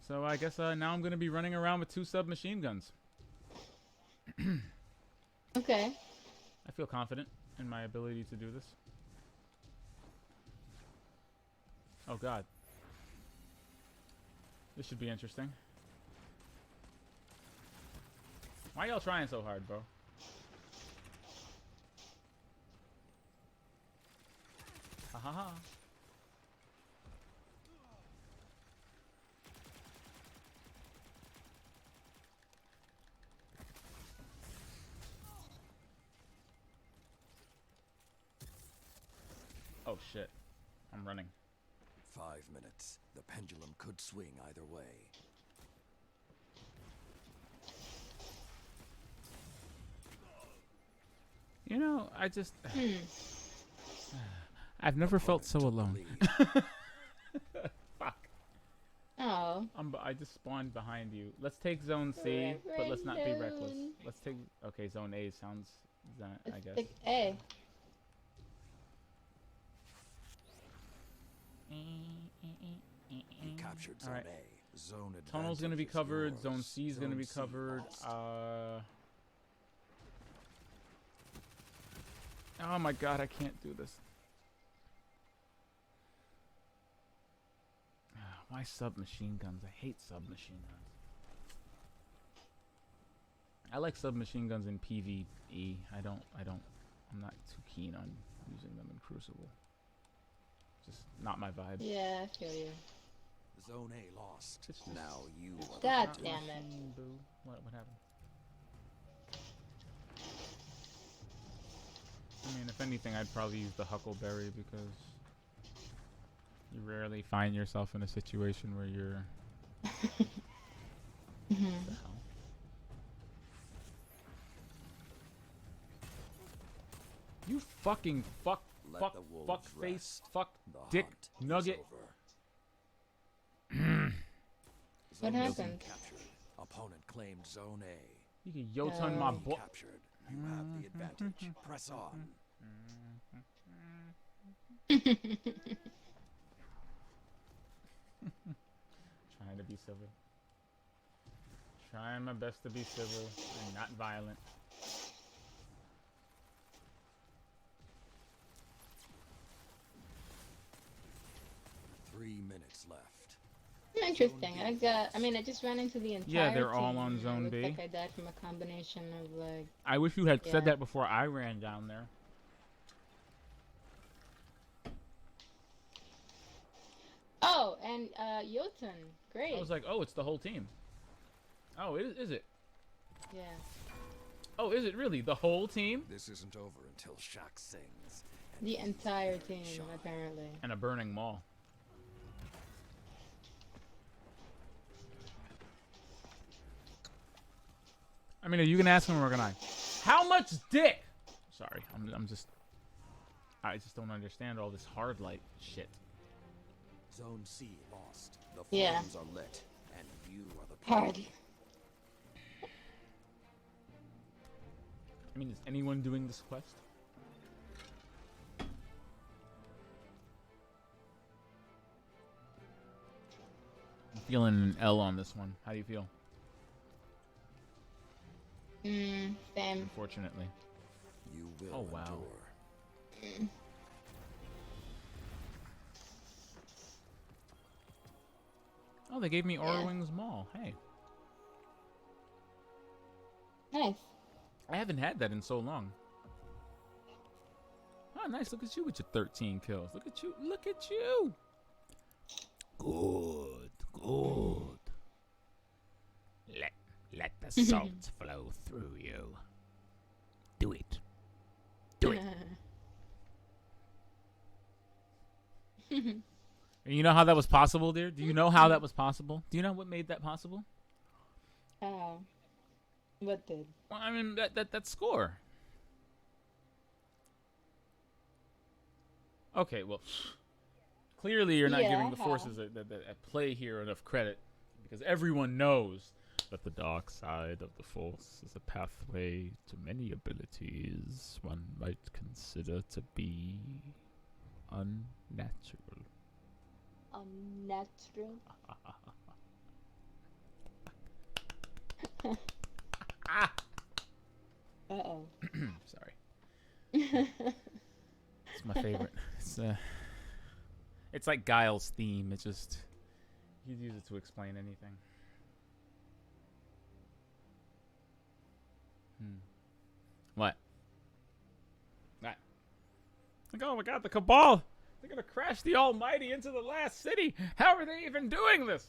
Speaker 1: So I guess now I'm gonna be running around with 2 submachine guns.
Speaker 2: Okay.
Speaker 1: I feel confident in my ability to do this. Oh god. This should be interesting. Why y'all trying so hard, bro? Ha ha ha. Oh shit. I'm running.
Speaker 3: 5 minutes. The pendulum could swing either way.
Speaker 1: You know, I just...
Speaker 2: Hmm.
Speaker 1: I've never felt so
Speaker 3: Opponent
Speaker 1: alone.
Speaker 3: took the lead.
Speaker 1: Fuck.
Speaker 2: Oh.
Speaker 1: I just spawned behind you. Let's take Zone C, but let's not be reckless.
Speaker 2: Zone.
Speaker 1: Let's take... Okay, Zone A sounds... I
Speaker 2: It's
Speaker 1: guess.
Speaker 2: like A.
Speaker 3: You captured Zone
Speaker 1: Alright.
Speaker 3: A. Zone advantage
Speaker 1: Tunnel's gonna be
Speaker 3: is
Speaker 1: covered.
Speaker 3: yours.
Speaker 1: Zone C is gonna be
Speaker 3: Zone C
Speaker 1: covered.
Speaker 3: lost.
Speaker 1: Oh my god, I can't do this. Why submachine guns? I hate submachine guns. I like submachine guns in PvE. I'm not too keen on using them in Crucible. Just not my vibe.
Speaker 2: Yeah, I feel you.
Speaker 3: Zone A lost.
Speaker 1: It's just-
Speaker 3: Now you are
Speaker 2: God
Speaker 3: the
Speaker 2: damn it.
Speaker 1: Machine Boo. What happened? I mean, if anything, I'd probably use the Huckleberry because you rarely find yourself in a situation where you're...
Speaker 2: Mhm.
Speaker 1: What the hell? You fucking fuck
Speaker 3: Let the wolves
Speaker 1: face
Speaker 3: rest.
Speaker 1: fuck
Speaker 3: The
Speaker 1: dick
Speaker 3: hunt
Speaker 1: nugget.
Speaker 3: is
Speaker 2: What
Speaker 3: over. Zone C
Speaker 2: happened?
Speaker 3: captured. Opponent claimed Zone A.
Speaker 1: You can Yotan my
Speaker 2: Oh.
Speaker 1: boy.
Speaker 3: Captured. You have the advantage. Press on.
Speaker 1: Trying to be civil. Trying my best to be civil and not violent.
Speaker 3: Three minutes left.
Speaker 2: Interesting. I just ran into the entire
Speaker 1: Yeah, they're all
Speaker 2: team,
Speaker 1: on
Speaker 2: and it
Speaker 1: Zone
Speaker 2: looks
Speaker 1: B.
Speaker 2: like I died from a combination of like.
Speaker 1: I wish you had said
Speaker 2: Yeah.
Speaker 1: that before I ran down there.
Speaker 2: Oh, and Jotun. Great.
Speaker 1: I was like, oh, it's the whole team. Oh, is it?
Speaker 2: Yeah.
Speaker 1: Oh, is it really? The whole team?
Speaker 3: This isn't over until Shaq sings.
Speaker 2: The entire team, apparently.
Speaker 1: And a burning mall. I mean, are you gonna ask him or can I? How much dick? Sorry, I just don't understand all this hard light shit.
Speaker 3: Zone C lost. The
Speaker 2: Yeah.
Speaker 3: flames are lit, and you are the
Speaker 2: Hard.
Speaker 1: I mean, is anyone doing this quest? I'm feeling an L on this one. How do you feel?
Speaker 2: Same.
Speaker 1: Unfortunately.
Speaker 3: You will
Speaker 1: Oh, wow.
Speaker 3: endure.
Speaker 1: Oh, they gave me
Speaker 2: Yeah.
Speaker 1: Orwing's Mall. Hey.
Speaker 2: Nice.
Speaker 1: I haven't had that in so long. Oh, nice. Look at you with your 13 kills. Look at you. Look at you. Good. Good. Let the salt flow through you. Do it. Do it. And you know how that was possible, dear? Do you know how that was possible? Do you know what made that possible?
Speaker 2: Oh. What did?
Speaker 1: Well, I mean, that score. Okay, well, clearly you're not
Speaker 2: Yeah,
Speaker 1: giving the
Speaker 2: how?
Speaker 1: forces that at play here enough credit, because everyone knows that the dark side of the force is a pathway to many abilities one might consider to be unnatural.
Speaker 2: Unnatural. Uh-oh.
Speaker 1: Sorry. It's my favorite. It's like Guile's theme. It's just you could use it to explain anything. What? What? Like, oh my God, the Cabal! They're gonna crash the Almighty into the last city. How are they even doing this?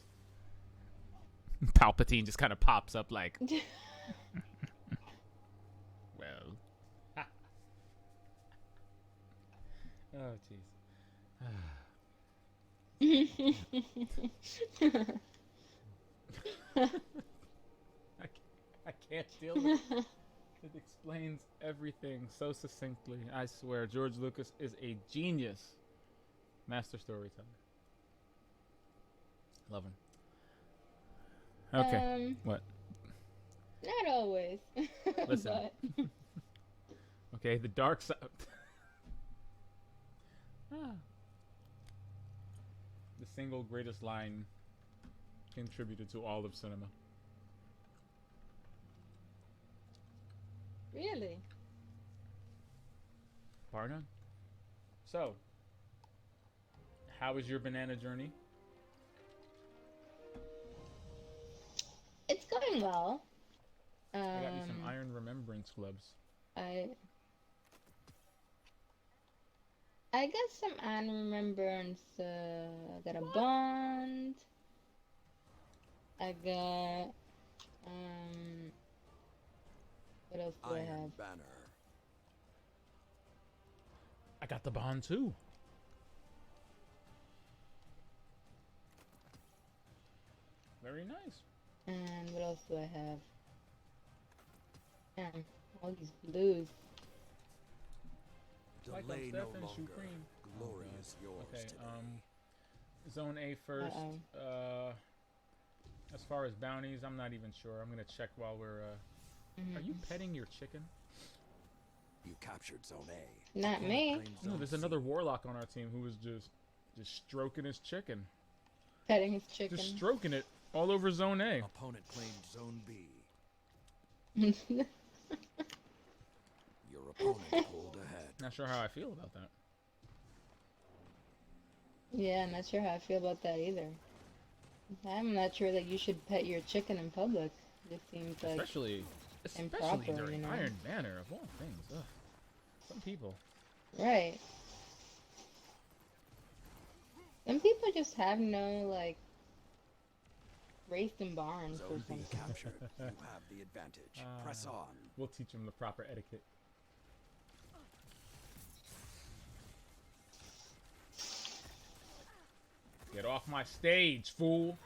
Speaker 1: Palpatine just kind of pops up like, well. Oh jeez. I can't deal with it. It explains everything so succinctly. I swear, George Lucas is a genius. Master storyteller. Love him. Okay. What?
Speaker 2: Not always.
Speaker 1: Listen.
Speaker 2: But
Speaker 1: Okay, the dark side. The single greatest line contributed to all of cinema.
Speaker 2: really.
Speaker 1: Bar none. So, how was your banana journey?
Speaker 2: It's going well.
Speaker 1: I got you some Iron Remembrance gloves.
Speaker 2: I got some Iron Remembrance. I got a bond. I got what else do I have?
Speaker 3: Iron Banner.
Speaker 1: I got the bond too. Very nice.
Speaker 2: And what else do I have? All these blues.
Speaker 1: Like I'm
Speaker 3: Delay no
Speaker 1: Steph and
Speaker 3: longer.
Speaker 1: Supreme.
Speaker 3: Glory
Speaker 1: Oh,
Speaker 3: is yours
Speaker 1: okay,
Speaker 3: today.
Speaker 1: Zone A first.
Speaker 2: Uh-oh.
Speaker 1: As far as bounties, I'm not even sure. I'm gonna check while we're. Are you petting your chicken?
Speaker 3: You captured Zone A.
Speaker 2: Not
Speaker 3: Opponent
Speaker 2: me.
Speaker 3: claims
Speaker 1: No,
Speaker 3: Zone
Speaker 1: there's
Speaker 3: C.
Speaker 1: another warlock on our team who was just stroking his chicken,
Speaker 2: Petting his chicken.
Speaker 1: just stroking it all over Zone A.
Speaker 3: Opponent claimed Zone B. Your opponent pulled ahead.
Speaker 1: Not sure how I feel about that.
Speaker 2: Yeah, I'm not sure how I feel about that either. I'm not sure that you should pet your chicken in public. It seems like
Speaker 1: Especially
Speaker 2: improper,
Speaker 1: during
Speaker 2: you know?
Speaker 1: Iron Banner of all things. Ugh. Some people.
Speaker 2: Right. Some people just have no, like, raised in barns or
Speaker 3: Zone B
Speaker 2: something.
Speaker 3: captured. You have the advantage. Press on.
Speaker 1: We'll teach them the proper etiquette. Get off my stage, fool!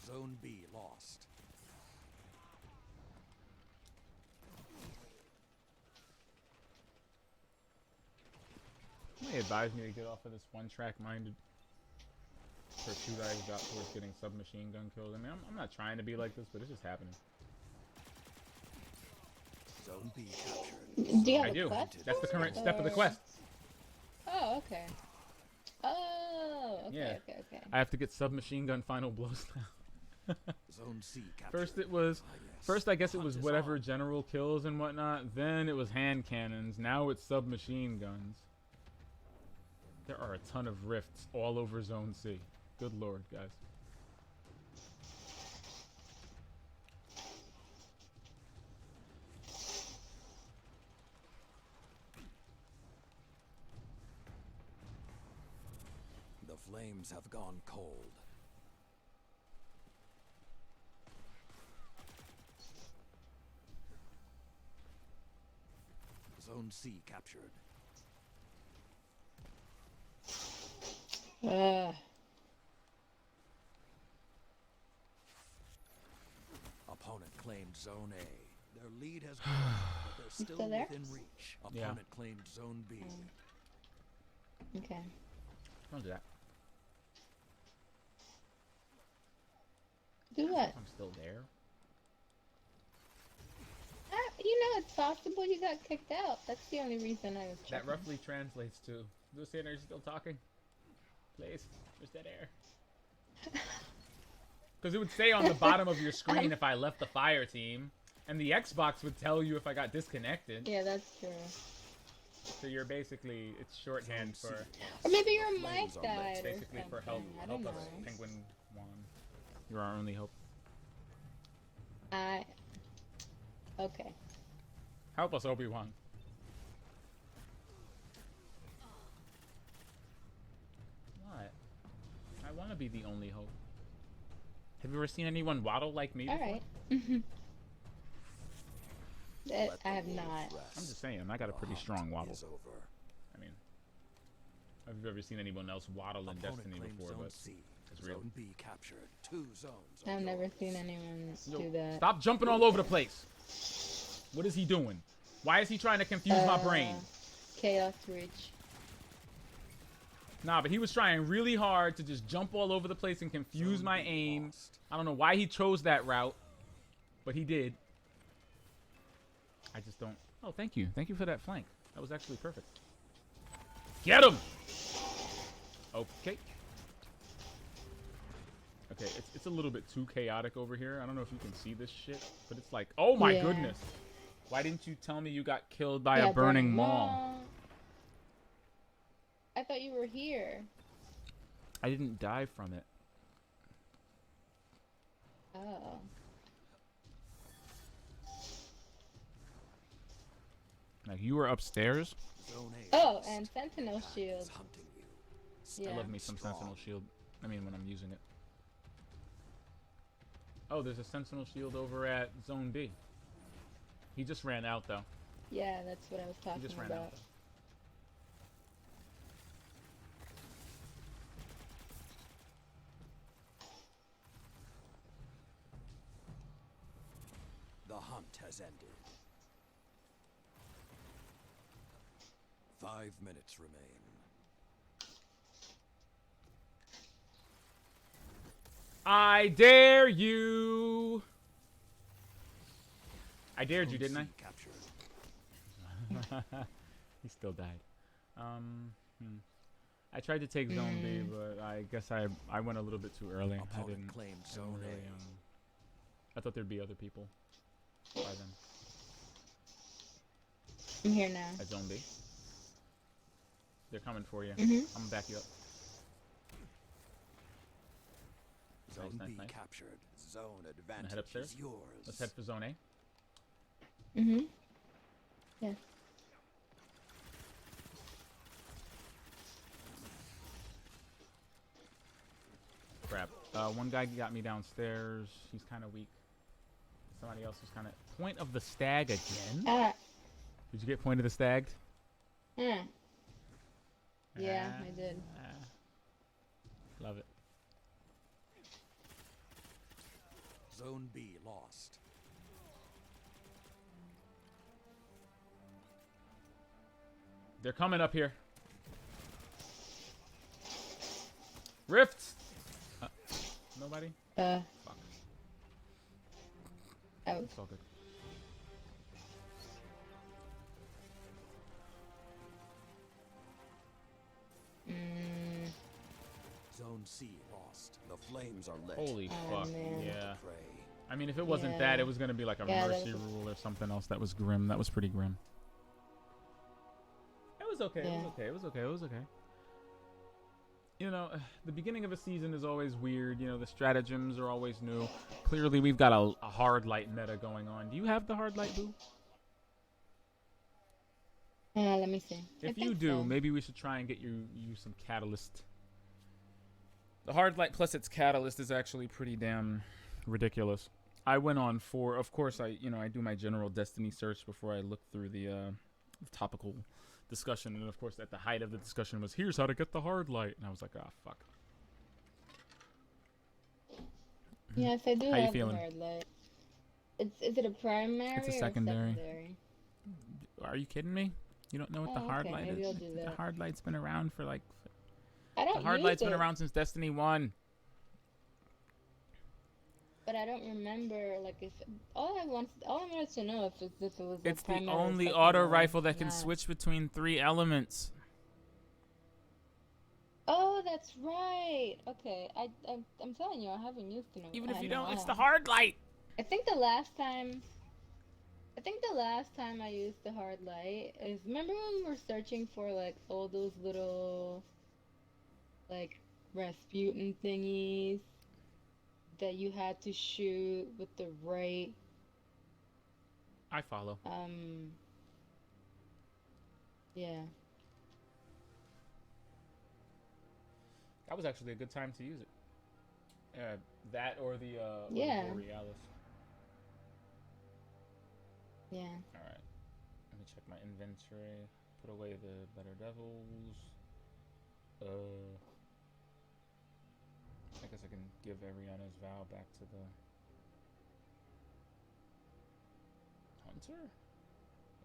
Speaker 3: Zone B lost.
Speaker 1: Somebody advised me to get off of this one-track minded pursuit I got towards getting submachine gun killed. I mean, I'm not trying to be like this, but it's just happening.
Speaker 3: Zone B captured.
Speaker 2: Do you have
Speaker 1: I
Speaker 2: a
Speaker 1: do.
Speaker 2: quest
Speaker 1: That's the
Speaker 2: for
Speaker 1: current
Speaker 2: it,
Speaker 1: step of the
Speaker 2: or-
Speaker 1: quest.
Speaker 2: Oh, okay. Oh, okay,
Speaker 1: Yeah.
Speaker 2: okay.
Speaker 1: I have to get submachine gun final blows now.
Speaker 3: Zone C captured.
Speaker 1: First it was,
Speaker 3: yes.
Speaker 1: first I guess
Speaker 3: The
Speaker 1: it was
Speaker 3: hunt is
Speaker 1: whatever
Speaker 3: on.
Speaker 1: general kills and whatnot. Then it was hand cannons. Now it's submachine guns. There are a ton of rifts all over Zone C. Good lord, guys.
Speaker 3: The flames have gone cold. Zone C captured. Opponent claimed Zone A. Their lead has grown, but they're still
Speaker 2: still there?
Speaker 3: within reach.
Speaker 1: Yeah.
Speaker 3: Opponent claimed Zone B.
Speaker 2: Okay.
Speaker 1: Don't do that.
Speaker 2: Do what?
Speaker 1: I'm still there.
Speaker 2: You know, it's possible you got kicked out. That's the only reason I was
Speaker 1: That
Speaker 2: checking.
Speaker 1: roughly translates to, Lucian, are you still talking? Please, there's dead air. Because it would say on the bottom of your screen if I left the fire team, and the Xbox would tell you if I got disconnected.
Speaker 2: Yeah, that's true.
Speaker 1: So you're basically, it's shorthand for,
Speaker 2: Or maybe your
Speaker 3: Flames
Speaker 2: mic
Speaker 3: are
Speaker 2: died
Speaker 3: lit.
Speaker 2: or
Speaker 1: basically for
Speaker 2: something. I
Speaker 1: help
Speaker 2: don't
Speaker 1: us,
Speaker 2: know.
Speaker 1: Penguin One. You're our only hope.
Speaker 2: Okay.
Speaker 1: Help us, Obi-Wan. What? I want to be the only hope. Have you ever seen anyone waddle like me
Speaker 2: All
Speaker 1: before?
Speaker 2: right.
Speaker 3: Let
Speaker 2: I
Speaker 3: the
Speaker 2: have
Speaker 3: wolves
Speaker 2: not.
Speaker 3: rest.
Speaker 1: I'm just saying, I got a
Speaker 3: The
Speaker 1: pretty
Speaker 3: hunt
Speaker 1: strong waddle.
Speaker 3: is over.
Speaker 1: I mean, have you ever seen anyone else waddle in
Speaker 3: Opponent
Speaker 1: Destiny
Speaker 3: claimed
Speaker 1: before?
Speaker 3: Zone
Speaker 1: But
Speaker 3: C.
Speaker 1: it's real.
Speaker 3: Zone B captured. 2 zones. are
Speaker 2: I've never
Speaker 3: yours.
Speaker 2: seen anyone
Speaker 1: Yo,
Speaker 2: do that.
Speaker 1: stop jumping all over the place. What is he doing? Why is he trying to confuse my brain?
Speaker 2: Chaos Reach.
Speaker 1: Nah, but he was trying really hard to just jump all over the place and confuse
Speaker 3: Zone
Speaker 1: my
Speaker 3: B
Speaker 1: aim.
Speaker 3: lost.
Speaker 1: I don't know why he chose that route, but he did. I just don't. Oh, thank you. Thank you for that flank. That was actually perfect. Get him! Okay. Okay, it's a little bit too chaotic over here. I don't know if you can see this shit, but it's like, oh my
Speaker 2: Yeah.
Speaker 1: goodness. Why didn't you tell me you got killed by
Speaker 2: Yeah,
Speaker 1: a burning mall?
Speaker 2: I thought you were here.
Speaker 1: I didn't die from it.
Speaker 2: Oh.
Speaker 1: Like, you were upstairs?
Speaker 3: Zone A
Speaker 2: Oh,
Speaker 3: lost.
Speaker 2: and Sentinel
Speaker 3: Pack
Speaker 2: Shield.
Speaker 3: is hunting you.
Speaker 2: Yeah.
Speaker 1: I love me some
Speaker 3: Strong.
Speaker 1: Sentinel Shield. I mean, when I'm using it. Oh, there's a Sentinel Shield over at Zone B. He just ran out, though.
Speaker 2: Yeah, that's what I was
Speaker 1: He
Speaker 2: talking
Speaker 1: just ran
Speaker 2: about.
Speaker 1: out.
Speaker 3: The hunt has ended. 5 minutes remain.
Speaker 1: I dare you. I dared you, didn't I?
Speaker 3: Captured.
Speaker 1: He still died. I tried to take Zone B, but I guess I went a little bit too early. I
Speaker 3: Opponent
Speaker 1: didn't
Speaker 3: claimed
Speaker 1: I didn't
Speaker 3: Zone
Speaker 1: really,
Speaker 3: A.
Speaker 1: I thought there'd be other people by then.
Speaker 2: I'm here now.
Speaker 1: At Zone B. They're coming for you.
Speaker 2: Mhm.
Speaker 1: I'm gonna back you up.
Speaker 3: Zone
Speaker 1: Nice,
Speaker 3: B
Speaker 1: nice.
Speaker 3: captured. Zone advantage
Speaker 1: head upstairs?
Speaker 3: is yours.
Speaker 1: Let's head for Zone A.
Speaker 2: Mhm. Yes.
Speaker 1: Crap. One guy got me downstairs. He's kind of weak. Somebody else is kind of... Point of the Stag again? Did you get Point of the Stag?
Speaker 2: Yeah, I did.
Speaker 1: Love it.
Speaker 3: Zone B lost.
Speaker 1: They're coming up here. Rifts! Nobody?
Speaker 2: Fuck. Oh.
Speaker 1: It's all good.
Speaker 3: Zone C lost. The flames are lit.
Speaker 1: Holy
Speaker 2: Oh,
Speaker 1: fuck.
Speaker 2: man.
Speaker 1: Yeah.
Speaker 3: Prey.
Speaker 1: I mean, if it wasn't
Speaker 2: Yeah.
Speaker 1: that, it was going to be like a
Speaker 2: Yeah, that
Speaker 1: mercy
Speaker 2: was-
Speaker 1: rule or something else that was grim. That was pretty grim. It was okay. It
Speaker 2: Yeah.
Speaker 1: was okay. It was okay. It was okay. You know, the beginning of a season is always weird. You know, the stratagems are always new. Clearly, we've got a hard light meta going on. Do you have the hard light, Boo?
Speaker 2: Let me see. I
Speaker 1: If you
Speaker 2: think
Speaker 1: do,
Speaker 2: so.
Speaker 1: maybe we should try and get you some catalyst. The hard light plus its catalyst is actually pretty damn ridiculous. I went on for, of course, I do my general Destiny search before I look through the topical discussion, and of course, at the height of the discussion was, here's how to get the hard light, and I was like, ah, fuck.
Speaker 2: Yes, I do
Speaker 1: How you
Speaker 2: have
Speaker 1: feeling?
Speaker 2: the hard light. Is it a primary
Speaker 1: It's a
Speaker 2: or
Speaker 1: secondary.
Speaker 2: secondary?
Speaker 1: Are you kidding me? You don't know what the
Speaker 2: Oh,
Speaker 1: hard
Speaker 2: okay,
Speaker 1: light
Speaker 2: maybe
Speaker 1: is?
Speaker 2: I'll do
Speaker 1: The
Speaker 2: that.
Speaker 1: hard light's been around for like...
Speaker 2: I don't
Speaker 1: The hard
Speaker 2: use
Speaker 1: light's
Speaker 2: it,
Speaker 1: been around since Destiny 1.
Speaker 2: but I don't remember like if all I wanted to know if it was.
Speaker 1: It's
Speaker 2: a
Speaker 1: the
Speaker 2: primary or
Speaker 1: only
Speaker 2: secondary,
Speaker 1: auto rifle that can
Speaker 2: not.
Speaker 1: switch between 3 elements.
Speaker 2: Oh, that's right. Okay, I'm telling you, I haven't used it.
Speaker 1: Even if you
Speaker 2: in a
Speaker 1: don't, it's
Speaker 2: while.
Speaker 1: the hard light.
Speaker 2: I think the last time I used the hard light is, remember when we were searching for like all those little like Rasputin thingies that you had to shoot with the right
Speaker 1: I follow.
Speaker 2: yeah.
Speaker 1: That was actually a good time to use it. That or the
Speaker 2: Yeah.
Speaker 1: Borealis.
Speaker 2: Yeah.
Speaker 1: Alright. Let me check my inventory. Put away the Better Devils. I guess I can give Ariana's vow back to the Hunter?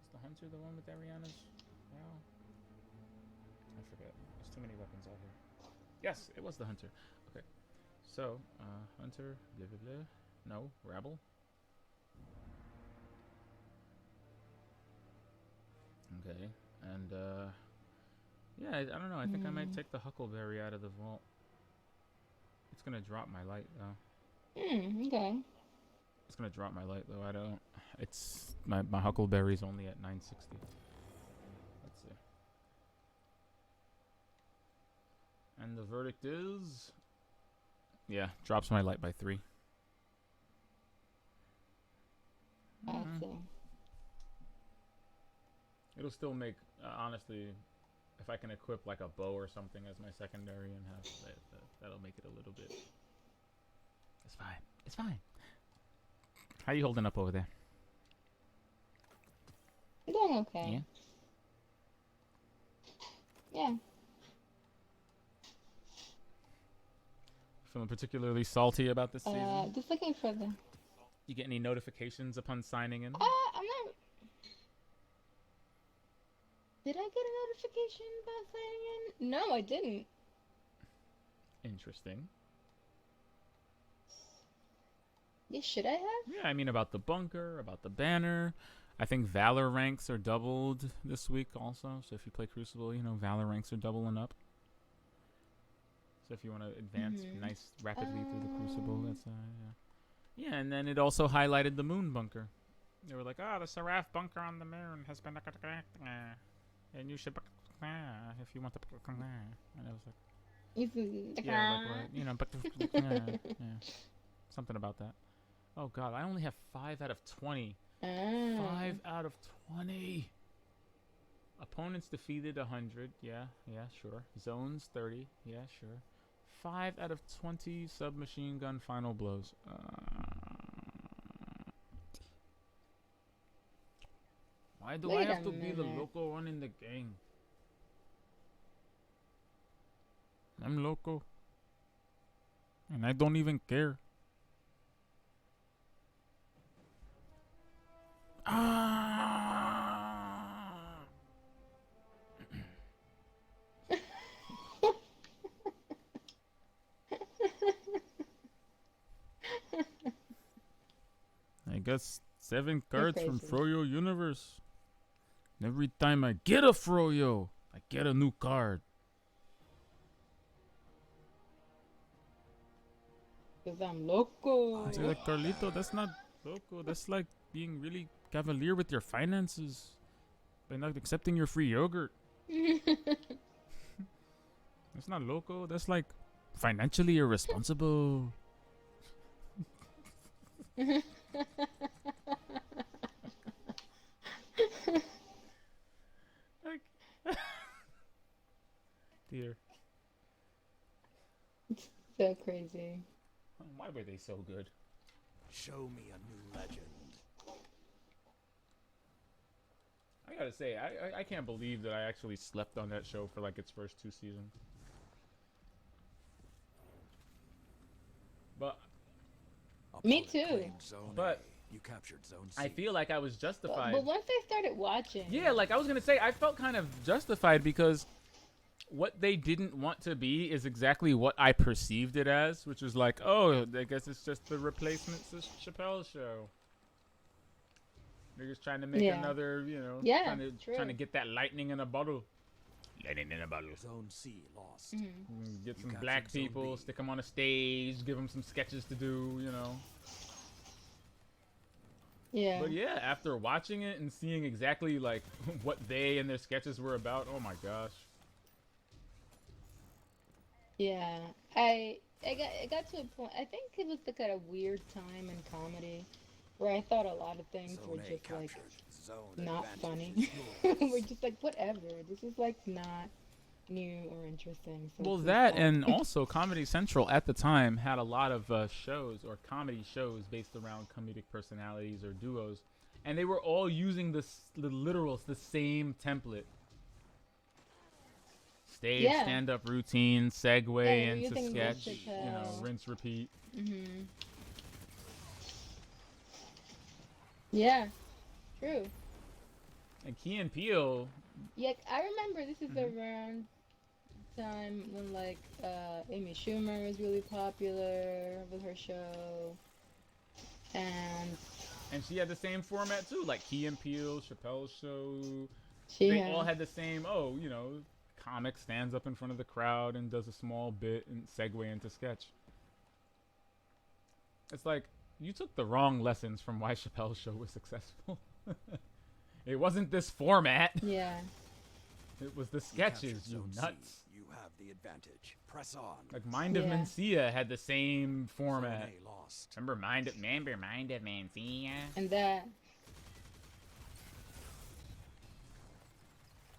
Speaker 1: Is the Hunter the one with Ariana's vow? I forget. There's too many weapons out here. Yes, it was the Hunter. Okay. So, Hunter, blah blah blah. No, Rabble. Okay, and yeah, I don't know. I think I might take the Huckleberry out of the vault. It's gonna drop my light though.
Speaker 2: Okay.
Speaker 1: It's gonna drop my light though. I don't. It's my Huckleberry's only at 960. Let's see. And the verdict is, yeah, drops my light by 3.
Speaker 2: I see.
Speaker 1: It'll still make, honestly, if I can equip like a bow or something as my secondary and have that'll make it a little bit. It's fine. It's fine. How you holding up over there?
Speaker 2: I'm doing okay. Yeah.
Speaker 1: Feeling particularly salty about this season?
Speaker 2: Just looking for the.
Speaker 1: You get any notifications upon signing in?
Speaker 2: I'm not. Did I get a notification about signing in? No, I didn't.
Speaker 1: Interesting.
Speaker 2: Yeah, should I have?
Speaker 1: Yeah, I mean about the bunker, about the banner. I think Valor ranks are doubled this week also. So if you play Crucible, you know Valor ranks are doubling up. So if you want to advance nice rapidly through the Crucible, that's yeah. Yeah, and then it also highlighted the moon bunker. They were like, "Oh, the Seraph bunker on the moon has been and you should if you want to." And I was like, yeah, like what, you know, yeah, something about that. Oh God, I only have 5 out of 20. 5 out of 20. Opponents defeated 100. Yeah, sure. Zones 30. Yeah, sure. 5 out of 20 submachine gun final blows. Why do I have to be the local one in the gang? I'm local. And I don't even care. I got 7 cards from Froyo Universe. And every time I get a Froyo, I get a new card.
Speaker 2: Because I'm loco.
Speaker 1: It's like, Carlito, that's not loco. That's like being really cavalier with your finances by not accepting your free yogurt. That's not loco. That's like financially irresponsible. Dear.
Speaker 2: So crazy.
Speaker 1: Why were they so good?
Speaker 3: Show me a new legend.
Speaker 1: I gotta say, I can't believe that I actually slept on that show for like its first 2 seasons. But
Speaker 2: me too.
Speaker 1: But
Speaker 3: you captured Zone C.
Speaker 1: I feel like I was justified.
Speaker 2: But once I started watching,
Speaker 1: yeah, like I was gonna say, I felt kind of justified because what they didn't want to be is exactly what I perceived it as, which was like, oh, I guess it's just the replacement to Chappelle's show. They're just trying to make another, you know, trying to get that lightning in a bottle. Lightning in a bottle.
Speaker 3: Zone C lost.
Speaker 1: Get some black people, stick them on a stage, give them some sketches to do, you know.
Speaker 2: Yeah.
Speaker 1: But yeah, after watching it and seeing exactly like what they and their sketches were about, oh my gosh.
Speaker 2: Yeah, I got to a point. I think it was like at a weird time in comedy where I thought a lot of things were just like not funny. We're just like, whatever. This is like not new or interesting. So
Speaker 1: well, that and also Comedy Central at the time had a lot of shows or comedy shows based around comedic personalities or duos, and they were all using the literals, the same template. Stage, stand-up routine, segue into sketch, you know, rinse, repeat.
Speaker 2: Yeah, true.
Speaker 1: And Key and Peele.
Speaker 2: Yeah, I remember this is around time when like Amy Schumer was really popular with her show, and
Speaker 1: she had the same format too, like Key and Peele, Chappelle's show. They all had the same. Oh, you know. Comic stands up in front of the crowd and does a small bit and segue into sketch. It's like you took the wrong lessons from why Chappelle's show was successful. It wasn't this format.
Speaker 2: Yeah.
Speaker 1: It was the sketches, you nuts.
Speaker 3: You have the advantage. Press on.
Speaker 1: Like Mind of Mencia had the same format. Remember Mind of Mencia?
Speaker 2: And that.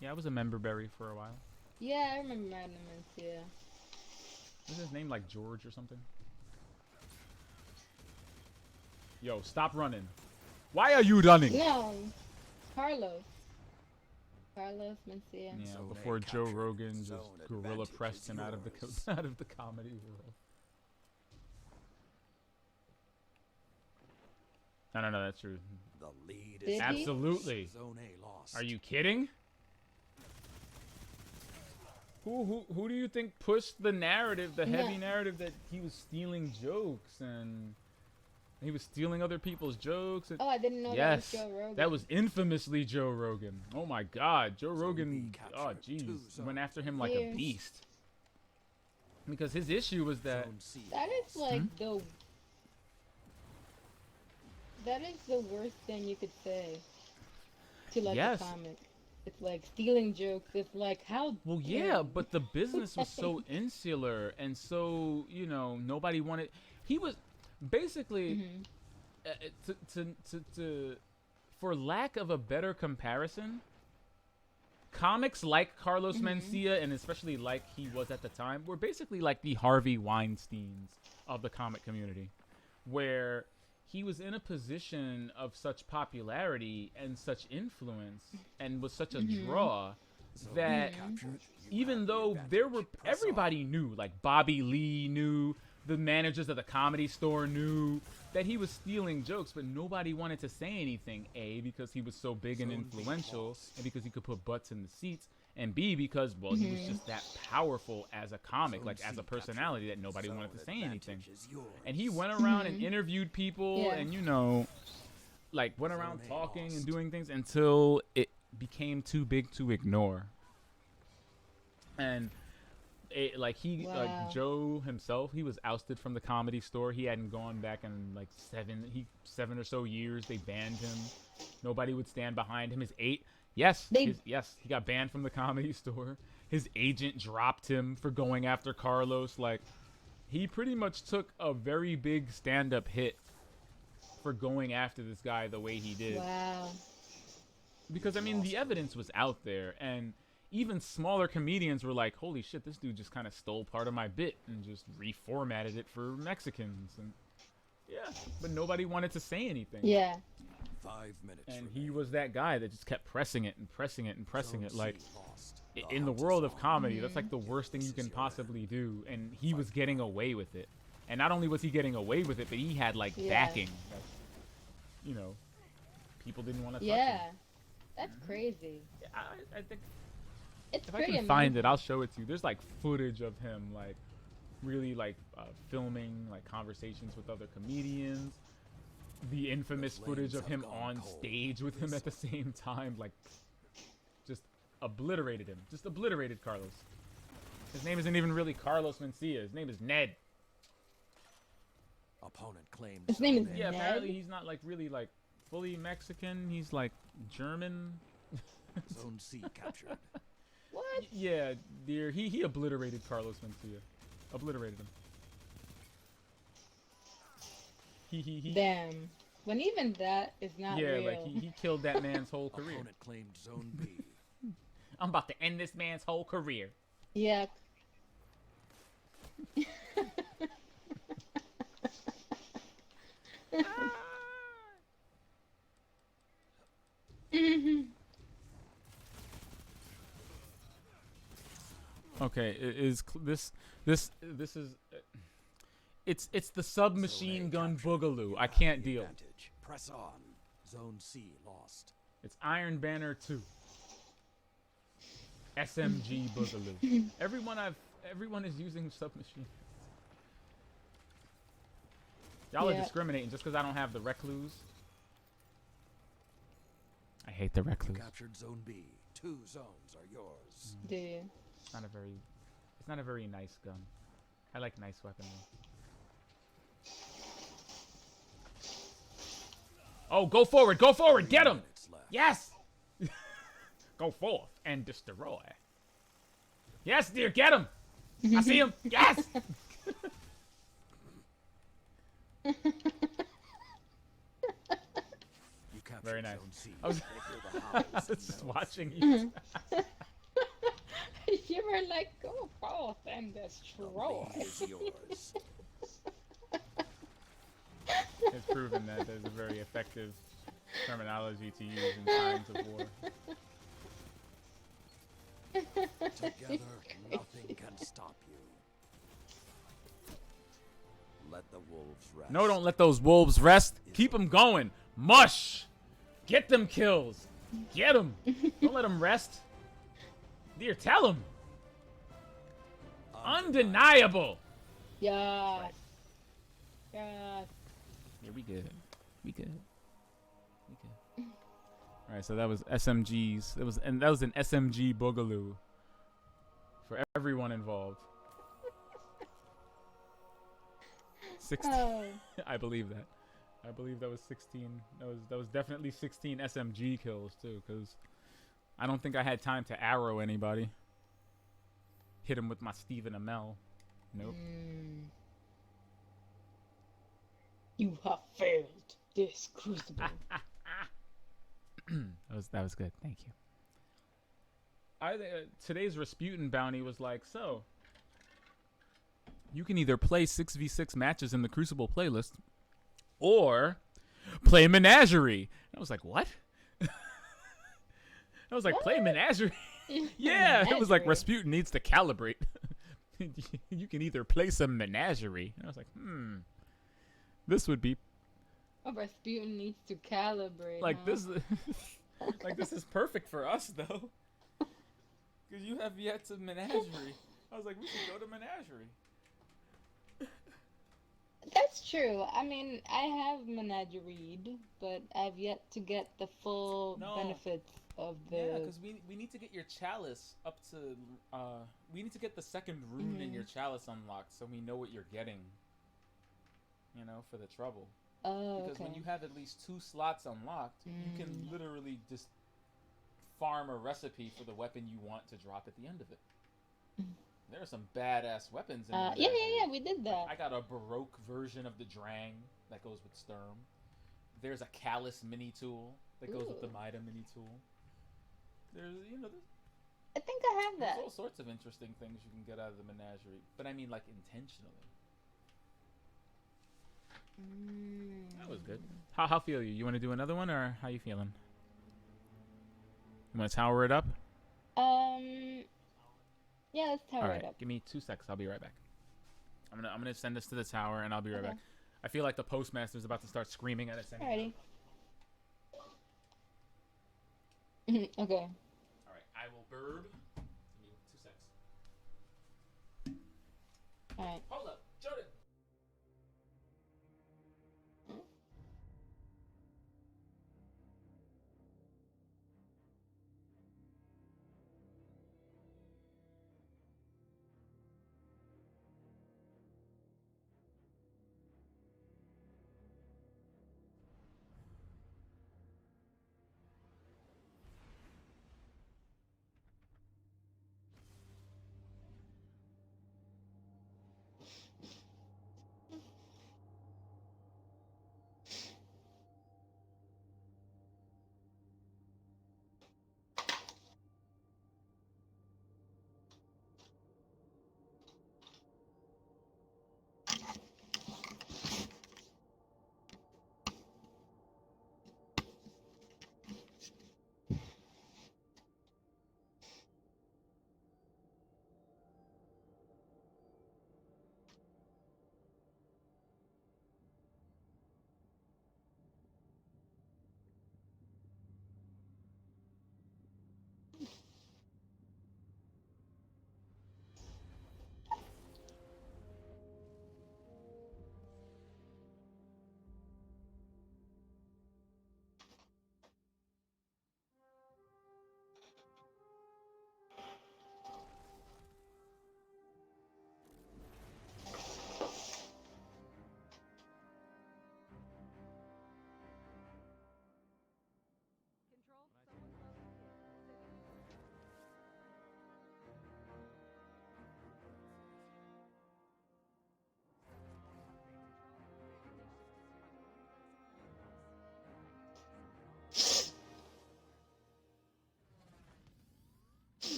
Speaker 1: Yeah, I was a member berry for a while.
Speaker 2: Yeah, I remember Mind of Mencia.
Speaker 1: Was his name like George or something? Yo, stop running. Why are you running?
Speaker 2: No, Carlos. Carlos Mencia.
Speaker 1: Yeah, before Joe Rogan just gorilla pressed him out of the comedy world. No, that's true.
Speaker 3: The lead
Speaker 2: is
Speaker 1: absolutely.
Speaker 3: Zone A lost.
Speaker 1: Are you kidding? Who do you think pushed the narrative, the heavy
Speaker 2: Yeah.
Speaker 1: narrative that he was stealing jokes and he was stealing other people's jokes? And,
Speaker 2: Oh, I didn't know
Speaker 1: yes,
Speaker 2: that was Joe Rogan.
Speaker 1: that was infamously Joe Rogan. Oh my God, Joe
Speaker 3: Zone
Speaker 1: Rogan.
Speaker 3: B
Speaker 1: Oh
Speaker 3: captured.
Speaker 1: jeez,
Speaker 3: 2
Speaker 1: went
Speaker 3: zones.
Speaker 1: after him like a
Speaker 2: Years.
Speaker 1: beast. Because his issue was that
Speaker 3: Zone C
Speaker 2: That is
Speaker 3: lost.
Speaker 2: like the. That is the worst thing you could say to like
Speaker 1: Yes.
Speaker 2: a comic. It's like stealing jokes. It's like how.
Speaker 1: well,
Speaker 2: dare
Speaker 1: yeah,
Speaker 2: you.
Speaker 1: but the business was so insular and so nobody wanted. He was basically.
Speaker 2: Mhm.
Speaker 1: To for lack of a better comparison, comics like Carlos Mencia, and especially like he was at the time, were basically like the Harvey Weinsteins of the comic community, where he was in a position of such popularity and such influence and was such a draw
Speaker 3: Zone
Speaker 1: that
Speaker 3: B captured. You
Speaker 1: even
Speaker 3: have the
Speaker 1: though there were
Speaker 3: advantage. Press on.
Speaker 1: everybody knew, like Bobby Lee knew, the managers of the Comedy Store knew that he was stealing jokes, but nobody wanted to say anything. A, because he was so big and
Speaker 3: Zone B
Speaker 1: influential,
Speaker 3: lost.
Speaker 1: and because he could put butts in the seats, and B, because he was just that powerful as a comic,
Speaker 3: Zone
Speaker 1: like as
Speaker 3: C
Speaker 1: a personality, that nobody
Speaker 3: Zone
Speaker 1: wanted to say anything.
Speaker 3: advantage is yours.
Speaker 1: And he went around and interviewed people,
Speaker 2: Yeah.
Speaker 1: and like went around
Speaker 3: Zone A
Speaker 1: talking and
Speaker 3: lost.
Speaker 1: doing things until it became too big to ignore. And like
Speaker 2: Wow.
Speaker 1: Joe himself, he was ousted from the Comedy Store. He hadn't gone back in like seven or so years. They banned him. Nobody would stand behind him. Yes, he got banned from the Comedy Store. His agent dropped him for going after Carlos. Like, he pretty much took a very big stand-up hit for going after this guy the way he did.
Speaker 2: Wow.
Speaker 1: Because I mean, the evidence was out there, and even smaller comedians were like, "Holy shit, this dude just kind of stole part of my bit and just reformatted it for Mexicans." And yeah, but nobody wanted to say anything.
Speaker 2: Yeah.
Speaker 3: 5 minutes.
Speaker 1: And
Speaker 3: remain.
Speaker 1: he was that guy that just kept pressing it and pressing it and pressing
Speaker 3: Zone
Speaker 1: it. Like,
Speaker 3: C lost.
Speaker 1: in the
Speaker 3: hunt
Speaker 1: world
Speaker 3: is
Speaker 1: of
Speaker 3: on.
Speaker 1: comedy, that's like the worst thing you
Speaker 3: This
Speaker 1: can
Speaker 3: is your
Speaker 1: possibly do. And he was getting away with it. And not only was he getting away with it, but he had like
Speaker 2: Yeah.
Speaker 1: backing. That, people didn't want to touch
Speaker 2: Yeah.
Speaker 1: him.
Speaker 2: That's crazy.
Speaker 1: I think
Speaker 2: It's
Speaker 1: if I
Speaker 2: pretty
Speaker 1: can
Speaker 2: amazing.
Speaker 1: find it, I'll show it to you. There's like footage of him like really like filming like conversations with other comedians. The infamous
Speaker 3: The
Speaker 1: footage of
Speaker 3: flames
Speaker 1: him
Speaker 3: have gone
Speaker 1: on
Speaker 3: cold.
Speaker 1: stage with him at the same time, like just obliterated him. Just obliterated Carlos. His name isn't even really Carlos Mencia. His name is Ned.
Speaker 3: Opponent claimed.
Speaker 2: His name
Speaker 3: zone
Speaker 2: is
Speaker 3: A.
Speaker 1: Yeah,
Speaker 2: Ned?
Speaker 1: apparently he's not like really like fully Mexican. He's like German.
Speaker 3: Zone C captured.
Speaker 2: What?
Speaker 1: Yeah, dear. He obliterated Carlos Mencia. Obliterated him. He
Speaker 2: Damn. When even that is not
Speaker 1: yeah,
Speaker 2: real.
Speaker 1: like he killed that man's whole career.
Speaker 3: Opponent claimed Zone B.
Speaker 1: I'm about to end this man's whole career.
Speaker 2: Yeah.
Speaker 1: Okay, this is it's the submachine
Speaker 3: Zone A
Speaker 1: gun
Speaker 3: captured.
Speaker 1: boogaloo.
Speaker 3: You
Speaker 1: I
Speaker 3: have
Speaker 1: can't
Speaker 3: the
Speaker 1: deal.
Speaker 3: advantage. Press on. Zone C lost.
Speaker 1: It's Iron Banner 2. SMG boogaloo. Everyone is using submachine. Y'all are
Speaker 2: Yeah.
Speaker 1: discriminating just because I don't have the recluse. I hate the
Speaker 3: You
Speaker 1: recluse.
Speaker 3: captured Zone B. 2 zones are yours.
Speaker 2: Do you?
Speaker 1: It's not a very nice gun. I like nice weaponry. Oh, go forward, get
Speaker 3: 3
Speaker 1: him!
Speaker 3: minutes left.
Speaker 1: Yes! Go forth and destroy. Yes, dear, get him! I see him! Yes!
Speaker 3: You captured
Speaker 1: Very nice.
Speaker 3: Zone C.
Speaker 1: I was-
Speaker 3: They hear the howls
Speaker 1: I was
Speaker 3: and
Speaker 1: just
Speaker 3: menace.
Speaker 1: watching you.
Speaker 2: You were like, go forth and
Speaker 3: The
Speaker 2: destroy.
Speaker 3: lead is yours.
Speaker 1: It's proven that there's a very effective terminology to use in times of war.
Speaker 3: Together, nothing can stop you. Let the wolves rest.
Speaker 1: No, don't let those wolves rest. Keep them going. Mush! Get them kills. Get them. Don't let them rest. Dear, tell them. Undeniable.
Speaker 2: Yes. Yes.
Speaker 1: Yeah, we good. We good. We good. All right, so that was SMGs. That was an SMG boogaloo for everyone involved. 16.
Speaker 2: Oh.
Speaker 1: I believe that. I believe that was 16. That was definitely 16 SMG kills too, because I don't think I had time to arrow anybody. Hit him with my Stephen Amell. Nope.
Speaker 2: You have failed this crucible.
Speaker 1: that was good. Thank you. Today's Rasputin bounty was like, so you can either play 6v6 matches in the Crucible playlist or play Menagerie. And I was like, what? I was like,
Speaker 2: What?
Speaker 1: play Menagerie? Yeah, it was like
Speaker 2: Menagerie.
Speaker 1: Rasputin needs to calibrate. You can either play some Menagerie. And I was like, this would be
Speaker 2: Oh, Rasputin needs to calibrate.
Speaker 1: like
Speaker 2: huh?
Speaker 1: this. Like this is perfect for us though, because you have yet to Menagerie. I was like, we should go to Menagerie.
Speaker 2: That's true. I mean, I have menageried, but I've yet to get the full
Speaker 1: No.
Speaker 2: benefits of the.
Speaker 1: Yeah, because we need to get your chalice up to. We need to get the second rune in your chalice unlocked, so we know what you're getting. You know, for the trouble.
Speaker 2: Oh,
Speaker 1: Because
Speaker 2: okay.
Speaker 1: when you have at least 2 slots unlocked, you can literally just farm a recipe for the weapon you want to drop at the end of it. There are some badass weapons in the
Speaker 2: yeah, we did that.
Speaker 1: I got a Baroque version of the Drang that goes with Sturm. There's a Callus mini tool that goes with the
Speaker 2: Ooh.
Speaker 1: Mida mini tool. There's,
Speaker 2: I think I have
Speaker 1: there's
Speaker 2: that.
Speaker 1: all sorts of interesting things you can get out of the menagerie. But I mean, like, intentionally. That was good. How feel you? You want to do another one, or how you feeling? You want to tower it up?
Speaker 2: Yeah, let's tower
Speaker 1: All right,
Speaker 2: it up.
Speaker 1: give me 2 seconds. I'll be right back. I'm gonna send this to the tower, and I'll be right
Speaker 2: Okay.
Speaker 1: back. I feel like the postmaster's about to start screaming at us. Anyway.
Speaker 2: Alrighty. Okay.
Speaker 1: All right, I will burb. Give me 2 seconds.
Speaker 2: Alright.
Speaker 1: Hold up, Jordan.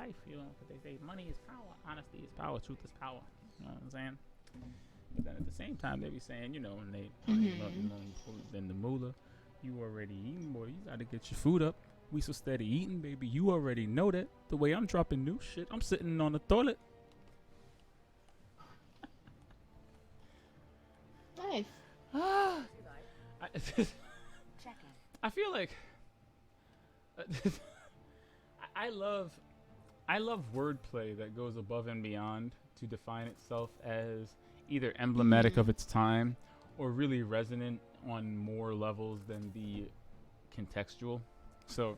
Speaker 1: life, you know, because they say money is power, honesty is power, truth is power. You know what I'm saying? But then at the same time, they be saying, you know, when they, then the moolah, you already eating, boy, you gotta get your food up. We so steady eating, baby. You already know that. The way I'm dropping new shit, I'm sitting on the toilet.
Speaker 2: Nice.
Speaker 1: I feel like I love wordplay that goes above and beyond to define itself as either emblematic of its time or really resonant on more levels than the contextual. So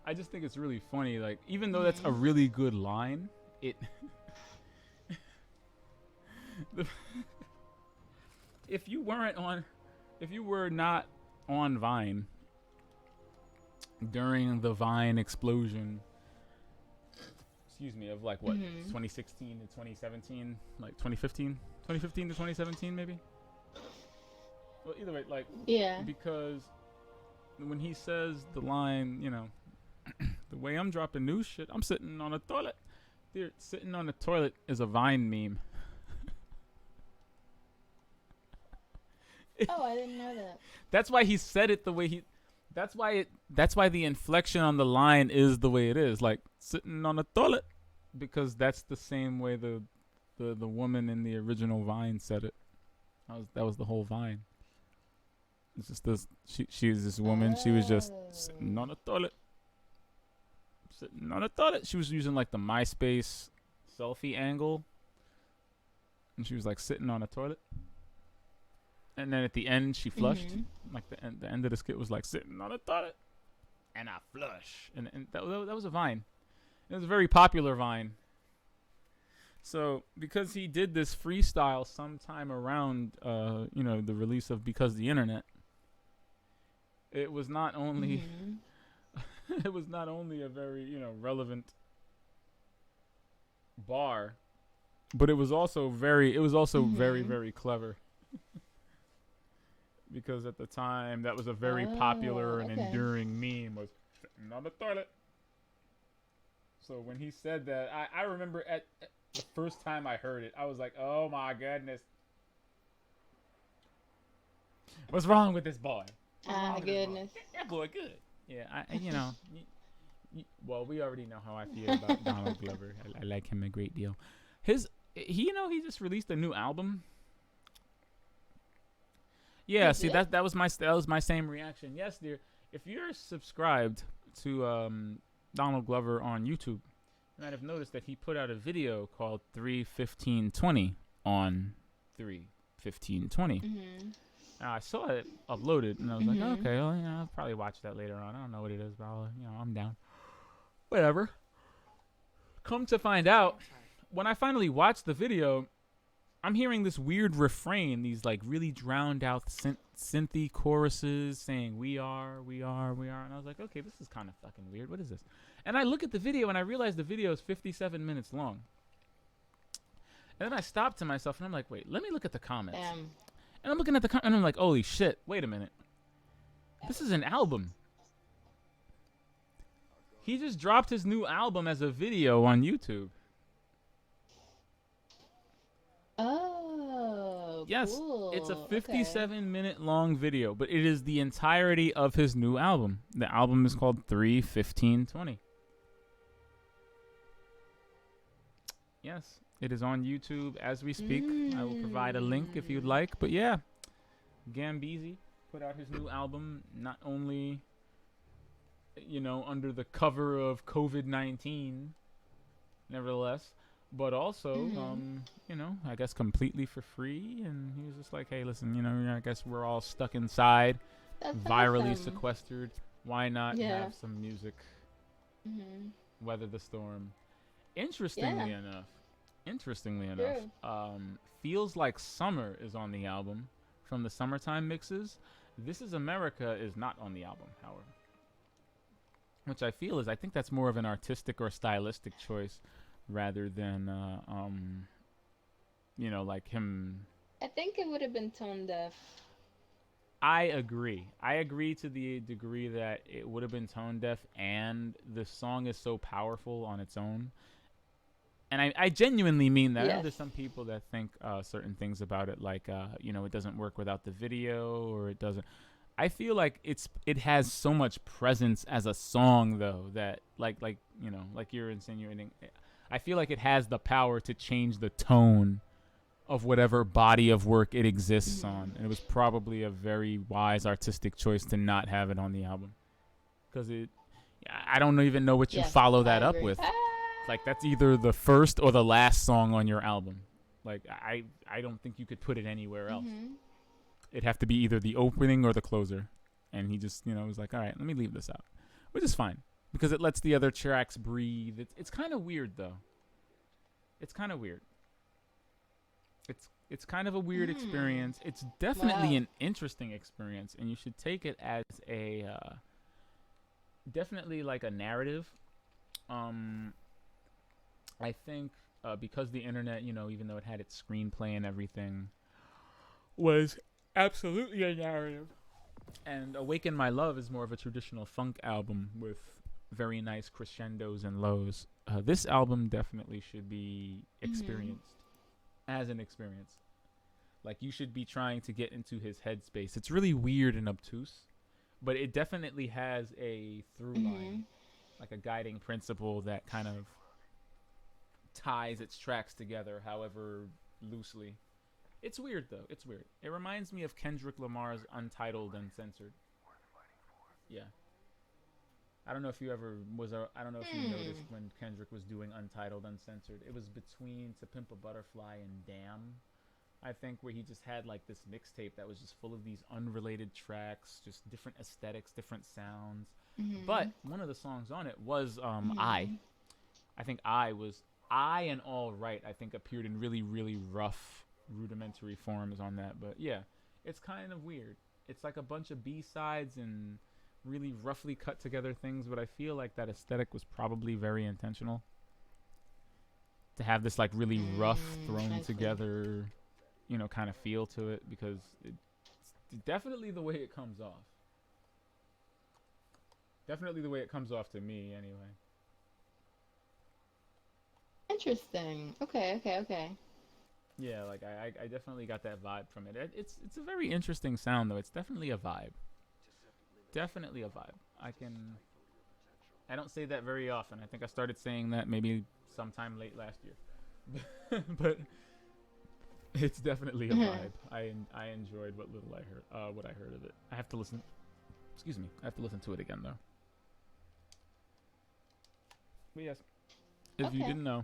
Speaker 1: I just think it's really funny. Like, even though that's a really good line, it if you were not on Vine during the Vine explosion, excuse me, of like what, 2016 to 2017, like 2015 to 2017 maybe. Well, either way, like,
Speaker 2: Yeah.
Speaker 1: because when he says the line, you know, the way I'm dropping new shit, I'm sitting on a toilet. Dude, sitting on a toilet is a Vine meme.
Speaker 2: Oh, I didn't know that.
Speaker 1: That's why he said it the way he. That's why the inflection on the line is the way it is, like sitting on a toilet, because that's the same way the woman in the original Vine said it. That was the whole Vine. It's just this. She was this woman. She was just sitting on a toilet. Sitting on a toilet. She was using like the MySpace selfie angle, and she was like sitting on a toilet. And then at the end, she flushed. Like the end of the skit was like sitting on a toilet, and I flush. And that was a Vine. It was a very popular Vine. So because he did this freestyle sometime around, the release of Because the Internet, it was not only it was not only a very relevant bar, but it was also very very clever. Because at the time, that was a very popular and enduring meme, was sitting on the toilet. So when he said that, I remember at the first time I heard it, I was like, oh my goodness. What's wrong with this boy?
Speaker 2: Goodness.
Speaker 1: That boy good. Yeah, well, we already know how I feel about Donald Glover. I like him a great deal. He just released a new album. Yeah, see that was my same reaction. Yes, dear. If you're subscribed to Donald Glover on YouTube, you might have noticed that he put out a video called 3:15:20 on 3:15:20. I saw it uploaded, and I was like, okay, well, I'll probably watch that later on. I don't know what it is, but I'm down. Whatever. Come to find out, when I finally watched the video, I'm hearing this weird refrain, these like really drowned out synthy choruses saying we are, and I was like, okay, this is kind of fucking weird. What is this? And I look at the video and I realize the video is 57 minutes long. And then I stopped to myself and I'm like, wait, let me look at the comments. And I'm looking at the comments and I'm like, holy shit, wait a minute. This is an album. He just dropped his new album as a video on YouTube.
Speaker 2: Oh,
Speaker 1: yes,
Speaker 2: cool.
Speaker 1: It's a 57-minute long video, but it is the entirety of his new album. The album is called 3:15:20. Yes, it is on YouTube as we speak. I will provide a link if you'd like. But yeah, Gambeezy put out his new album not only, under the cover of COVID-19, nevertheless, but also, I guess completely for free. And he was just like, hey, listen, I guess we're all stuck inside, virally sequestered. Why not have some music, weather the storm? Interestingly enough, Feels Like Summer is on the album from the Summertime Mixes. This Is America is not on the album, however. Which I think that's more of an artistic or stylistic choice rather than, like him.
Speaker 2: I think it would have been tone deaf.
Speaker 1: I agree. I agree to the degree that it would have been tone deaf, and the song is so powerful on its own. And I genuinely mean that. I know
Speaker 2: Yes.
Speaker 1: there's some people that think certain things about it, like it doesn't work without the video, or it doesn't. I feel like it has so much presence as a song, though, that like you're insinuating. I feel like it has the power to change the tone of whatever body of work it exists on, and it was probably a very wise artistic choice to not have it on the album, because I don't even know what you
Speaker 2: Yes,
Speaker 1: follow
Speaker 2: I
Speaker 1: that up
Speaker 2: agree.
Speaker 1: with. Like, that's either the first or the last song on your album. Like, I don't think you could put it anywhere else.
Speaker 2: Mm-hmm.
Speaker 1: It'd have to be either the opening or the closer. And he just, was like, all right, let me leave this out. Which is fine, because it lets the other tracks breathe. It's kind of weird, though. It's kind of weird. It's kind of a weird experience. It's definitely an interesting experience, and you should take it as a definitely like a narrative. I think because the internet, even though it had its screenplay and everything, was absolutely a narrative. And Awaken My Love is more of a traditional funk album with very nice crescendos and lows. This album definitely should be experienced as an experience. Like, you should be trying to get into his headspace. It's really weird and obtuse, but it definitely has a through line, like a guiding principle that kind of ties its tracks together, however loosely. It's weird, though. It's weird. It reminds me of Kendrick Lamar's Untitled Uncensored. Yeah. I don't know if you ever I don't know if you noticed when Kendrick was doing Untitled Uncensored. It was between To Pimp a Butterfly and Damn, I think, where he just had like this mixtape that was just full of these unrelated tracks, just different aesthetics, different sounds. But one of the songs on it was I think I and All Right, I think, appeared in really, really rough, rudimentary forms on that. But yeah, it's kind of weird. It's like a bunch of B-sides and really roughly cut together things, but I feel like that aesthetic was probably very intentional. To have this like really rough, thrown together, kind of feel to it, because it's definitely the way it comes off. Definitely the way it comes off to me, anyway.
Speaker 2: Interesting. Okay.
Speaker 1: Yeah, like I definitely got that vibe from it. It's a very interesting sound, though. It's definitely a vibe. Definitely a vibe. I don't say that very often. I think I started saying that maybe sometime late last year. But it's definitely a vibe. I enjoyed what little I heard. What I heard of it. I have to listen. Excuse me. I have to listen to it again, though. But yes, if you didn't know,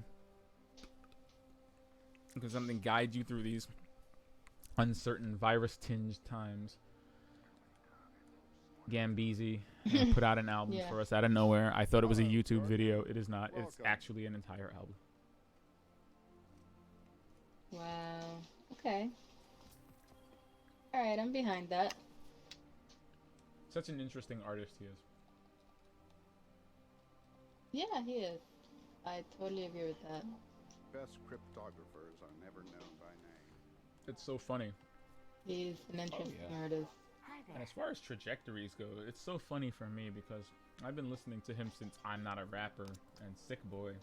Speaker 1: because something guides you through these uncertain virus-tinged times, Gambeezy put out an album for us out of nowhere. I thought it was a YouTube video. It is not. It's actually an entire album.
Speaker 2: Wow. Okay. All right, I'm behind that.
Speaker 1: Such an interesting artist he is.
Speaker 2: Yeah, he is. I totally agree with that.
Speaker 4: Best cryptographers are never known by name.
Speaker 1: It's so funny.
Speaker 2: He's an interesting artist.
Speaker 1: And as far as trajectories go, it's so funny for me because I've been listening to him since I'm Not a Rapper and Sick Boy.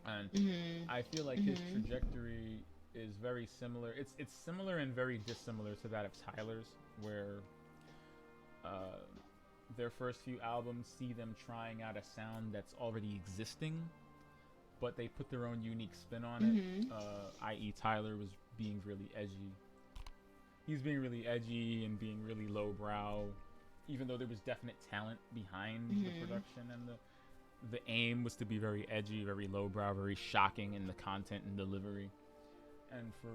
Speaker 1: And I feel like his trajectory is very similar. It's similar and very dissimilar to that of Tyler's, where their first few albums see them trying out a sound that's already existing, but they put their own unique spin on it. I.e., Tyler was being really edgy. He's being really edgy and being really lowbrow, even though there was definite talent behind the production, and the aim was to be very edgy, very lowbrow, very shocking in the content and delivery. And for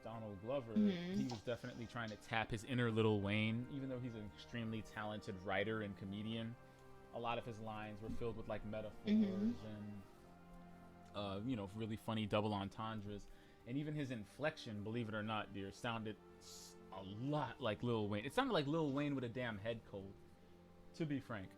Speaker 1: Donald Glover, he was definitely trying to tap his inner Lil Wayne, even though he's an extremely talented writer and comedian. A lot of his lines were filled with like metaphors and really funny double entendres. And even his inflection, believe it or not, dear, sounded a lot like Lil Wayne. It sounded like Lil Wayne with a damn head cold, to be frank.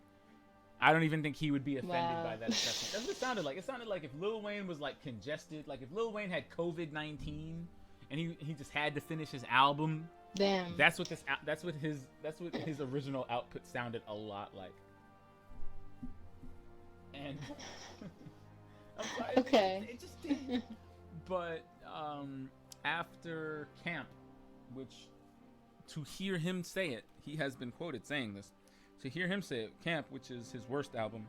Speaker 1: I don't even think he would be offended by that assessment. That's what it sounded like. It sounded like if Lil Wayne was like congested, like if Lil Wayne had COVID-19 and he just had to finish his album
Speaker 2: Damn.
Speaker 1: That's what his original output sounded a lot like. And I'm sorry,
Speaker 2: Okay.
Speaker 1: it just did. But after Camp, which to hear him say it, he has been quoted saying this. To hear him say it, Camp, which is his worst album,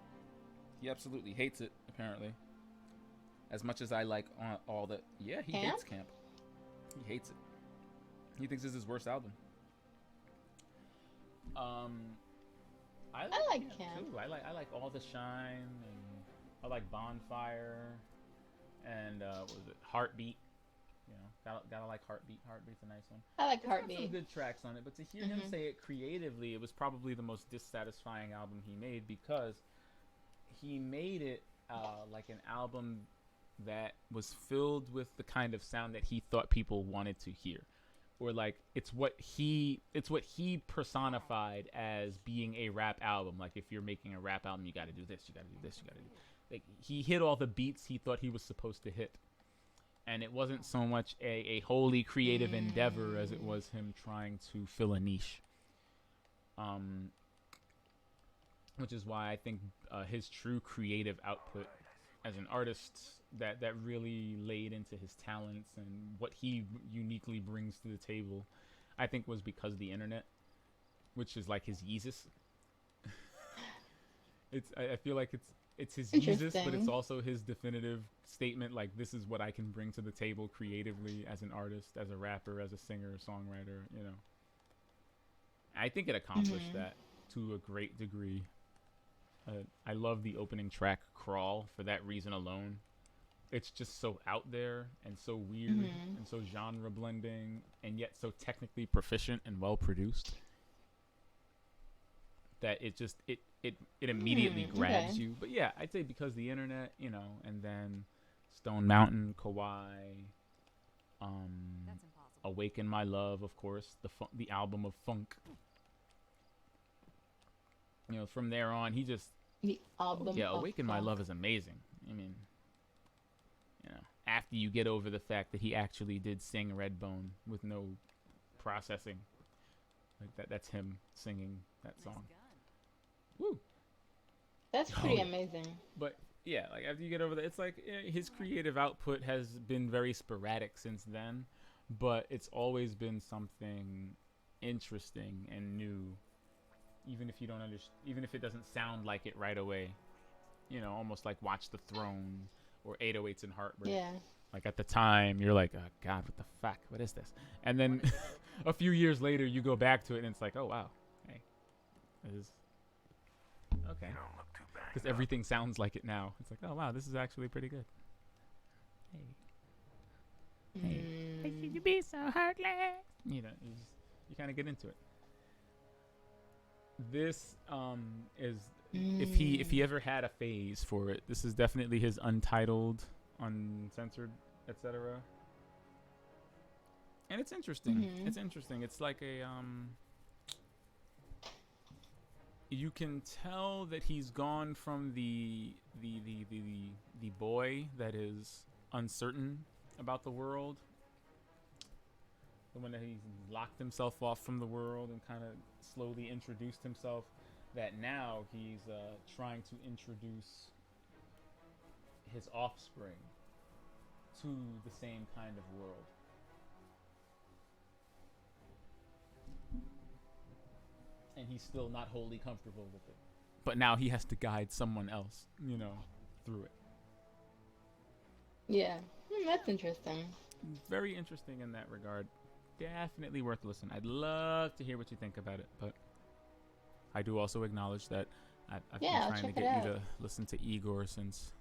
Speaker 1: he absolutely hates it, apparently. As much as I like all the... Yeah, he hates Camp. He hates it. He thinks it's his worst album. I like Camp too. I like All the Shine, and I like Bonfire, and what was it, Heartbeat. You know, gotta like Heartbeat. Heartbeat's a nice one.
Speaker 2: I like
Speaker 1: It's
Speaker 2: Heartbeat.
Speaker 1: got some good tracks on it, but to hear him say it creatively, it was probably the most dissatisfying album he made, because he made it like an album that was filled with the kind of sound that he thought people wanted to hear, or like it's what he personified as being a rap album. Like, if you're making a rap album, you got to do this, you got to do this, you got to do. Like, he hit all the beats he thought he was supposed to hit, and it wasn't so much a wholly creative endeavor as it was him trying to fill a niche. Which is why I think his true creative output as an artist that really laid into his talents and what he uniquely brings to the table, I think was because of the internet, which is like his Yeezus. I feel like it's his Yeezus, but it's also his definitive statement, like, this is what I can bring to the table creatively as an artist, as a rapper, as a singer, songwriter, you know. I think it accomplished that to a great degree. I love the opening track, Crawl, for that reason alone. It's just so out there and so weird and so genre blending, and yet so technically proficient and well produced, that it immediately grabs you. But yeah, I'd say because the internet, you know, and then Stone Mountain, Kawhi, Awaken My Love, of course, the album of funk. You know, from there on, he just...
Speaker 2: The album
Speaker 1: Awaken My Love is amazing. I mean, you know, after you get over the fact that he actually did sing Redbone with no processing. Like, that's him singing that song. Woo!
Speaker 2: That's pretty amazing.
Speaker 1: But, yeah, like, after you get over that, it's like his creative output has been very sporadic since then, but it's always been something interesting and new. Even if you don't understand, even if it doesn't sound like it right away, you know, almost like Watch the Throne or 808s and Heartbreak.
Speaker 2: Yeah.
Speaker 1: Like, at the time, you're like, oh God, what the fuck? What is this? And then a few years later, you go back to it, and it's like, oh wow, hey, this is okay. Because everything sounds like it now. It's like, oh wow, this is actually pretty good. Hey, why should you be so heartless? You know, you kind of get into it. This is if he ever had a phase for it, this is definitely his untitled, uncensored, etc. And it's interesting. It's interesting. It's like a you can tell that he's gone from the boy that is uncertain about the world, the one that he's locked himself off from the world and kind of slowly introduced himself, that now he's trying to introduce his offspring to the same kind of world. And he's still not wholly comfortable with it. But now he has to guide someone else, you know, through it.
Speaker 2: Yeah, that's interesting.
Speaker 1: Very interesting in that regard. Definitely worth listening. I'd love to hear what you think about it, but I do also acknowledge that I've been trying to get you to listen to Igor since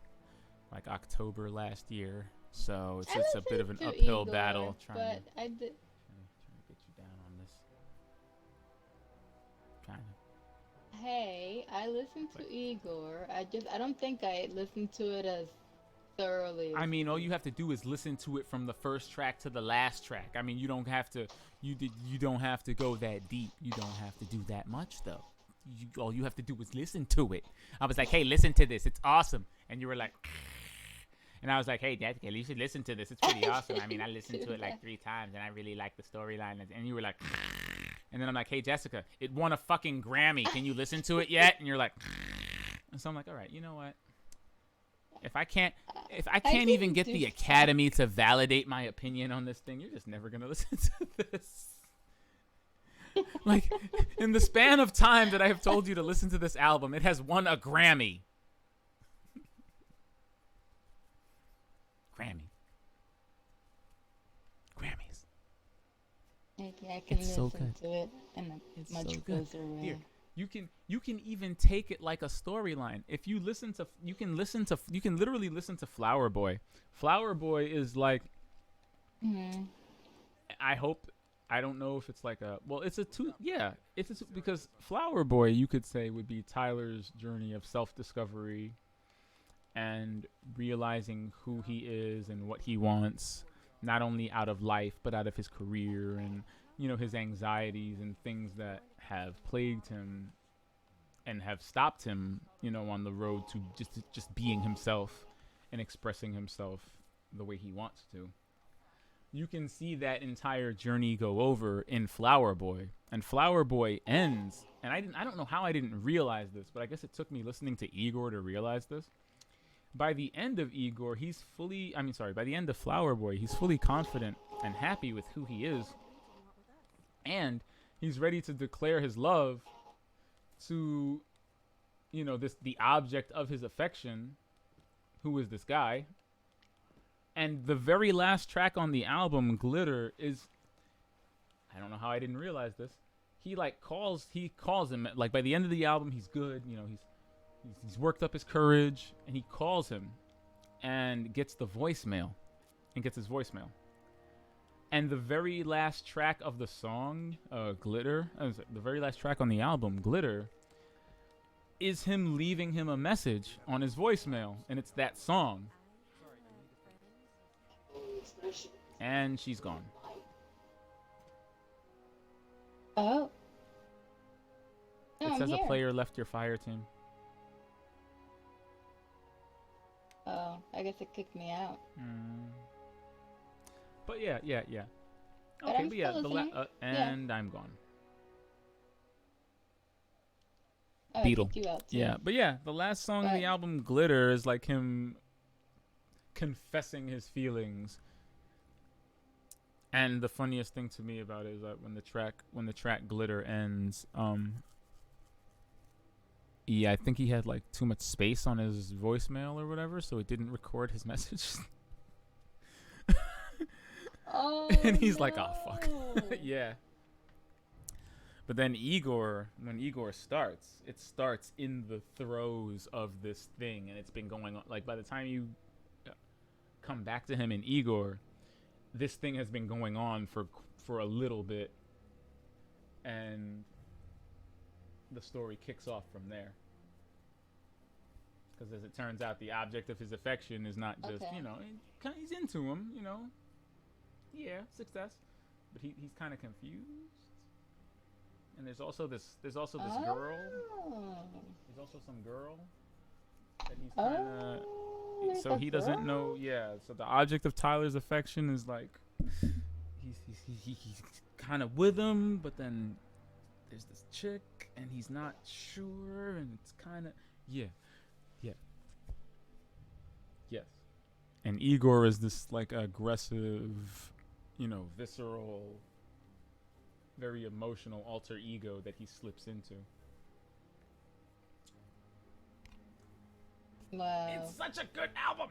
Speaker 1: like October last year, so it's a bit of an uphill battle trying to get you down on this.
Speaker 2: Hey, I listened to Igor. I don't think I listened to it as thoroughly.
Speaker 1: I mean, all you have to do is listen to it from the first track to the last track. I mean, you don't have to go that deep. You don't have to do that much though. All you have to do is listen to it. I was like, hey, listen to this. It's awesome. And you were like, And I was like, hey, Jessica, you should listen to this. It's pretty awesome. I mean, I listened to it like 3 times, and I really like the storyline. And you were like, and then I'm like, hey, Jessica, it won a fucking Grammy. Can you listen to it yet? And you're like, and so I'm like, all right, you know what? If I can't even get the Academy to validate my opinion on this thing, you're just never gonna listen to this. Like, in the span of time that I have told you to listen to this album, it has won a Grammy. Grammys.
Speaker 2: Okay, I can
Speaker 1: It's
Speaker 2: listen
Speaker 1: so good.
Speaker 2: to it in
Speaker 1: It's
Speaker 2: a much
Speaker 1: so good.
Speaker 2: closer way.
Speaker 1: Here, you can even take it like a storyline. If you listen to, you can literally listen to Flower Boy. Flower Boy is like, I don't know if it's like a, well, it's a two, yeah, it's a, because Flower Boy, you could say, would be Tyler's journey of self-discovery and realizing who he is and what he wants, not only out of life, but out of his career and, you know, his anxieties and things that have plagued him and have stopped him, you know, on the road to just being himself and expressing himself the way he wants to. You can see that entire journey go over in Flower Boy. And Flower Boy ends, and I don't know how I didn't realize this, but I guess it took me listening to Igor to realize this. By the end of Igor, by the end of Flower Boy, he's fully confident and happy with who he is. And he's ready to declare his love to, you know, the object of his affection, who is this guy. And the very last track on the album, Glitter, is, I don't know how I didn't realize this. He calls him, like, by the end of the album, he's good, you know, he's worked up his courage, and he calls him and gets his voicemail. And the very last track of the song, Glitter, the very last track on the album, Glitter, is him leaving him a message on his voicemail, and it's that song. And she's gone.
Speaker 2: Oh.
Speaker 1: It says a player left your fire team.
Speaker 2: Oh, I guess it kicked me out.
Speaker 1: But yeah.
Speaker 2: But
Speaker 1: Okay,
Speaker 2: I'm
Speaker 1: but yeah,
Speaker 2: still listening.
Speaker 1: and I'm gone.
Speaker 2: Oh,
Speaker 1: Beetle.
Speaker 2: I kicked you out too.
Speaker 1: Yeah, but yeah, the last song of the album, Glitter, is like him confessing his feelings. And the funniest thing to me about it is that when the track Glitter ends, I think he had like too much space on his voicemail or whatever, so it didn't record his message.
Speaker 2: Oh,
Speaker 1: and he's like, oh fuck. Yeah. But then when Igor starts, it starts in the throes of this thing, and it's been going on. Like, by the time you come back to him in Igor, this thing has been going on for a little bit, and the story kicks off from there. Because as it turns out, the object of his affection is not just, you know, he's into him, you know. Yeah, success. But he's kind of confused. And there's also this girl. There's also some girl that he's kind of. So he doesn't know. Yeah. So the object of Tyler's affection is like he's kind of with him, but then there's this chick, and he's not sure, and it's kind of yes. And Igor is this like aggressive, you know, visceral, very emotional alter ego that he slips into.
Speaker 2: Wow.
Speaker 1: It's such a good album.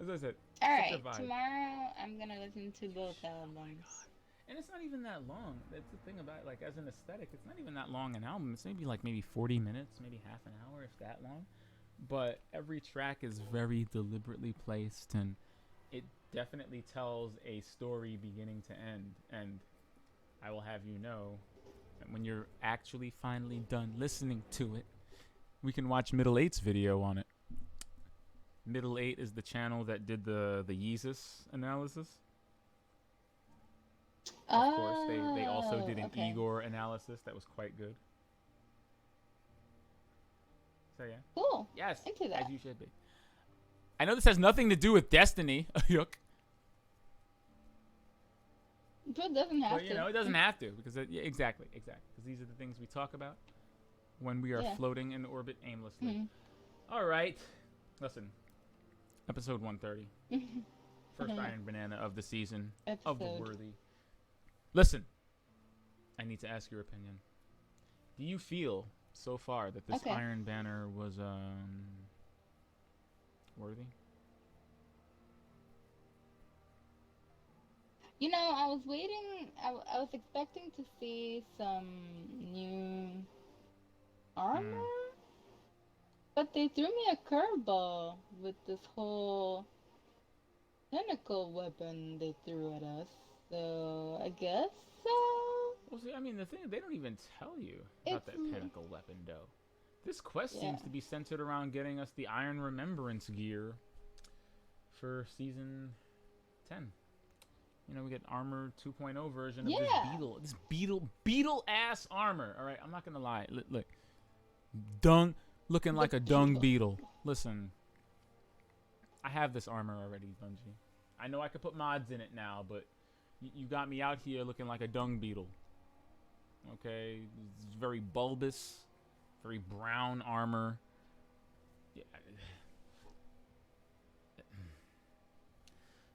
Speaker 1: As I said,
Speaker 2: alright, tomorrow I'm gonna listen to both albums.
Speaker 1: And it's not even that long. That's the thing about it, like, as an aesthetic, it's not even that long an album. It's maybe 40 minutes, maybe half an hour, if that long. But every track is very deliberately placed, and it definitely tells a story beginning to end. And I will have you know that when you're actually finally done listening to it, we can watch Middle 8's video on it. Middle 8 is the channel that did the Yeezus analysis. Of course, they also did an Igor analysis that was quite good. So yeah.
Speaker 2: Cool.
Speaker 1: Yes.
Speaker 2: Into that.
Speaker 1: As you should be. I know this has nothing to do with Destiny. Yuck.
Speaker 2: But it doesn't have
Speaker 1: But,
Speaker 2: to.
Speaker 1: you know, it doesn't have to because yeah, exactly. Because these are the things we talk about when we are floating in orbit aimlessly.
Speaker 2: Mm-hmm.
Speaker 1: All right, listen. Episode 130, first Iron Banana of the season of the Worthy. Listen, I need to ask your opinion. Do you feel so far that this Iron Banner was worthy?
Speaker 2: You know, I was waiting. I was expecting to see some new armor, but they threw me a curveball with this whole tentacle weapon they threw at us. So I guess so.
Speaker 1: Well, see, I mean, the thing, they don't even tell you about that tentacle weapon, though. This quest seems to be centered around getting us the Iron Remembrance gear for Season 10. You know, we get Armor 2.0 version of this beetle-ass armor. All right, I'm not going to lie. Look, looking like a dung beetle. Listen, I have this armor already, Bungie. I know I could put mods in it now, but you got me out here looking like a dung beetle. Okay, it's very bulbous, very brown armor. Yeah.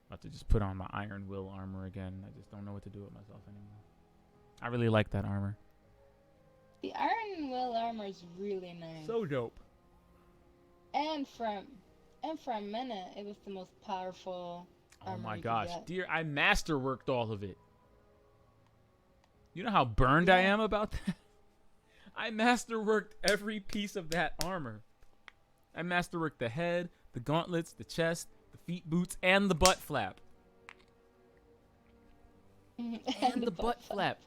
Speaker 1: About to just put on my Iron Will armor again. I just don't know what to do with myself anymore. I really like that armor.
Speaker 2: The Iron Will armor is really nice.
Speaker 1: So dope.
Speaker 2: And for a minute, it was the most powerful armor.
Speaker 1: Oh my gosh, dear! I masterworked all of it. You know how burned I am about that? I masterworked every piece of that armor. I masterworked the head, the gauntlets, the chest, the feet boots, and the butt flap. And the butt flap.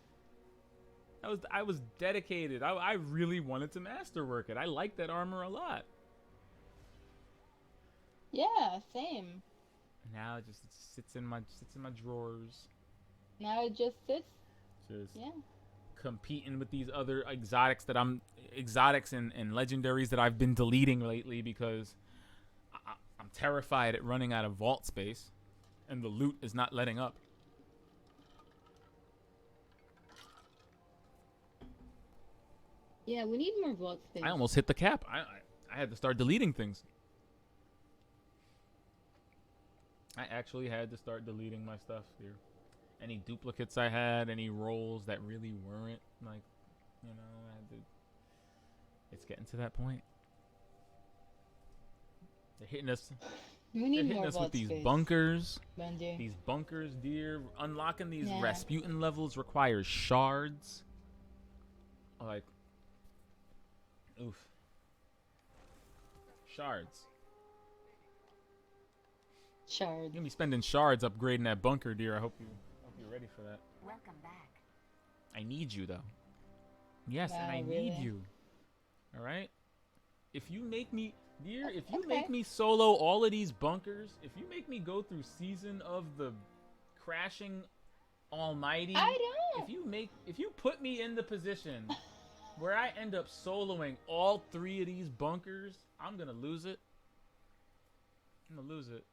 Speaker 1: I was dedicated. I really wanted to masterwork it. I like that armor a lot.
Speaker 2: Yeah, same.
Speaker 1: Now it just sits in my drawers.
Speaker 2: Now it just sits.
Speaker 1: Just competing with these other exotics and legendaries that I've been deleting lately because I'm terrified at running out of vault space, and the loot is not letting up.
Speaker 2: Yeah, we need more vault space.
Speaker 1: I almost hit the cap. I had to start deleting things. I actually had to start deleting my stuff here. Any duplicates I had, any rolls that really weren't, like, you know, I had to. It's getting to that point. They're hitting us.
Speaker 2: We need
Speaker 1: they're hitting
Speaker 2: more
Speaker 1: us
Speaker 2: vault
Speaker 1: with these
Speaker 2: space,
Speaker 1: bunkers.
Speaker 2: Bungie.
Speaker 1: These bunkers, dear. Unlocking these Rasputin levels requires shards. Like, oof. Shards.
Speaker 2: Shards.
Speaker 1: You're gonna be spending shards upgrading that bunker, dear. I hope you're ready for that.
Speaker 5: Welcome back.
Speaker 1: I need you, though. Yes,
Speaker 2: Wow,
Speaker 1: and I
Speaker 2: really?
Speaker 1: need you. All right? If you make me, dear, if you make me solo all of these bunkers, if you make me go through Season of the Crashing Almighty,
Speaker 2: I don't.
Speaker 1: If you put me in the position where I end up soloing all 3 of these bunkers, I'm gonna lose it. I'm gonna lose it.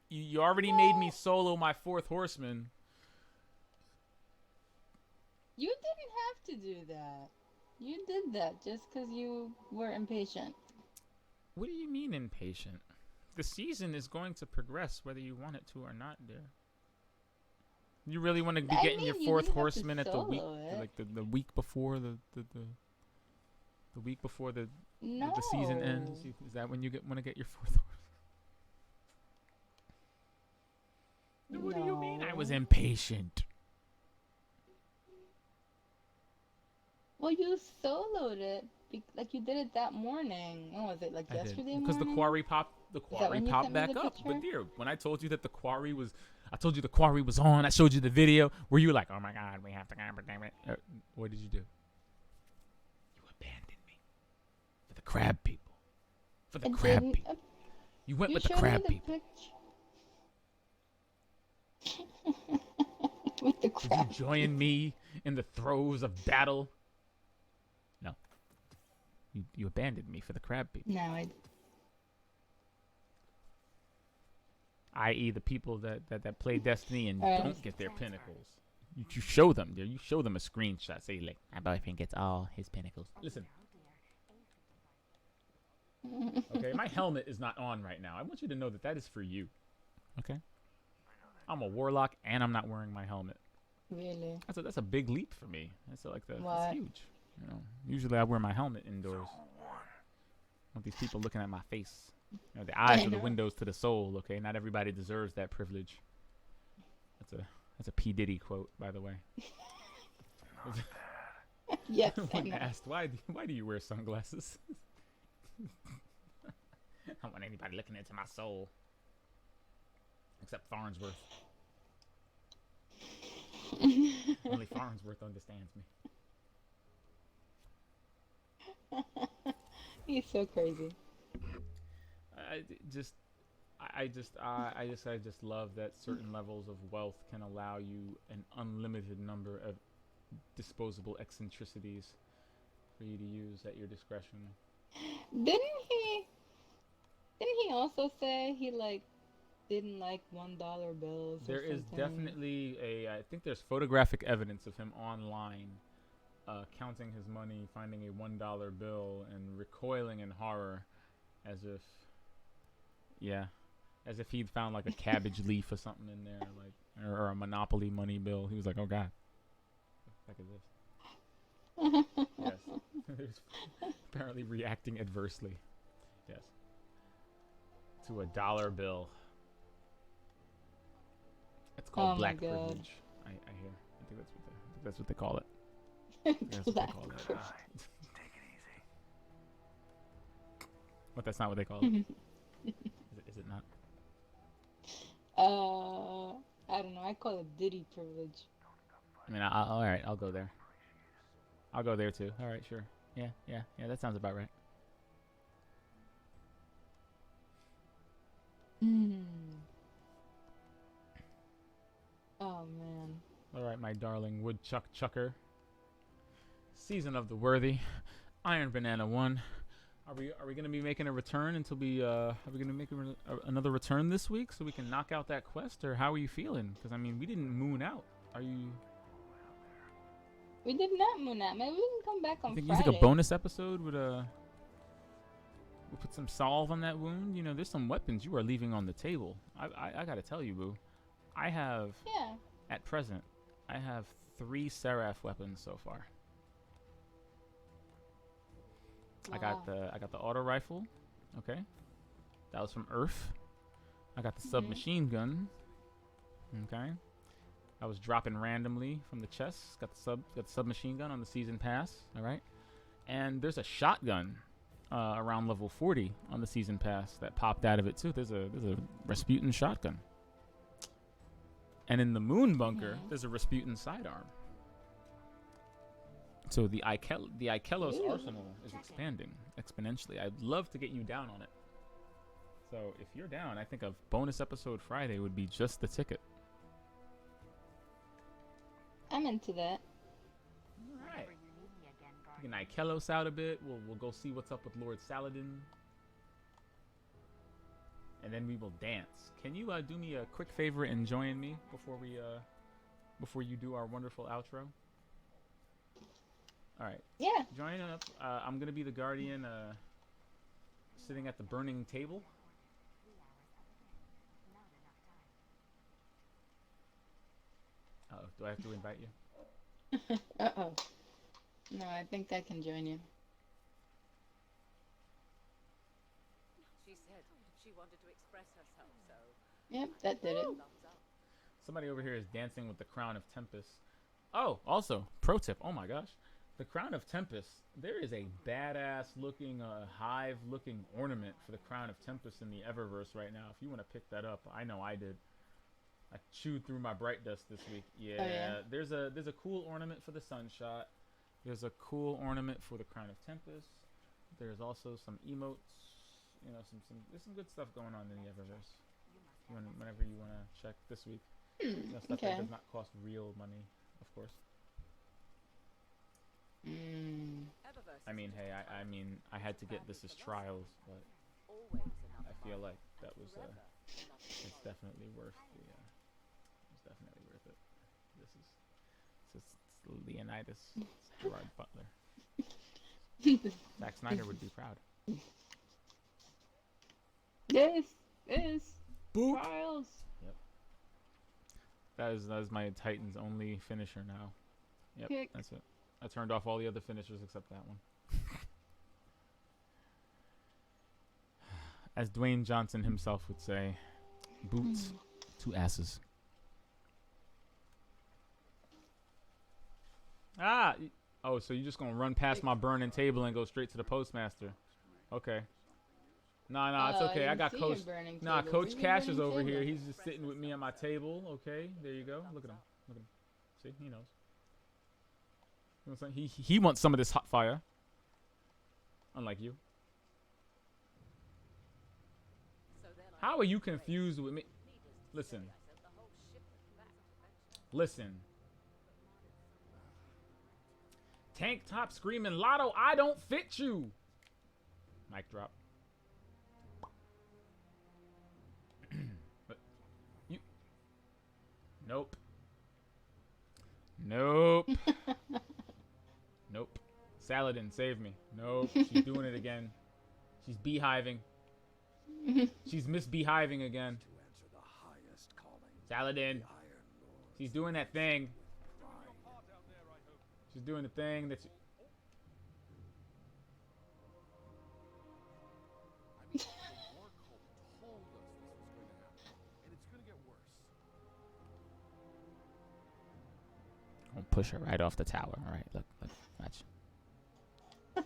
Speaker 1: You already made me solo my 4th horseman.
Speaker 2: You didn't have to do that. You did that just because you were impatient.
Speaker 1: What do you mean impatient? The season is going to progress whether you want it to or not, dear. You really want to be getting your 4th horseman at the week, like the week before the week before the season ends? Is that when you want to get your 4th horseman? What do you mean I was impatient?
Speaker 2: Well, you soloed it, like you did it that morning. When was it? Like yesterday morning?
Speaker 1: Because the quarry popped back up. But dear, when I told you that the quarry was, I told you the quarry was on. I showed you the video. Were you like, oh my God, we have to go, damn it? What did you do? You abandoned me for the crab people. For the crab people. You went with the crab people.
Speaker 2: With the crab.
Speaker 1: Did you join me in the throes of battle? No. You abandoned me for the crab people.
Speaker 2: No,
Speaker 1: i.e., the people that play Destiny and
Speaker 2: Alright.
Speaker 1: don't get their pinnacles. You show them. You show them a screenshot. Say like, my boyfriend gets all his pinnacles. Listen. Okay, my helmet is not on right now. I want you to know that is for you. Okay. I'm a warlock and I'm not wearing my helmet.
Speaker 2: Really?
Speaker 1: That's a big leap for me. That's
Speaker 2: Why?
Speaker 1: huge. You know, usually I wear my helmet indoors. I want these people looking at my face. You know, the eyes are the windows to the soul. Okay, not everybody deserves that privilege. That's a P Diddy quote, by the way.
Speaker 2: Yes.
Speaker 1: When asked why do you wear sunglasses? I don't want anybody looking into my soul, except Farnsworth. Only Farnsworth understands me.
Speaker 2: He's so crazy.
Speaker 1: I just love that certain levels of wealth can allow you an unlimited number of disposable eccentricities for you to use at your discretion.
Speaker 2: Didn't he also say he didn't like $1 bills?
Speaker 1: There
Speaker 2: or
Speaker 1: is
Speaker 2: something?
Speaker 1: definitely I think there's photographic evidence of him online counting his money, finding a $1 bill, and recoiling in horror as if he'd found like a cabbage leaf or something in there, like or a Monopoly money bill. He was like, "Oh God, what the heck is this?" Yes, there's apparently reacting adversely. Yes, to a $1 bill. It's called black privilege. I hear. I think that's what they call it. That's what they call it.
Speaker 4: Take it easy.
Speaker 1: But that's not what they call it. Is it not?
Speaker 2: I don't know. I call it Diddy privilege.
Speaker 1: I mean, all right. I'll go there. I'll go there too. All right, sure. Yeah. That sounds about right.
Speaker 2: Oh man.
Speaker 1: All right, my darling woodchuck chucker. Season of the Worthy, Iron Banana 1. Are we going to be making a return until are we going to make another return this week so we can knock out that quest, or how are you feeling? Because I mean, we didn't moon out. Are you?
Speaker 2: We did not moon out. Maybe we can come back on
Speaker 1: You
Speaker 2: Friday.
Speaker 1: think a bonus episode would we'll put some salve on that wound? You know, there's some weapons you are leaving on the table. I got to tell you, boo. I have at present, I have 3 Seraph weapons so far.
Speaker 2: Wow.
Speaker 1: I got the auto rifle, okay. That was from Earth. I got the submachine gun, okay. I was dropping randomly from the chest. Got the submachine gun on the season pass, all right. And there's a shotgun around level 40 on the season pass that popped out of it too. There's a Rasputin shotgun. And in the moon bunker, there's a Rasputin sidearm. So the Ikelos arsenal is expanding exponentially. I'd love to get you down on it. So if you're down, I think a bonus episode Friday would be just the ticket.
Speaker 2: I'm into that.
Speaker 1: Alright. We can Ikelos out a bit. We'll go see what's up with Lord Saladin. And then we will dance. Can you do me a quick favor and join me before you do our wonderful outro? All right.
Speaker 2: Yeah.
Speaker 1: Join up. I'm gonna be the guardian, sitting at the burning table. Uh-oh, do I have to invite you?
Speaker 2: Uh-oh. No, I think I can join you.
Speaker 5: She said she wanted to express herself, so
Speaker 2: Yep, that did it.
Speaker 5: thumbs up.
Speaker 1: Somebody over here is dancing with the Crown of Tempest. Oh, also, pro tip. Oh my gosh. The Crown of Tempest, there is a badass looking, hive looking ornament for the Crown of Tempest in the Eververse right now. If you want to pick that up, I know I did. I chewed through my Bright Dust this week. Yeah,
Speaker 2: Oh, yeah.
Speaker 1: there's a cool ornament for the Sunshot. There's a cool ornament for the Crown of Tempest. There's also some emotes. You know, there's some good stuff going on in the Eververse. Whenever you want to check this week. You know, stuff
Speaker 2: Okay.
Speaker 1: that does not cost real money, of course.
Speaker 5: Eververse
Speaker 1: I mean,
Speaker 5: is
Speaker 1: hey,
Speaker 5: just
Speaker 1: I mean, I had to get this as trials, but
Speaker 5: always another
Speaker 1: I feel
Speaker 5: month,
Speaker 1: like that
Speaker 5: and
Speaker 1: was
Speaker 5: forever another
Speaker 1: It's definitely worth the. It's definitely worth it. This is Leonidas Gerard Butler. Zack Snyder would be proud.
Speaker 2: This is
Speaker 1: Boop.
Speaker 2: Trials.
Speaker 1: Yep. That is my Titan's only finisher now. Yep,
Speaker 2: Kick.
Speaker 1: that's it. I turned off all the other finishers except that one. As Dwayne Johnson himself would say, boots to asses. Oh, so you're just gonna run past my burning table and go straight to the postmaster? Okay. Nah, it's okay. I got Coach. Nah, Coach Cash is over here. He's just sitting with me at my table. Okay, there you go. Look at him. Look at him. See, he knows. You know what I'm saying? He wants some of this hot fire. Unlike you. How are you confused with me? Listen. Listen. Tank top screaming, Lotto, I don't fit you. Mic drop. But you. Nope. Nope. Nope. Saladin, save me. Nope. She's doing it again. She's beehiving. She's misbehaving again. Saladin. She's doing that thing. She's doing the thing that I'll push her right off the tower. All right, look, watch.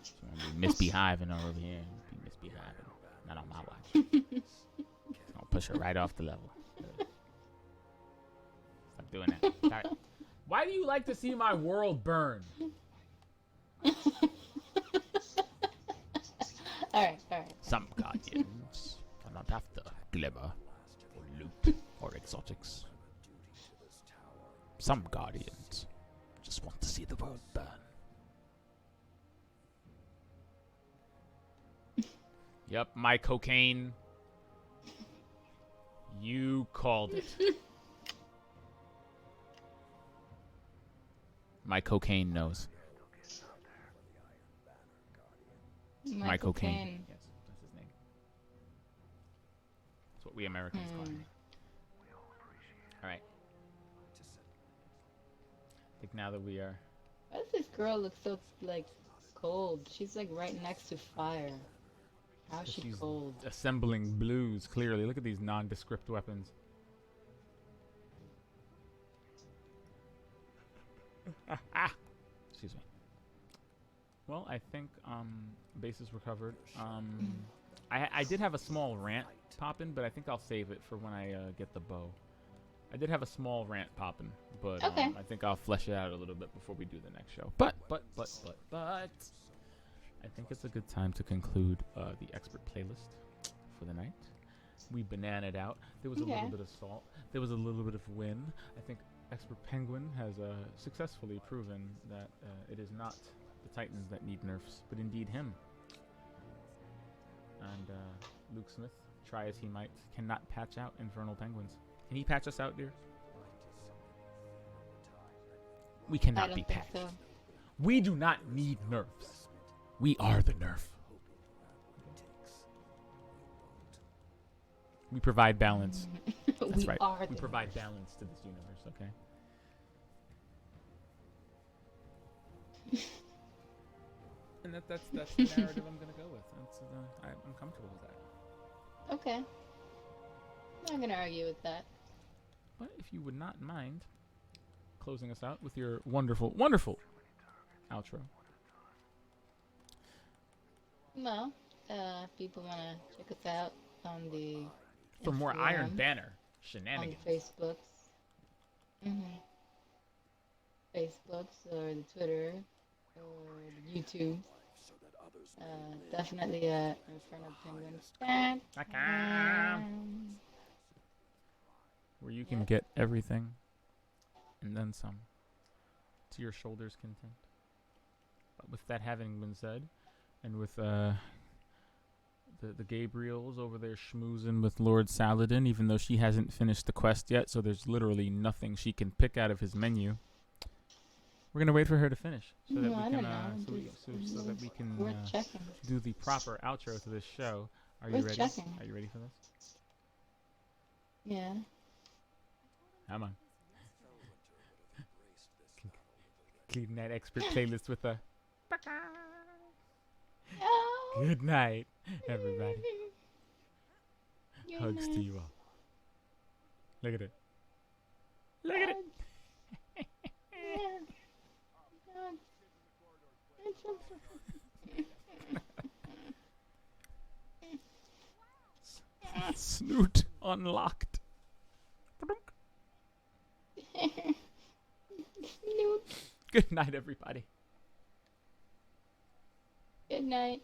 Speaker 1: She won't be misbehaving over here. Be misbehaving. Not on my watch. I'll push her right off the level. Stop doing that. All right. Why do you like to see my world burn?
Speaker 2: Alright.
Speaker 1: Some guardians cannot after glimmer, or loot, or exotics. Some guardians just want to see the world burn. Yep, my cocaine. You called it. My cocaine knows. My cocaine. Yes, that's his name. That's what we Americans call him. Alright. I think now that we are...
Speaker 2: Why does this girl look so, like, cold? She's, like, right next to fire. How's she cold?
Speaker 1: Assembling blues, clearly. Look at these nondescript weapons. Excuse me. Well, I think base is recovered. I did have a small rant poppin', but I think I'll save it for when I get the bow. I did have a small rant poppin', but
Speaker 2: okay.
Speaker 1: I think I'll flesh it out a little bit before we do the next show. But I think it's a good time to conclude the expert playlist for the night. We bananaed out. There was a little bit of salt. There was a little bit of win. I think Expert Penguin has successfully proven that it is not the Titans that need nerfs, but indeed him. And Luke Smith, try as he might, cannot patch out Infernal Penguins. Can he patch us out, dear? We cannot be patched. So. We do not need nerfs. We are the nerf. We provide balance. That's right. We provide balance to this universe, okay? And that's the narrative I'm going to go with. I'm comfortable with that.
Speaker 2: Okay. I'm not going to argue with that.
Speaker 1: But if you would not mind closing us out with your wonderful, wonderful outro.
Speaker 2: Well, if people want to check us out on the
Speaker 1: for more
Speaker 2: Instagram,
Speaker 1: Iron Banner shenanigans.
Speaker 2: On the Facebooks. Facebooks or the Twitter or the YouTube. Definitely Infernal Penguin.
Speaker 1: Where you can get everything and then some to your shoulder's content. But with that having been said, and with the Gabriel's over there schmoozing with Lord Saladin, even though she hasn't finished the quest yet, so there's literally nothing she can pick out of his menu. We're gonna wait for her to finish so that
Speaker 2: No, I
Speaker 1: we
Speaker 2: don't
Speaker 1: can
Speaker 2: know.
Speaker 1: so that we can
Speaker 2: We're checking.
Speaker 1: do the proper outro to this show. Are you
Speaker 2: We're
Speaker 1: ready?
Speaker 2: checking.
Speaker 1: Are you ready for this?
Speaker 2: Yeah.
Speaker 1: Come on. Clean that expert playlist with a
Speaker 2: Oh.
Speaker 1: good night, everybody.
Speaker 2: Good
Speaker 1: Hugs to
Speaker 2: night.
Speaker 1: you all. Look at it. Look at it.
Speaker 2: Yeah.
Speaker 1: Snoot unlocked.
Speaker 2: Snoot.
Speaker 1: Good night, everybody.
Speaker 2: Good night.